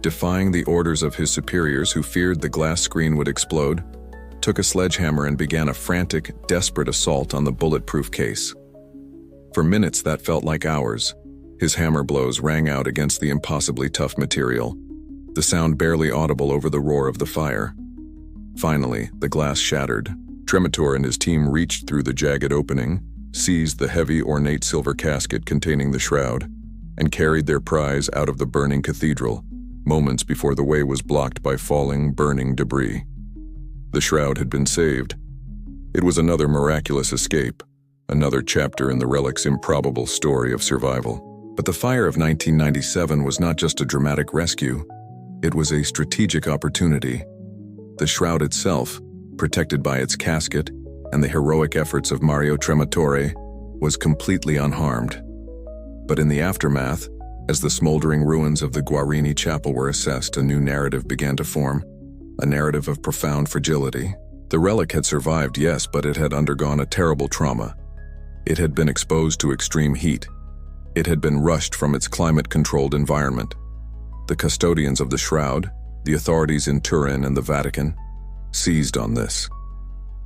defying the orders of his superiors who feared the glass screen would explode, took a sledgehammer and began a frantic, desperate assault on the bulletproof case. For minutes that felt like hours, his hammer blows rang out against the impossibly tough material, the sound barely audible over the roar of the fire. Finally, the glass shattered. Trematore and his team reached through the jagged opening, seized the heavy, ornate silver casket containing the shroud, and carried their prize out of the burning cathedral, moments before the way was blocked by falling, burning debris. The shroud had been saved. It was another miraculous escape, another chapter in the Relic's improbable story of survival. But the fire of 1997 was not just a dramatic rescue, it was a strategic opportunity. The shroud itself, protected by its casket and the heroic efforts of Mario Trematore, was completely unharmed. But in the aftermath, as the smoldering ruins of the Guarini Chapel were assessed, a new narrative began to form, a narrative of profound fragility. The relic had survived, yes, but it had undergone a terrible trauma. It had been exposed to extreme heat. It had been rushed from its climate-controlled environment. The custodians of the shroud, the authorities in Turin and the Vatican, seized on this.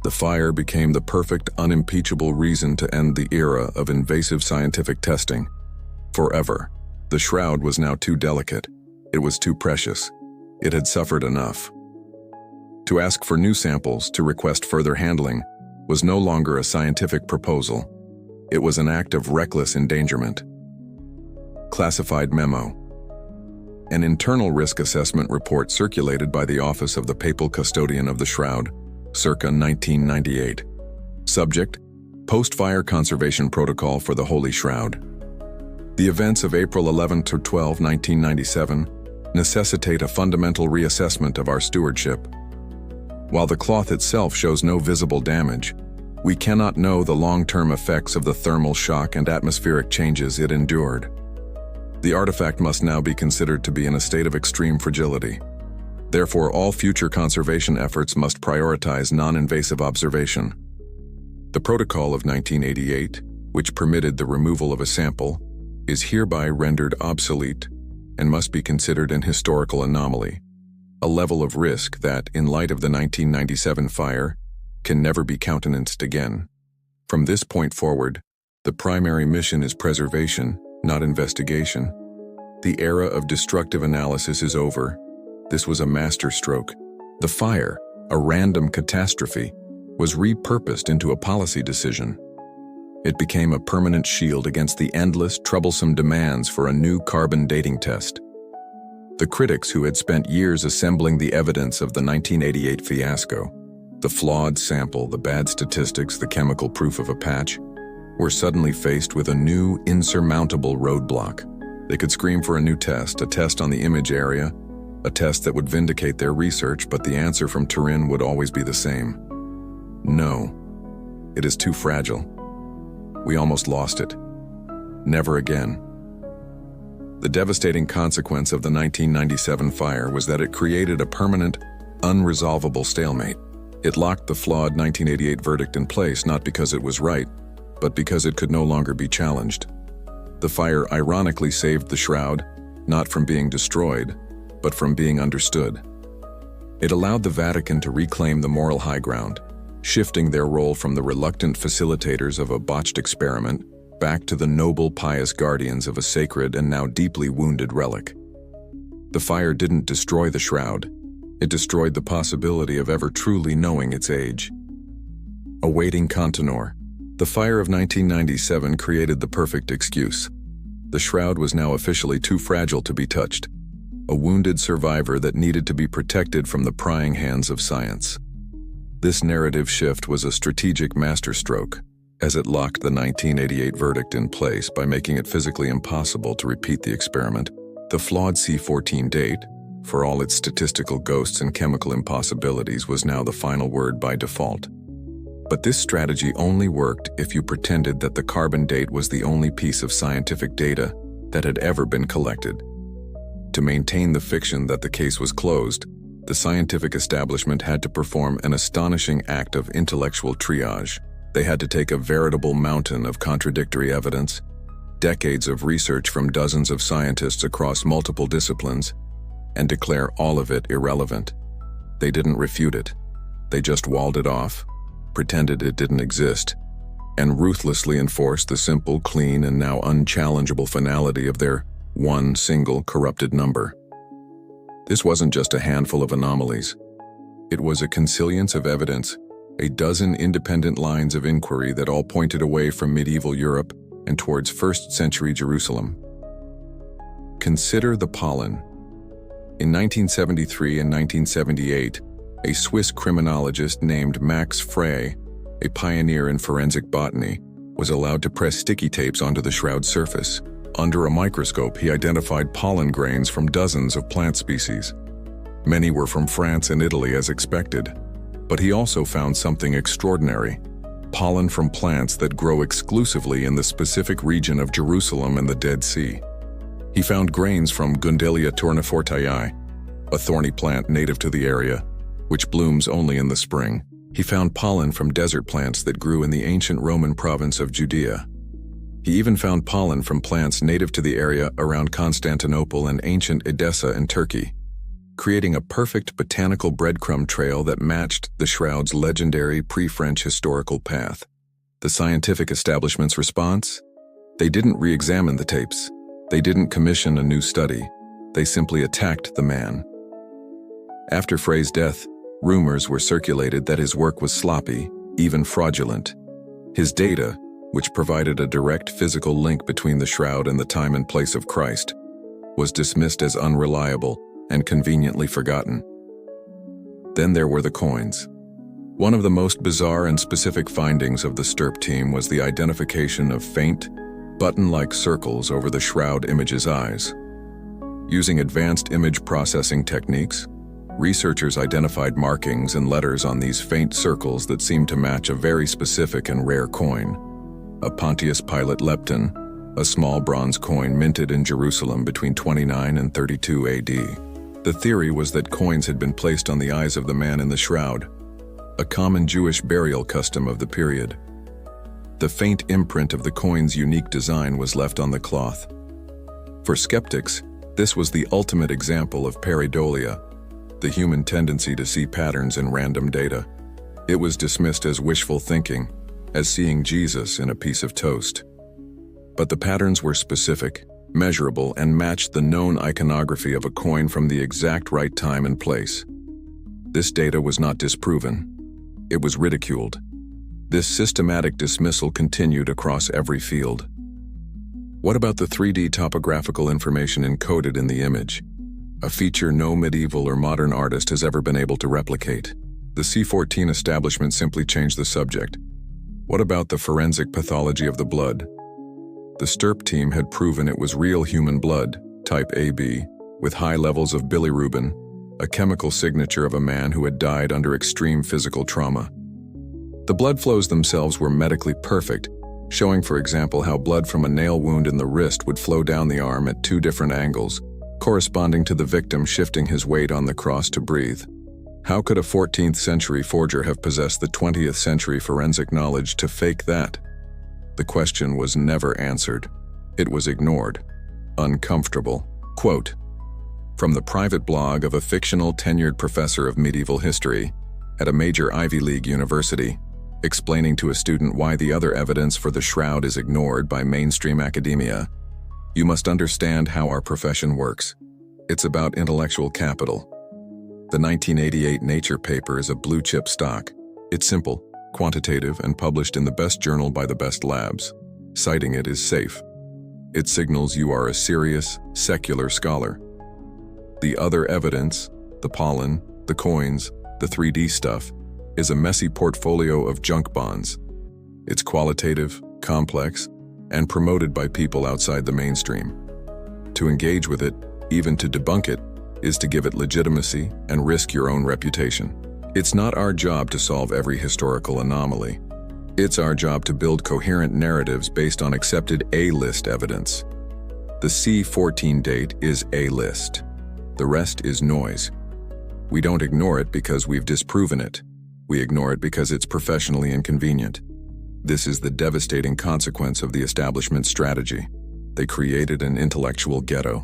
The fire became the perfect, unimpeachable reason to end the era of invasive scientific testing. Forever. The shroud was now too delicate. It was too precious. It had suffered enough. To ask for new samples, to request further handling, was no longer a scientific proposal. It was an act of reckless endangerment. Classified memo. An internal risk assessment report circulated by the Office of the Papal Custodian of the Shroud, circa 1998. Subject: Post-Fire Conservation Protocol for the Holy Shroud. The events of April 11 to 12, 1997 necessitate a fundamental reassessment of our stewardship. While the cloth itself shows no visible damage, we cannot know the long-term effects of the thermal shock and atmospheric changes it endured. The artifact must now be considered to be in a state of extreme fragility. Therefore, all future conservation efforts must prioritize non-invasive observation. The Protocol of 1988, which permitted the removal of a sample, is hereby rendered obsolete and must be considered an historical anomaly, a level of risk that, in light of the 1997 fire, can never be countenanced again. From this point forward, the primary mission is preservation, not investigation. The era of destructive analysis is over. This was a masterstroke. The fire, a random catastrophe, was repurposed into a policy decision. It became a permanent shield against the endless, troublesome demands for a new carbon dating test. The critics who had spent years assembling the evidence of the 1988 fiasco, the flawed sample, the bad statistics, the chemical proof of a patch, were suddenly faced with a new, insurmountable roadblock. They could scream for a new test, a test on the image area, a test that would vindicate their research, but the answer from Turin would always be the same. No, it is too fragile. We almost lost it. Never again. The devastating consequence of the 1997 fire was that it created a permanent, unresolvable stalemate. It locked the flawed 1988 verdict in place not because it was right, but because it could no longer be challenged. The fire ironically saved the Shroud, not from being destroyed, but from being understood. It allowed the Vatican to reclaim the moral high ground, shifting their role from the reluctant facilitators of a botched experiment back to the noble, pious guardians of a sacred and now deeply wounded relic. The fire didn't destroy the Shroud. It destroyed the possibility of ever truly knowing its age. Awaiting Contenor. The fire of 1997 created the perfect excuse. The Shroud was now officially too fragile to be touched, a wounded survivor that needed to be protected from the prying hands of science. This narrative shift was a strategic masterstroke, as it locked the 1988 verdict in place by making it physically impossible to repeat the experiment. The flawed C14 date, for all its statistical ghosts and chemical impossibilities, was now the final word by default. But this strategy only worked if you pretended that the carbon date was the only piece of scientific data that had ever been collected. To maintain the fiction that the case was closed, the scientific establishment had to perform an astonishing act of intellectual triage. They had to take a veritable mountain of contradictory evidence, decades of research from dozens of scientists across multiple disciplines, and declare all of it irrelevant. They didn't refute it. They just walled it off, pretended it didn't exist, and ruthlessly enforced the simple, clean, and now unchallengeable finality of their one single corrupted number. This wasn't just a handful of anomalies. It was a consilience of evidence, a dozen independent lines of inquiry that all pointed away from medieval Europe and towards first-century Jerusalem. Consider the pollen. In 1973 and 1978, a Swiss criminologist named Max Frey, a pioneer in forensic botany, was allowed to press sticky tapes onto the Shroud's surface. Under a microscope, he identified pollen grains from dozens of plant species. Many were from France and Italy as expected, but he also found something extraordinary: pollen from plants that grow exclusively in the specific region of Jerusalem and the Dead Sea. He found grains from Gundelia tournefortii, a thorny plant native to the area, which blooms only in the spring. He found pollen from desert plants that grew in the ancient Roman province of Judea. He even found pollen from plants native to the area around Constantinople and ancient Edessa in Turkey, creating a perfect botanical breadcrumb trail that matched the Shroud's legendary pre-French historical path. The scientific establishment's response? They didn't re-examine the tapes. They didn't commission a new study. They simply attacked the man. After Frey's death, rumors were circulated that his work was sloppy, even fraudulent. His data, which provided a direct physical link between the Shroud and the time and place of Christ, was dismissed as unreliable and conveniently forgotten. Then there were the coins. One of the most bizarre and specific findings of the STURP team was the identification of faint, button-like circles over the Shroud image's eyes. Using advanced image processing techniques, researchers identified markings and letters on these faint circles that seemed to match a very specific and rare coin, a Pontius Pilate lepton, a small bronze coin minted in Jerusalem between 29 and 32 AD. The theory was that coins had been placed on the eyes of the man in the Shroud, a common Jewish burial custom of the period. The faint imprint of the coin's unique design was left on the cloth. For skeptics, this was the ultimate example of pareidolia, the human tendency to see patterns in random data. It was dismissed as wishful thinking, as seeing Jesus in a piece of toast. But the patterns were specific, measurable, and matched the known iconography of a coin from the exact right time and place. This data was not disproven. It was ridiculed. This systematic dismissal continued across every field. What about the 3D topographical information encoded in the image? A feature no medieval or modern artist has ever been able to replicate. The C14 establishment simply changed the subject. What about the forensic pathology of the blood? The STURP team had proven it was real human blood, type AB, with high levels of bilirubin, a chemical signature of a man who had died under extreme physical trauma. The blood flows themselves were medically perfect, showing, for example, how blood from a nail wound in the wrist would flow down the arm at 2 different angles, corresponding to the victim shifting his weight on the cross to breathe. How could a 14th century forger have possessed the 20th century forensic knowledge to fake that? The question was never answered. It was ignored. Uncomfortable. Quote, from the private blog of a fictional tenured professor of medieval history at a major Ivy League university, explaining to a student why the other evidence for the shroud is ignored by mainstream academia. You must understand how our profession works. It's about intellectual capital. The 1988 Nature paper is a blue-chip stock. It's simple, quantitative, and published in the best journal by the best labs. Citing it is safe. It signals you are a serious, secular scholar. The other evidence, the pollen, the coins, the 3D stuff, is a messy portfolio of junk bonds. It's qualitative, complex, and promoted by people outside the mainstream. To engage with it, even to debunk it, is to give it legitimacy and risk your own reputation. It's not our job to solve every historical anomaly. It's our job to build coherent narratives based on accepted A-list evidence. The C14 date is A-list. The rest is noise. We don't ignore it because we've disproven it. We ignore it because it's professionally inconvenient. This is the devastating consequence of the establishment strategy. They created an intellectual ghetto.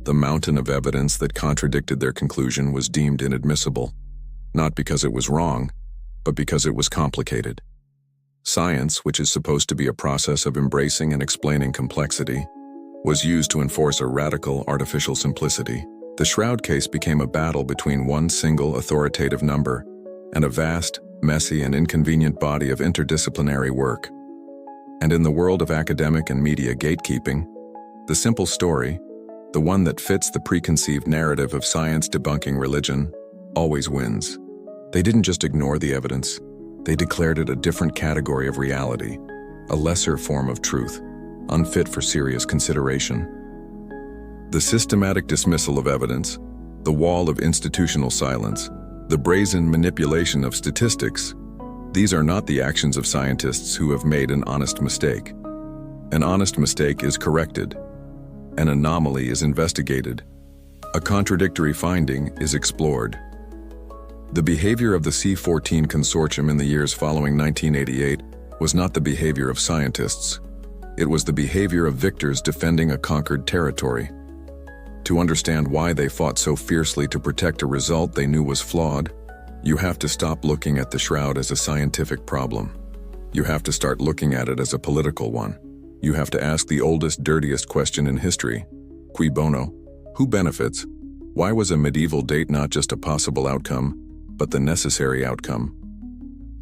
The mountain of evidence that contradicted their conclusion was deemed inadmissible, not because it was wrong, but because it was complicated. Science, which is supposed to be a process of embracing and explaining complexity, was used to enforce a radical, artificial simplicity. The Shroud case became a battle between one single authoritative number and a vast, messy, and inconvenient body of interdisciplinary work. And in the world of academic and media gatekeeping, the simple story, the one that fits the preconceived narrative of science debunking religion, always wins. They didn't just ignore the evidence, they declared it a different category of reality, a lesser form of truth, unfit for serious consideration. The systematic dismissal of evidence, the wall of institutional silence, the brazen manipulation of statistics, these are not the actions of scientists who have made an honest mistake. An honest mistake is corrected. An anomaly is investigated. A contradictory finding is explored. The behavior of the C14 consortium in the years following 1988 was not the behavior of scientists. It was the behavior of victors defending a conquered territory. To understand why they fought so fiercely to protect a result they knew was flawed, you have to stop looking at the Shroud as a scientific problem. You have to start looking at it as a political one. You have to ask the oldest, dirtiest question in history. Cui bono? Who benefits? Why was a medieval date not just a possible outcome, but the necessary outcome?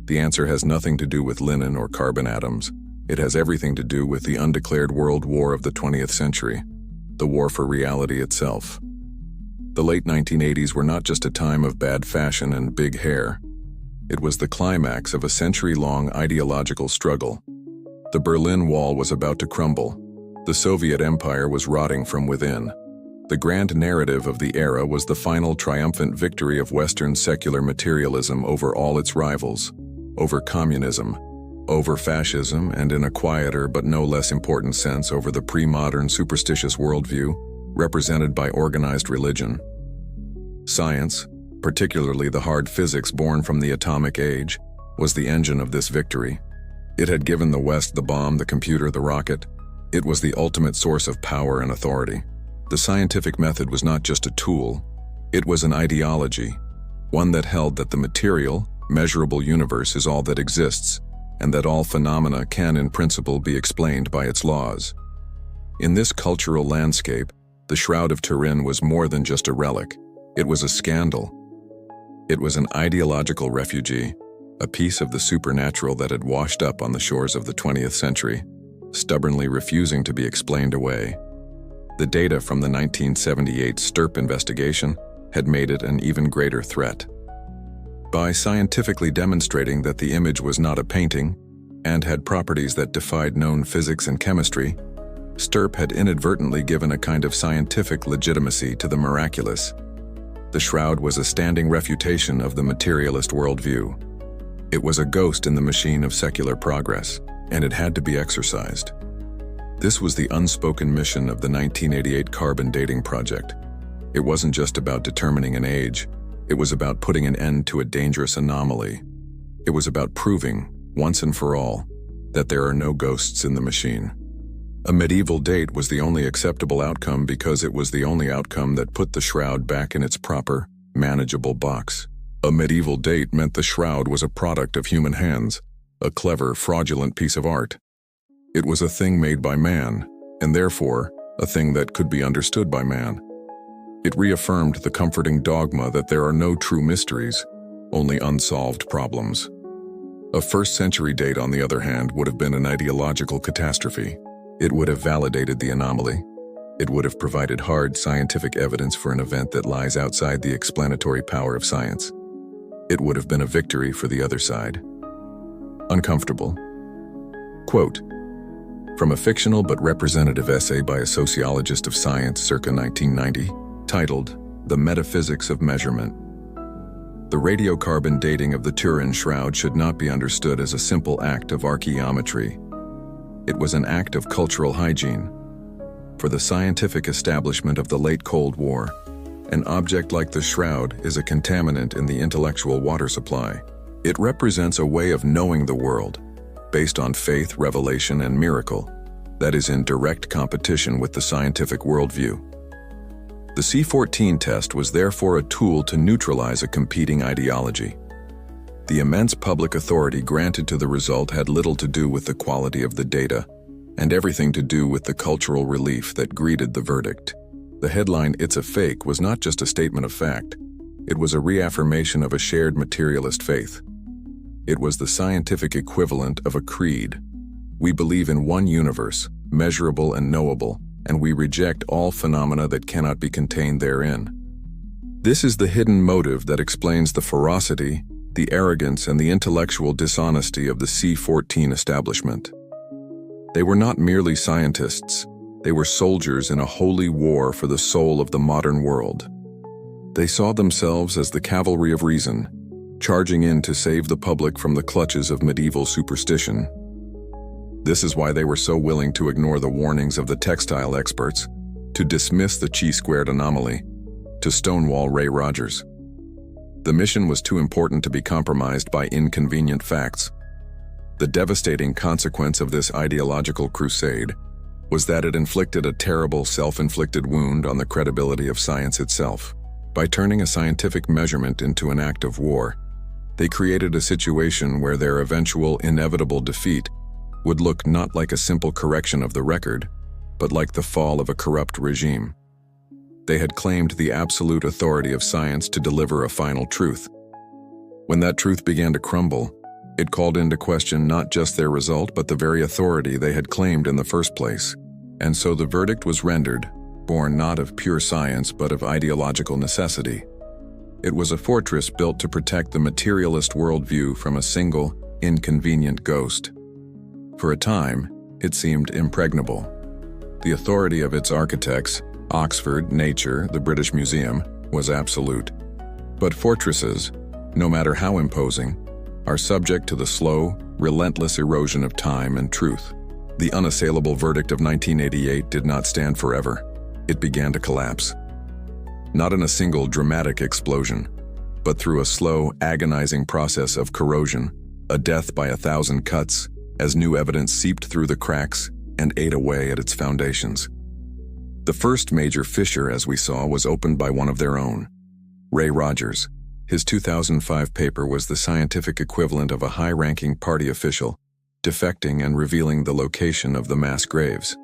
The answer has nothing to do with linen or carbon atoms. It has everything to do with the undeclared world war of the 20th century. The war for reality itself. The late 1980s were not just a time of bad fashion and big hair. It was the climax of a century-long ideological struggle. The Berlin Wall was about to crumble. The Soviet Empire was rotting from within. The grand narrative of the era was the final triumphant victory of Western secular materialism over all its rivals, over communism, over fascism, and in a quieter but no less important sense over the pre-modern superstitious worldview represented by organized religion. Science, particularly the hard physics born from the atomic age, was the engine of this victory. It had given the West the bomb, the computer, the rocket. It was the ultimate source of power and authority. The scientific method was not just a tool, it was an ideology, one that held that the material, measurable universe is all that exists, and that all phenomena can in principle be explained by its laws. In this cultural landscape, the Shroud of Turin was more than just a relic. It was a scandal. It was an ideological refugee, a piece of the supernatural that had washed up on the shores of the 20th century, stubbornly refusing to be explained away. The data from the 1978 STIRP investigation had made it an even greater threat. By scientifically demonstrating that the image was not a painting and had properties that defied known physics and chemistry, STIRP had inadvertently given a kind of scientific legitimacy to the miraculous. The Shroud was a standing refutation of the materialist worldview. It was a ghost in the machine of secular progress. and it had to be exercised. This was the unspoken mission of the 1988 carbon dating project. It wasn't just about determining an age, it was about putting an end to a dangerous anomaly. It was about proving, once and for all, that there are no ghosts in the machine. A medieval date was the only acceptable outcome because it was the only outcome that put the shroud back in its proper, manageable box. A medieval date meant the shroud was a product of human hands, a clever, fraudulent piece of art. It was a thing made by man, and therefore, a thing that could be understood by man. It reaffirmed the comforting dogma that there are no true mysteries, only unsolved problems. A first-century date, on the other hand, would have been an ideological catastrophe. It would have validated the anomaly. It would have provided hard scientific evidence for an event that lies outside the explanatory power of science. It would have been a victory for the other side. Uncomfortable. Quote, from a fictional but representative essay by a sociologist of science circa 1990, titled The Metaphysics of Measurement. The radiocarbon dating of the Turin shroud should not be understood as a simple act of archaeometry. It was an act of cultural hygiene. For the scientific establishment of the late Cold War, an object like the shroud is a contaminant in the intellectual water supply. It represents a way of knowing the world, based on faith, revelation, and miracle, that is in direct competition with the scientific worldview. The C14 test was therefore a tool to neutralize a competing ideology. The immense public authority granted to the result had little to do with the quality of the data, and everything to do with the cultural relief that greeted the verdict. The headline, "It's a fake," was not just a statement of fact. It was a reaffirmation of a shared materialist faith. It was the scientific equivalent of a creed. We believe in one universe, measurable and knowable, and we reject all phenomena that cannot be contained therein. This is the hidden motive that explains the ferocity, the arrogance, and the intellectual dishonesty of the C14 establishment. They were not merely scientists, they were soldiers in a holy war for the soul of the modern world. They saw themselves as the cavalry of reason, charging in to save the public from the clutches of medieval superstition. This is why they were so willing to ignore the warnings of the textile experts, to dismiss the chi-squared anomaly, to stonewall Ray Rogers. The mission was too important to be compromised by inconvenient facts. The devastating consequence of this ideological crusade was that it inflicted a terrible self-inflicted wound on the credibility of science itself. By turning a scientific measurement into an act of war, they created a situation where their eventual inevitable defeat would look not like a simple correction of the record, but like the fall of a corrupt regime. They had claimed the absolute authority of science to deliver a final truth. When that truth began to crumble, it called into question not just their result, but the very authority they had claimed in the first place. And so the verdict was rendered, born not of pure science, but of ideological necessity. It was a fortress built to protect the materialist worldview from a single, inconvenient ghost. For a time, it seemed impregnable. The authority of its architects, Oxford, Nature, the British Museum, was absolute. But fortresses, no matter how imposing, are subject to the slow, relentless erosion of time and truth. The unassailable verdict of 1988 did not stand forever. It began to collapse. Not in a single dramatic explosion, but through a slow, agonizing process of corrosion, a death by 1,000 cuts, as new evidence seeped through the cracks and ate away at its foundations. The first major fissure, as we saw, was opened by one of their own, Ray Rogers. His 2005 paper was the scientific equivalent of a high-ranking party official, defecting and revealing the location of the mass graves.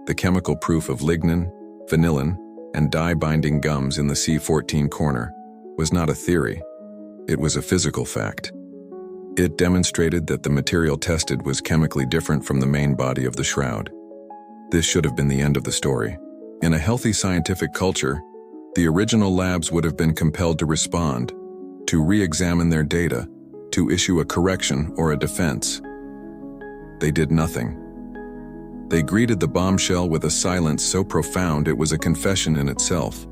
The chemical proof of lignin, vanillin, and dye-binding gums in the C14 corner was not a theory, it was a physical fact. It demonstrated that the material tested was chemically different from the main body of the shroud. This should have been the end of the story. In a healthy scientific culture, the original labs would have been compelled to respond, to re-examine their data, to issue a correction or a defense. They did nothing. They greeted the bombshell with a silence so profound it was a confession in itself.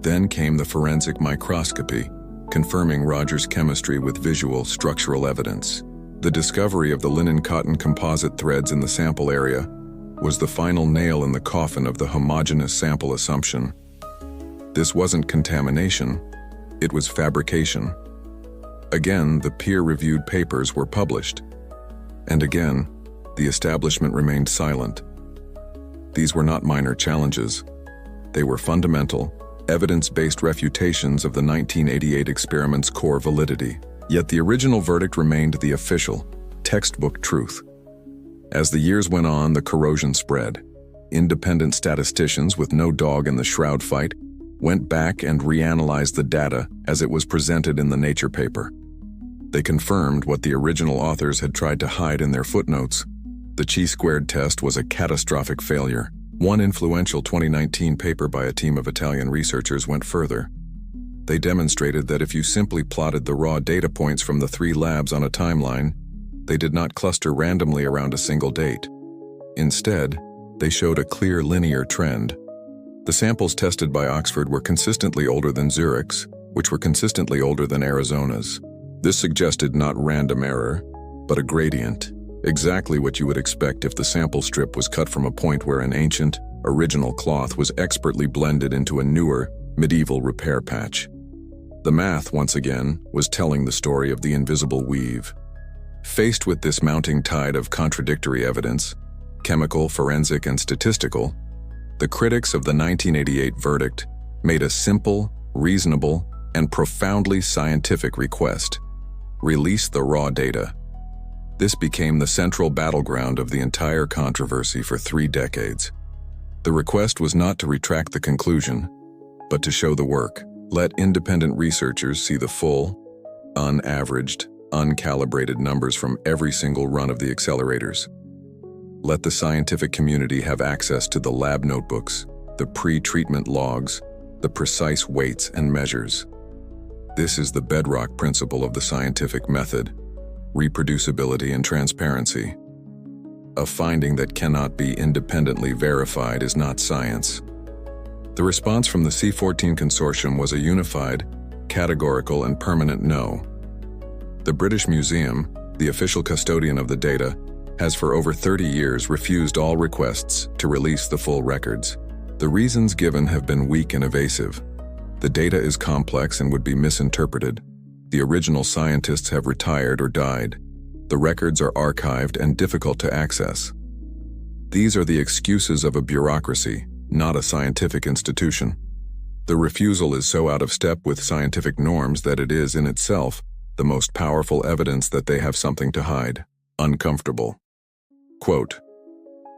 Then came the forensic microscopy, confirming Rogers' chemistry with visual, structural evidence. The discovery of the linen-cotton composite threads in the sample area was the final nail in the coffin of the homogeneous sample assumption. This wasn't contamination, it was fabrication. Again, the peer-reviewed papers were published. And again, the establishment remained silent. These were not minor challenges. They were fundamental, evidence-based refutations of the 1988 experiment's core validity. Yet the original verdict remained the official, textbook truth. As the years went on, the corrosion spread. Independent statisticians with no dog in the Shroud fight went back and reanalyzed the data as it was presented in the Nature paper. They confirmed what the original authors had tried to hide in their footnotes. The chi-squared test was a catastrophic failure. One influential 2019 paper by a team of Italian researchers went further. They demonstrated that if you simply plotted the raw data points from the 3 labs on a timeline, they did not cluster randomly around a single date. Instead, they showed a clear linear trend. The samples tested by Oxford were consistently older than Zurich's, which were consistently older than Arizona's. This suggested not random error, but a gradient, exactly what you would expect if the sample strip was cut from a point where an ancient, original cloth was expertly blended into a newer, medieval repair patch. The math, once again, was telling the story of the invisible weave. Faced with this mounting tide of contradictory evidence, chemical, forensic, and statistical, the critics of the 1988 verdict made a simple, reasonable, and profoundly scientific request: release the raw data. This became the central battleground of the entire controversy for 3 decades. The request was not to retract the conclusion, but to show the work. Let independent researchers see the full, unaveraged, uncalibrated numbers from every single run of the accelerators. Let the scientific community have access to the lab notebooks, the pre-treatment logs, the precise weights and measures. This is the bedrock principle of the scientific method: reproducibility and transparency. A finding that cannot be independently verified is not science. The response from the C14 consortium was a unified, categorical, and permanent no. The British Museum, the official custodian of the data, has for over 30 years refused all requests to release the full records. The reasons given have been weak and evasive. The data is complex and would be misinterpreted. The original scientists have retired or died. The records are archived and difficult to access. These are the excuses of a bureaucracy, not a scientific institution. The refusal is so out of step with scientific norms that it is, in itself, the most powerful evidence that they have something to hide. Uncomfortable. Quote,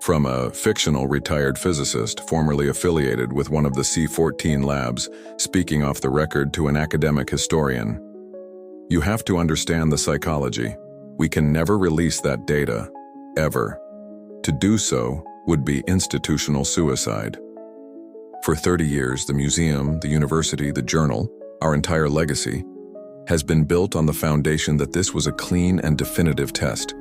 from a fictional retired physicist formerly affiliated with one of the C14 labs, speaking off the record to an academic historian. You have to understand the psychology. We can never release that data, ever. To do so would be institutional suicide. For 30 years, the museum, the university, the journal, our entire legacy, has been built on the foundation that this was a clean and definitive test.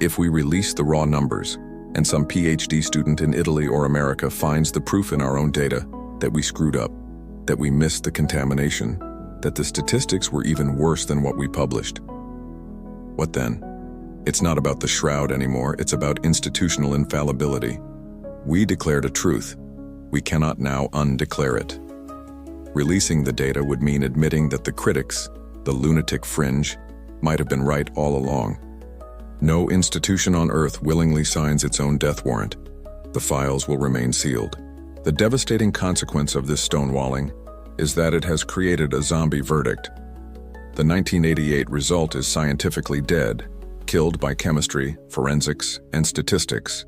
If we release the raw numbers, and some PhD student in Italy or America finds the proof in our own data that we screwed up, that we missed the contamination, that the statistics were even worse than what we published, what then? It's not about the Shroud anymore, it's about institutional infallibility. We declared a truth. We cannot now undeclare it. Releasing the data would mean admitting that the critics, the lunatic fringe, might have been right all along. No institution on Earth willingly signs its own death warrant. The files will remain sealed. The devastating consequence of this stonewalling is that it has created a zombie verdict. The 1988 result is scientifically dead, killed by chemistry, forensics, and statistics,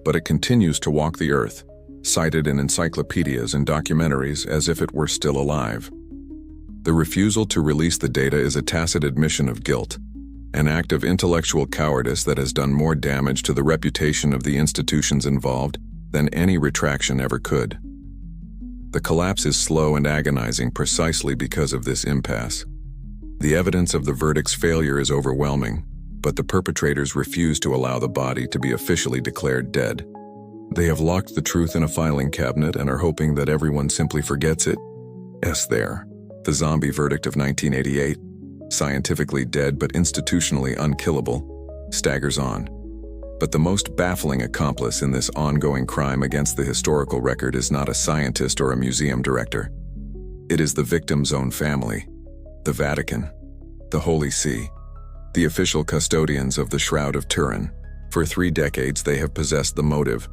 but it continues to walk the earth, cited in encyclopedias and documentaries as if it were still alive. The refusal to release the data is a tacit admission of guilt, an act of intellectual cowardice that has done more damage to the reputation of the institutions involved than any retraction ever could. The collapse is slow and agonizing precisely because of this impasse. The evidence of the verdict's failure is overwhelming, but the perpetrators refuse to allow the body to be officially declared dead. They have locked the truth in a filing cabinet and are hoping that everyone simply forgets it. There. The zombie verdict of 1988. scientifically dead but institutionally unkillable, staggers on. But the most baffling accomplice in this ongoing crime against the historical record is not a scientist or a museum director. It is the victim's own family, the Vatican, the Holy See, the official custodians of the Shroud of Turin. For 3 decades they have possessed the motive,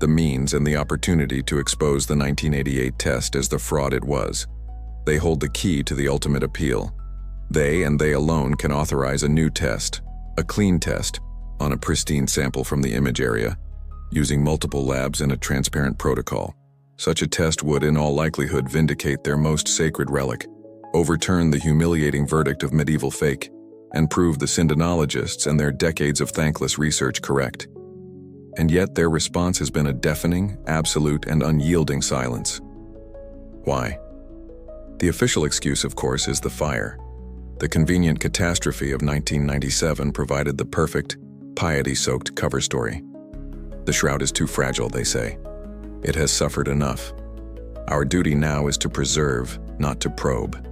the means, and the opportunity to expose the 1988 test as the fraud it was. They hold the key to the ultimate appeal. They and they alone can authorize a new test, a clean test, on a pristine sample from the image area, using multiple labs in a transparent protocol. Such a test would, in all likelihood, vindicate their most sacred relic, overturn the humiliating verdict of medieval fake, and prove the syndenologists and their decades of thankless research correct. And yet their response has been a deafening, absolute, and unyielding silence. Why? The official excuse, of course, is the fire. The convenient catastrophe of 1997 provided the perfect, piety-soaked cover story. The shroud is too fragile, they say. It has suffered enough. Our duty now is to preserve, not to probe.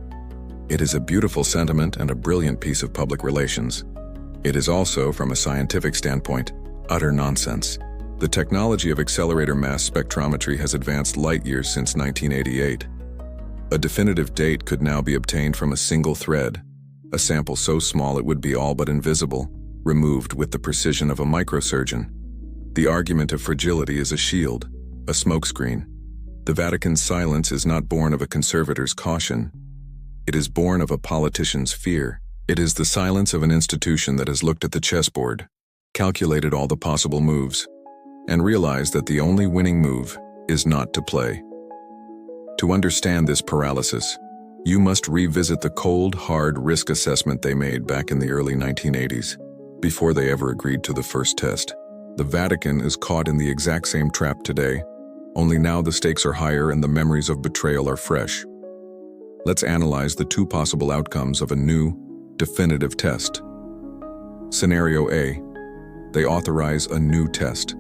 It is a beautiful sentiment and a brilliant piece of public relations. It is also, from a scientific standpoint, utter nonsense. The technology of accelerator mass spectrometry has advanced light years since 1988. A definitive date could now be obtained from a single thread, a sample so small it would be all but invisible, removed with the precision of a microsurgeon. The argument of fragility is a shield, a smokescreen. The Vatican's silence is not born of a conservator's caution. It is born of a politician's fear. It is the silence of an institution that has looked at the chessboard, calculated all the possible moves, and realized that the only winning move is not to play. To understand this paralysis, you must revisit the cold, hard risk assessment they made back in the early 1980s, before they ever agreed to the first test. The Vatican is caught in the exact same trap today, only now the stakes are higher and the memories of betrayal are fresh. Let's analyze the 2 possible outcomes of a new, definitive test. Scenario A. They authorize a new test.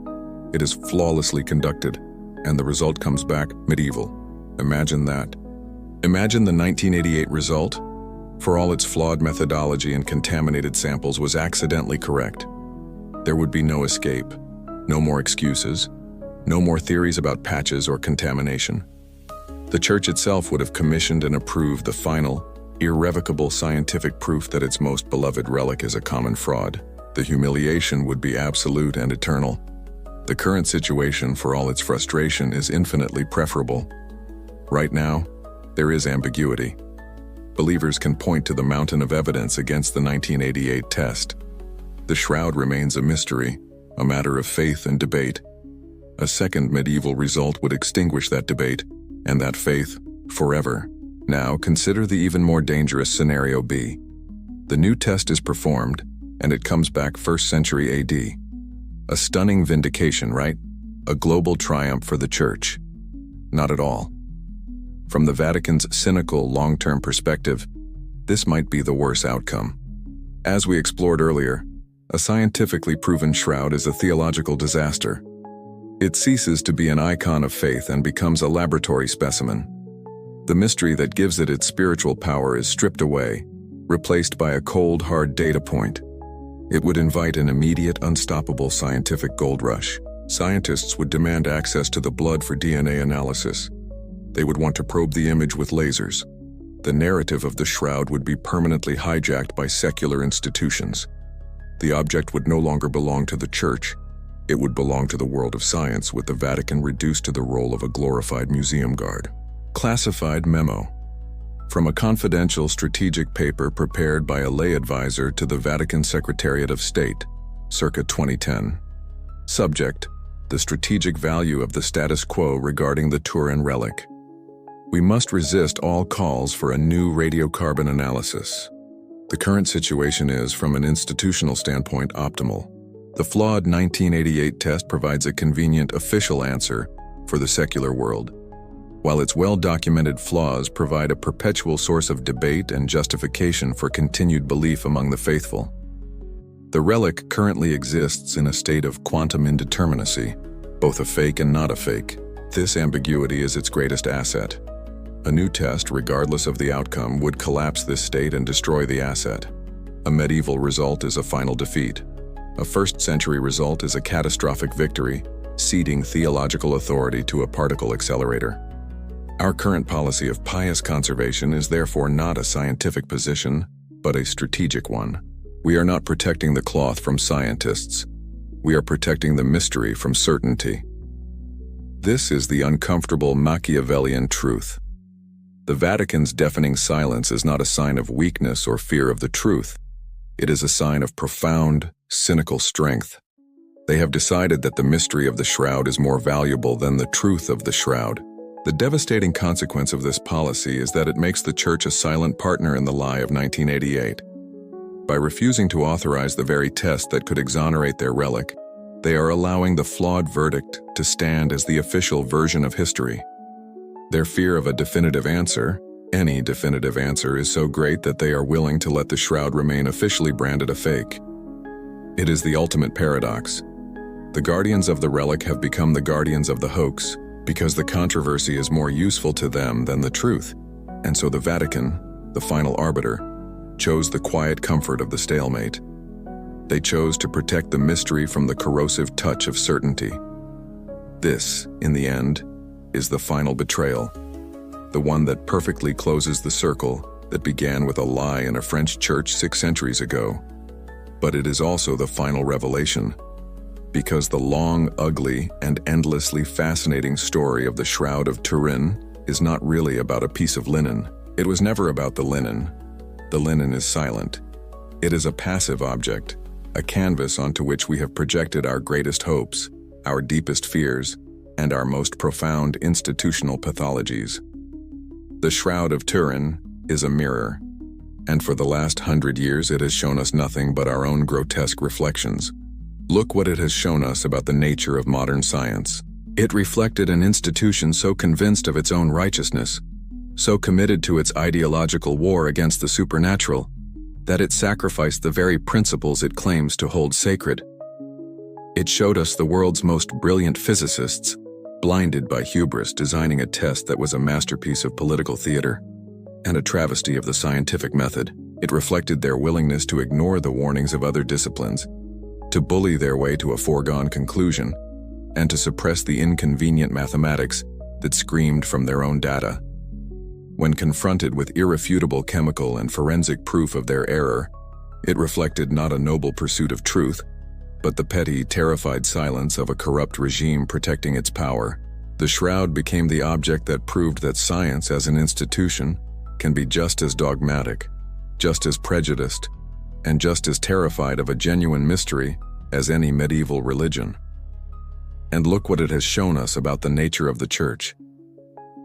It is flawlessly conducted, and the result comes back medieval. Imagine that. Imagine the 1988 result, for all its flawed methodology and contaminated samples, was accidentally correct. There would be no escape, no more excuses, no more theories about patches or contamination. The Church itself would have commissioned and approved the final, irrevocable scientific proof that its most beloved relic is a common fraud. The humiliation would be absolute and eternal. The current situation, for all its frustration, is infinitely preferable. Right now, there is ambiguity. Believers can point to the mountain of evidence against the 1988 test. The shroud remains a mystery, a matter of faith and debate. A second medieval result would extinguish that debate, and that faith, forever. Now consider the even more dangerous scenario B. The new test is performed, and it comes back 1st century AD. A stunning vindication, right? A global triumph for the Church. Not at all. From the Vatican's cynical, long-term perspective, this might be the worst outcome. As we explored earlier, a scientifically proven shroud is a theological disaster. It ceases to be an icon of faith and becomes a laboratory specimen. The mystery that gives it its spiritual power is stripped away, replaced by a cold, hard data point. It would invite an immediate, unstoppable scientific gold rush. Scientists would demand access to the blood for DNA analysis. They would want to probe the image with lasers. The narrative of the shroud would be permanently hijacked by secular institutions. The object would no longer belong to the Church. It would belong to the world of science, with the Vatican reduced to the role of a glorified museum guard. Classified memo. From a confidential strategic paper prepared by a lay advisor to the Vatican Secretariat of State, circa 2010. Subject: the strategic value of the status quo regarding the Turin relic. We must resist all calls for a new radiocarbon analysis. The current situation is, from an institutional standpoint, optimal. The flawed 1988 test provides a convenient official answer for the secular world, while its well-documented flaws provide a perpetual source of debate and justification for continued belief among the faithful. The relic currently exists in a state of quantum indeterminacy, both a fake and not a fake. This ambiguity is its greatest asset. A new test, regardless of the outcome, would collapse this state and destroy the asset. A medieval result is a final defeat. A first-century result is a catastrophic victory, ceding theological authority to a particle accelerator. Our current policy of pious conservation is therefore not a scientific position, but a strategic one. We are not protecting the cloth from scientists. We are protecting the mystery from certainty. This is the uncomfortable Machiavellian truth. The Vatican's deafening silence is not a sign of weakness or fear of the truth. It is a sign of profound, cynical strength. They have decided that the mystery of the shroud is more valuable than the truth of the shroud. The devastating consequence of this policy is that it makes the Church a silent partner in the lie of 1988. By refusing to authorize the very test that could exonerate their relic, they are allowing the flawed verdict to stand as the official version of history. Their fear of a definitive answer, any definitive answer, is so great that they are willing to let the shroud remain officially branded a fake. It is the ultimate paradox. The guardians of the relic have become the guardians of the hoax because the controversy is more useful to them than the truth, and so the Vatican, the final arbiter, chose the quiet comfort of the stalemate. They chose to protect the mystery from the corrosive touch of certainty. This, in the end, is the final betrayal, the one that perfectly closes the circle that began with a lie in a French church 6 centuries ago. But it is also the final revelation, because the long, ugly, and endlessly fascinating story of the Shroud of Turin is not really about a piece of linen. It was never about the linen. The linen is silent. It is a passive object, a canvas onto which we have projected our greatest hopes, our deepest fears, and our most profound institutional pathologies. The Shroud of Turin is a mirror, and for the last 100 years it has shown us nothing but our own grotesque reflections. Look what it has shown us about the nature of modern science. It reflected an institution so convinced of its own righteousness, so committed to its ideological war against the supernatural, that it sacrificed the very principles it claims to hold sacred. It showed us the world's most brilliant physicists, blinded by hubris, designing a test that was a masterpiece of political theater and a travesty of the scientific method. It reflected their willingness to ignore the warnings of other disciplines, to bully their way to a foregone conclusion, and to suppress the inconvenient mathematics that screamed from their own data. When confronted with irrefutable chemical and forensic proof of their error, it reflected not a noble pursuit of truth, but the petty, terrified silence of a corrupt regime protecting its power. The shroud became the object that proved that science as an institution can be just as dogmatic, just as prejudiced, and just as terrified of a genuine mystery as any medieval religion. And look what it has shown us about the nature of the Church.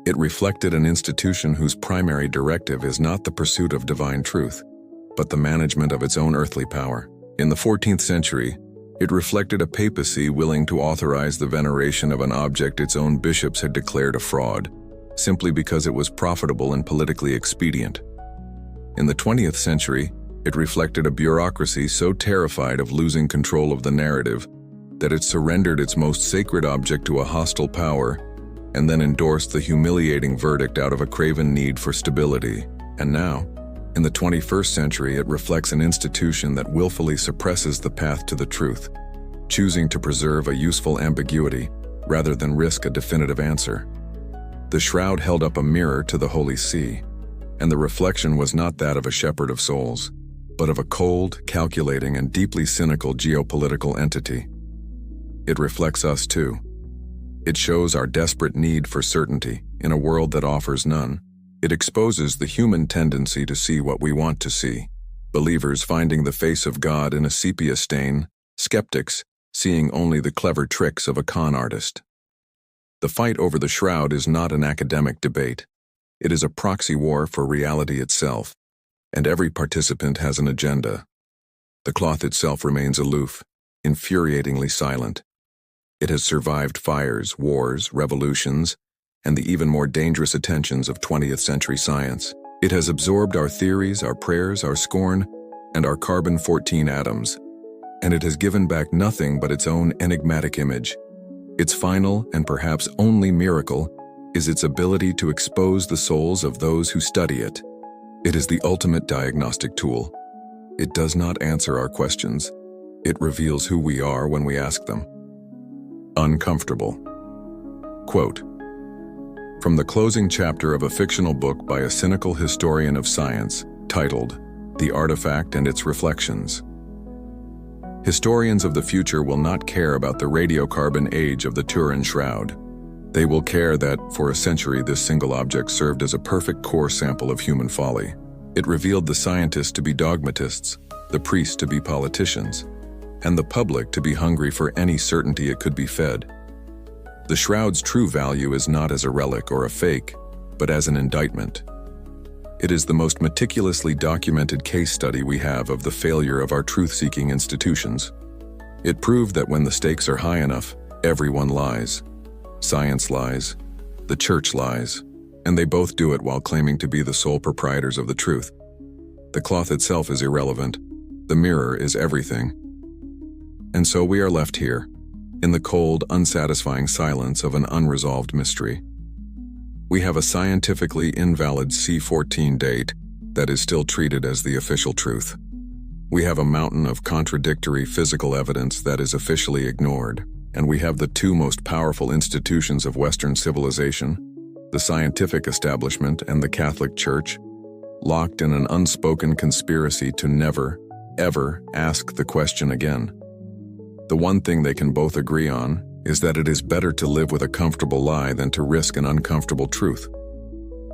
It reflected an institution whose primary directive is not the pursuit of divine truth, but the management of its own earthly power. In the 14th century, it reflected a papacy willing to authorize the veneration of an object its own bishops had declared a fraud, simply because it was profitable and politically expedient. In the 20th century, it reflected a bureaucracy so terrified of losing control of the narrative that it surrendered its most sacred object to a hostile power and then endorsed the humiliating verdict out of a craven need for stability. And now, in the 21st century, it reflects an institution that willfully suppresses the path to the truth, choosing to preserve a useful ambiguity rather than risk a definitive answer. The shroud held up a mirror to the Holy See, and the reflection was not that of a shepherd of souls, but of a cold, calculating, and deeply cynical geopolitical entity. It reflects us too. It shows our desperate need for certainty in a world that offers none. It exposes the human tendency to see what we want to see. Believers finding the face of God in a sepia stain, skeptics seeing only the clever tricks of a con artist. The fight over the shroud is not an academic debate. It is a proxy war for reality itself, and every participant has an agenda. The cloth itself remains aloof, infuriatingly silent. It has survived fires, wars, revolutions, and the even more dangerous attentions of 20th century science. It has absorbed our theories, our prayers, our scorn, and our carbon-14 atoms, and it has given back nothing but its own enigmatic image. Its final and perhaps only miracle is its ability to expose the souls of those who study it. It is the ultimate diagnostic tool. It does not answer our questions. It reveals who we are when we ask them. Uncomfortable. Quote, from the closing chapter of a fictional book by a cynical historian of science titled, The Artifact and Its Reflections. Historians of the future will not care about the radiocarbon age of the Turin Shroud. They will care that, for a century, this single object served as a perfect core sample of human folly. It revealed the scientists to be dogmatists, the priests to be politicians, and the public to be hungry for any certainty it could be fed. The Shroud's true value is not as a relic or a fake, but as an indictment. It is the most meticulously documented case study we have of the failure of our truth-seeking institutions. It proved that when the stakes are high enough, everyone lies. Science lies, the church lies, and they both do it while claiming to be the sole proprietors of the truth. The cloth itself is irrelevant. The mirror is everything. And so we are left here, in the cold, unsatisfying silence of an unresolved mystery. We have a scientifically invalid C14 date that is still treated as the official truth. We have a mountain of contradictory physical evidence that is officially ignored, and we have the two most powerful institutions of Western civilization, the scientific establishment and the Catholic Church, locked in an unspoken conspiracy to never, ever ask the question again. The one thing they can both agree on is that it is better to live with a comfortable lie than to risk an uncomfortable truth.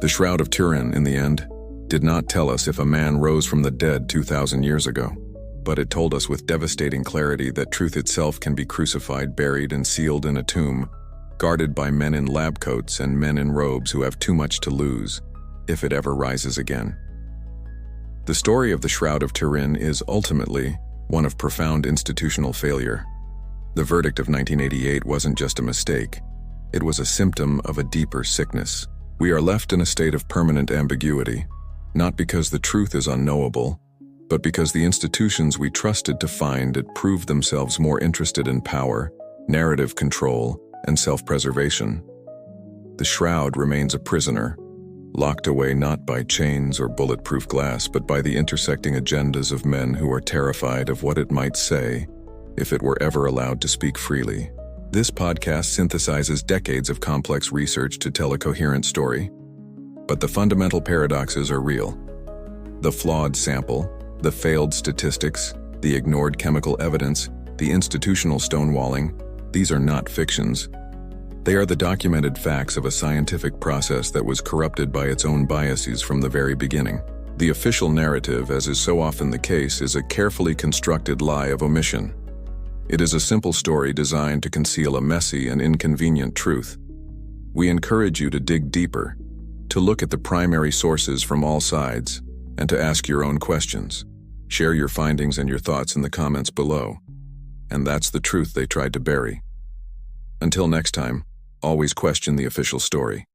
The Shroud of Turin, in the end, did not tell us if a man rose from the dead 2,000 years ago, but it told us with devastating clarity that truth itself can be crucified, buried, and sealed in a tomb, guarded by men in lab coats and men in robes who have too much to lose, if it ever rises again. The story of the Shroud of Turin is ultimately one of profound institutional failure. The verdict of 1988 wasn't just a mistake. It was a symptom of a deeper sickness. We are left in a state of permanent ambiguity, not because the truth is unknowable, but because the institutions we trusted to find it proved themselves more interested in power, narrative control, and self-preservation. The Shroud remains a prisoner, locked away not by chains or bulletproof glass, but by the intersecting agendas of men who are terrified of what it might say if it were ever allowed to speak freely. This podcast synthesizes decades of complex research to tell a coherent story, but the fundamental paradoxes are real. The flawed sample, the failed statistics, the ignored chemical evidence, the institutional stonewalling, these are not fictions. They are the documented facts of a scientific process that was corrupted by its own biases from the very beginning. The official narrative, as is so often the case, is a carefully constructed lie of omission. It is a simple story designed to conceal a messy and inconvenient truth. We encourage you to dig deeper, to look at the primary sources from all sides, and to ask your own questions. Share your findings and your thoughts in the comments below. And that's the truth they tried to bury. Until next time, always question the official story.